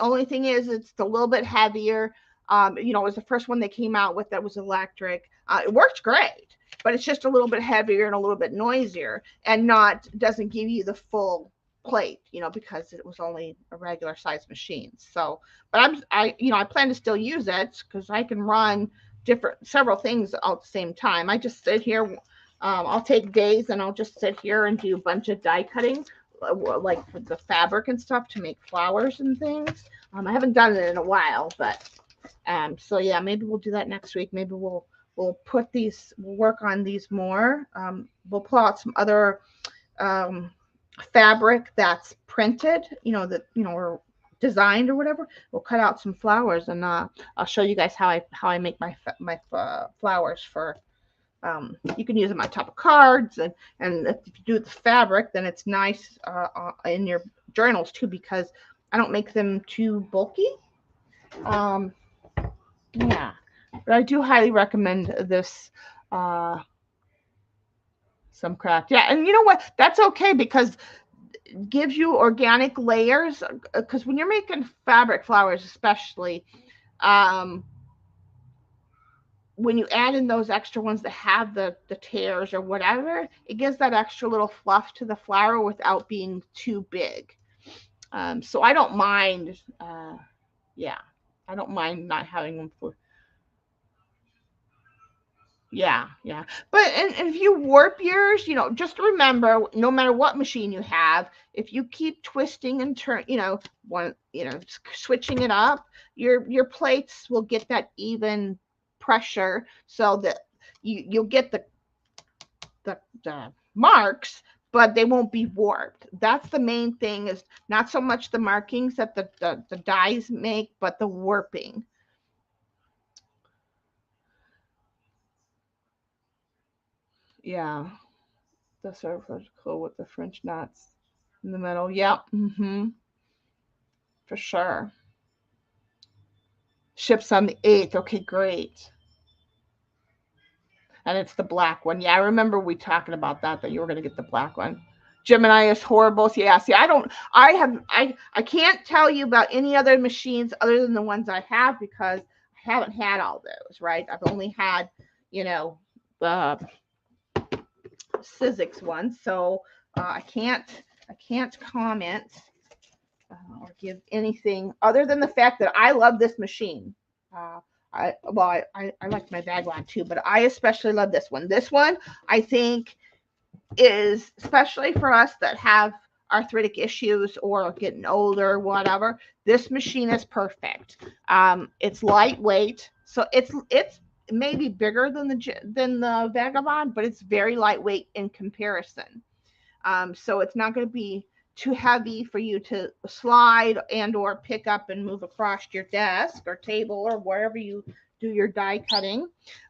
Only thing is, it's a little bit heavier. It was the first one they came out with that was electric. It worked great, but it's just a little bit heavier and a little bit noisier, and doesn't give you the full plate, because it was only a regular size machine. So, but I plan to still use it because I can run several things all at the same time. I just sit here. I'll take days and I'll just sit here and do a bunch of die cutting, like for the fabric and stuff to make flowers and things. I haven't done it in a while, but so yeah, maybe we'll do that next week. Maybe we'll work on these more. We'll pull out some other fabric that's printed, or designed or whatever. We'll cut out some flowers and I'll show you guys how I make my flowers for. You can use them on top of cards, and if you do the fabric, then it's nice in your journals too because I don't make them too bulky. Yeah, but I do highly recommend this. Some craft, yeah, and you know what? That's okay because it gives you organic layers. Because when you're making fabric flowers, especially, when you add in those extra ones that have the tears or whatever, it gives that extra little fluff to the flower without being too big. So I don't mind. Yeah, I don't mind not having them for. Yeah, yeah. But and if you warp yours, just remember, no matter what machine you have, if you keep twisting and turn, switching it up, your plates will get that even pressure, so that you'll get the marks, but they won't be warped. That's the main thing, is not so much the markings that the dies make, but the warping. Yeah, the circle with the French knots in the middle. Yep. For sure. Ships on the 8th. Okay, great. And it's the black one. Yeah, I remember we talking about that you were going to get the black one. Gemini is horrible. So yeah, see, I can't tell you about any other machines other than the ones I have, because I haven't had all those, right? I've only had, the Sizzix one. So I can't comment or give anything other than the fact that I love this machine. Uh, I like my bag one too, but I especially love this one. This one, I think, is especially for us that have arthritic issues or getting older or whatever. This machine is perfect. It's lightweight, so it's maybe bigger than the Vagabond, but it's very lightweight in comparison. So it's not going to be too heavy for you to slide and or pick up and move across your desk or table or wherever you do your die cutting.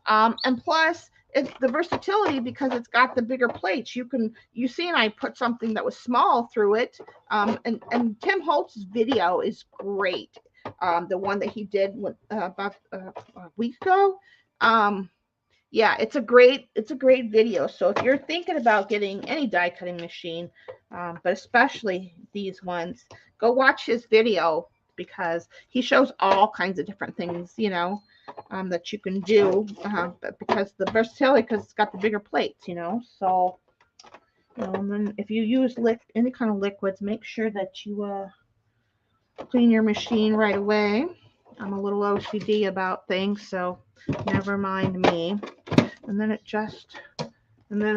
And plus, it's the versatility, because it's got the bigger plates. You see, and I put something that was small through it. And Tim Holtz's video is great. The one that he did about a week ago. Yeah, it's a great video. So if you're thinking about getting any die cutting machine, but especially these ones, go watch his video, because he shows all kinds of different things, that you can do, but because the versatility, because it's got the bigger plates, so, and then if you use any kind of liquids, make sure that you clean your machine right away. I'm a little OCD about things, so never mind me. And then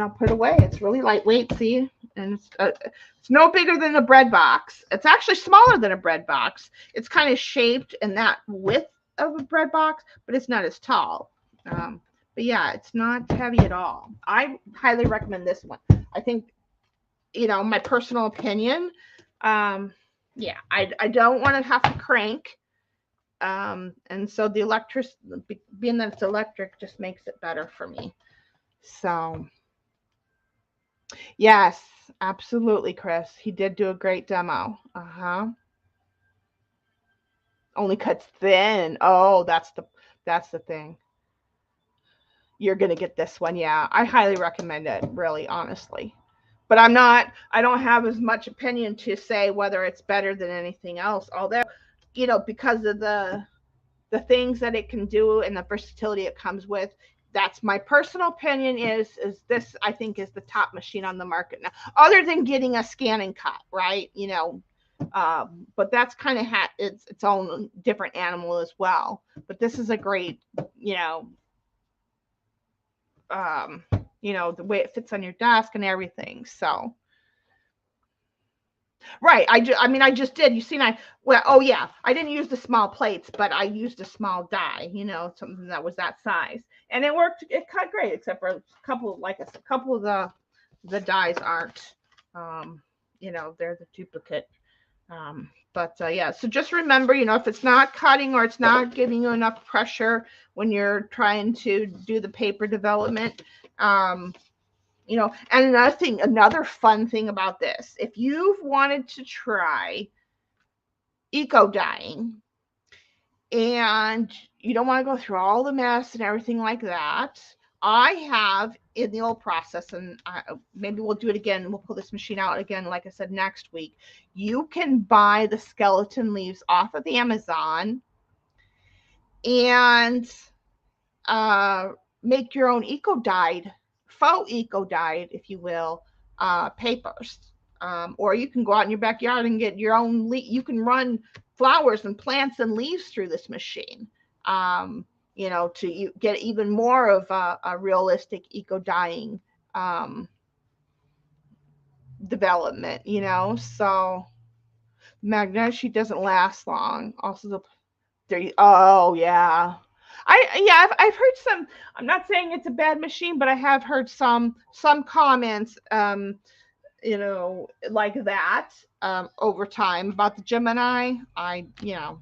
I'll put it away. It's really lightweight, see, and it's no bigger than a bread box. It's actually smaller than a bread box. It's kind of shaped in that width of a bread box, but it's not as tall. But yeah, it's not heavy at all. I highly recommend this one. I think, my personal opinion. Yeah, I don't want to have to crank. And so the electric, being that it's electric, just makes it better for me. So, yes, absolutely, Chris. He did do a great demo. Only cuts thin. Oh, that's the thing. You're gonna get this one. Yeah, I highly recommend it. Really, honestly. But I don't have as much opinion to say whether it's better than anything else. Although, because of the things that it can do and the versatility it comes with. That's my personal opinion. Is this, I think, is the top machine on the market now, other than getting a scan and cut, right? But that's kind of its own different animal as well. But this is a great, um, the way it fits on your desk and everything. So right. I just did. You seen oh yeah, I didn't use the small plates, but I used a small die, something that was that size. And it worked. It cut great, except for a couple, like a couple of the dies aren't, they're the duplicate. But yeah, so just remember, if it's not cutting or it's not giving you enough pressure when you're trying to do the paper development, and another fun thing about this, if you've wanted to try eco dyeing and you don't want to go through all the mess and everything like that, I have in the old process, and maybe we'll do it again. We'll pull this machine out again, like I said, next week. You can buy the skeleton leaves off of the Amazon and make your own faux eco dyed, if you will, papers. Or you can go out in your backyard and get your own. You can run flowers and plants and leaves through this machine. you know, to get even more of a realistic eco dyeing development, you know. So magnetic sheet doesn't last long. Also, oh yeah, I've heard some. I'm not saying it's a bad machine, but I have heard some comments, you know, like that over time about the Gemini. Yeah.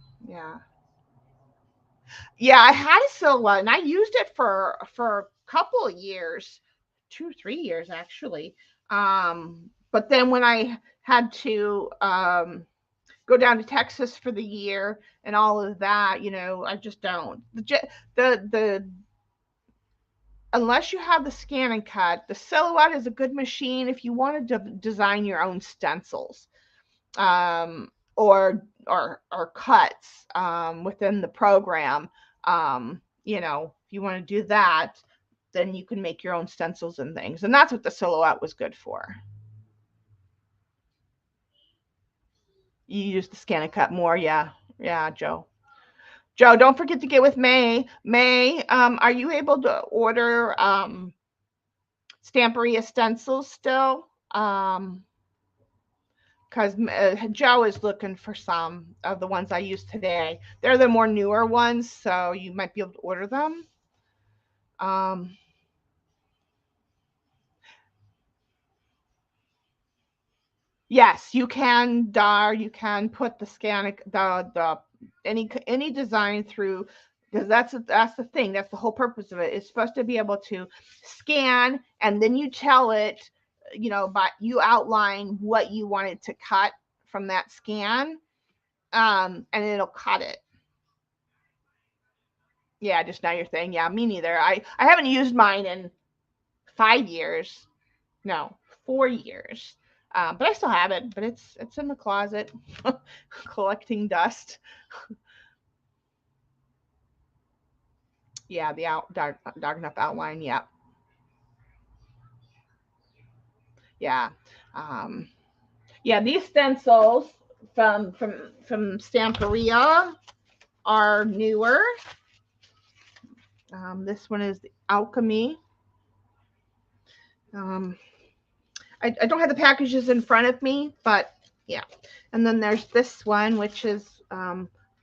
Yeah, I had a Silhouette and I used it for a couple of years, 2 3 years actually. But then when I had to go down to Texas for the year and all of that, you know, I just don't. The unless you have the scan and cut, the Silhouette is a good machine if you want to design your own stencils, or cuts within the program. You know, if you want to do that, then you can make your own stencils and things, and that's what the Silhouette was good for. You use the scan and cut more, yeah, yeah, Joe. Joe, don't forget to get with May. May, are you able to order Stamperia stencils still? Because Joe is looking for some of the ones I used today. They're the more newer ones, so you might be able to order them. Um, yes, you can, Dar. You can put the scan the any design through, because that's the thing. That's the whole purpose of it. It's supposed to be able to scan, and then you tell it, you know, but you outline what you want it to cut from that scan, and it'll cut it. Yeah, just now your thing. Yeah, me neither. I haven't used mine in 5 years. No, 4 years. But I still have it. But it's in the closet, collecting dust. Yeah, the dark enough outline. Yeah, yeah, um, yeah. These stencils from Stamperia are newer. This one is the Alchemy. Um, I don't have the packages in front of me, but yeah. And then there's this one, which is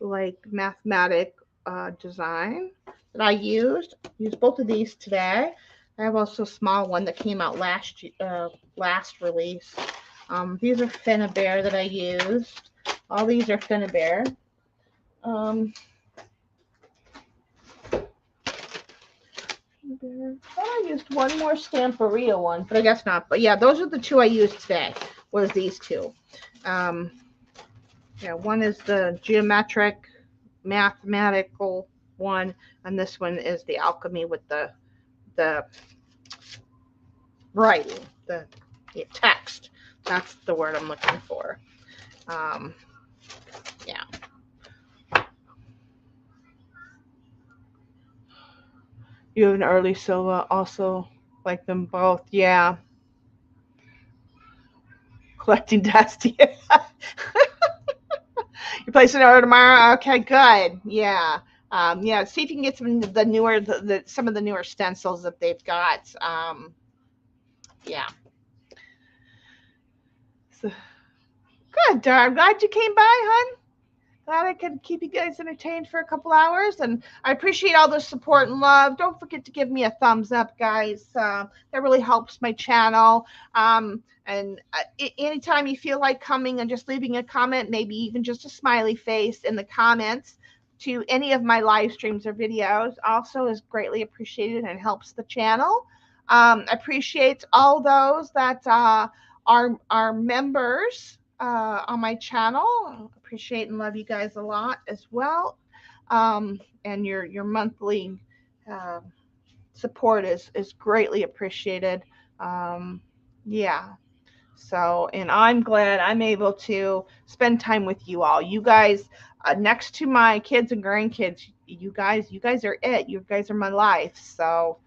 like mathematic design that I used. Used both of these today. I have also a small one that came out last release. These are Finnabair that I used. All these are Finnabair. I used one more Stamperia one, but I guess not. But yeah, those are the two I used today. Was these two? Yeah, one is the geometric, mathematical one, and this one is the alchemy with the writing, the text. That's the word I'm looking for. Yeah. You have an early Silva, also like them both. Yeah. Collecting dust. Yeah. You're placing an order tomorrow? Okay, good. Yeah. Yeah, see if you can get some of the newer, some of the newer stencils that they've got. Yeah. So, good, Dar. I'm glad you came by, hon. Glad I could keep you guys entertained for a couple hours, and I appreciate all the support and love. Don't forget to give me a thumbs up, guys. That really helps my channel. And anytime you feel like coming and just leaving a comment, maybe even just a smiley face in the comments to any of my live streams or videos, also is greatly appreciated and helps the channel. I appreciate all those that are members on my channel. Appreciate and love you guys a lot as well. And your monthly support is greatly appreciated. Yeah. So, and I'm glad I'm able to spend time with you all. You guys, next to my kids and grandkids, you guys are it. You guys are my life. So,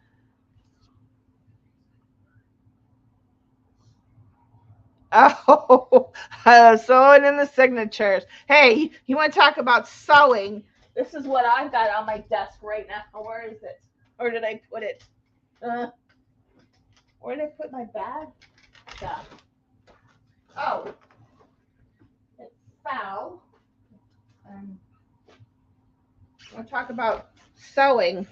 oh, sewing in the signatures. Hey, you want to talk about sewing? This is what I've got on my desk right now. Where is it? Or did I put it? Where did I put my bag stuff? Oh, it's foul. I'll talk about sewing.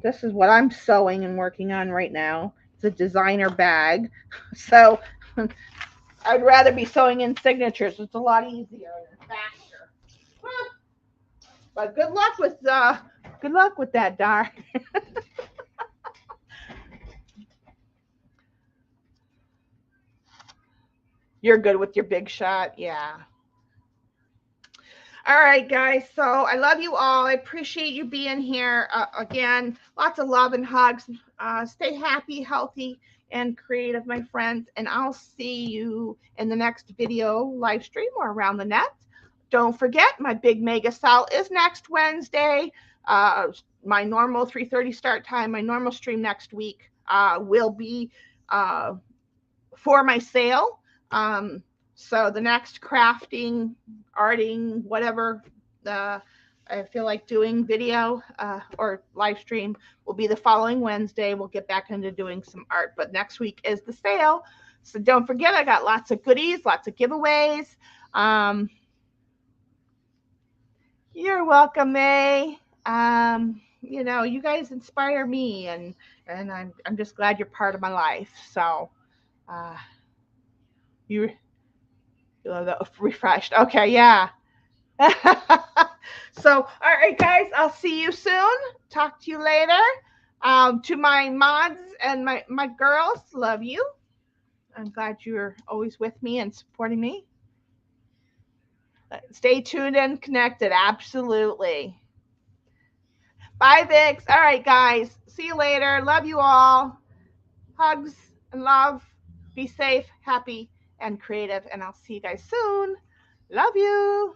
This is what I'm sewing and working on right now. It's a designer bag. So I'd rather be sewing in signatures. It's a lot easier and faster. But good luck with that, Dar. You're good with your big shot, yeah. All right, guys. So I love you all. I appreciate you being here. Again, lots of love and hugs. Stay happy, healthy, and creative, my friends. And I'll see you in the next video live stream or around the net. Don't forget, my big mega sale is next Wednesday. My normal 3:30 start time, my normal stream next week will be for my sale. So the next crafting, arting, whatever I feel like doing video or live stream will be the following Wednesday. We'll get back into doing some art, but next week is the sale. So don't forget, I got lots of goodies, lots of giveaways. You're welcome, May. You know, you guys inspire me, and I'm just glad you're part of my life. So you refreshed. Okay, yeah. So, all right, guys, I'll see you soon. Talk to you later. To my mods and my girls, love you. I'm glad you're always with me and supporting me. Stay tuned and connected. Absolutely. Bye, Vix. All right, guys. See you later. Love you all. Hugs and love. Be safe, happy, and creative. And I'll see you guys soon. Love you.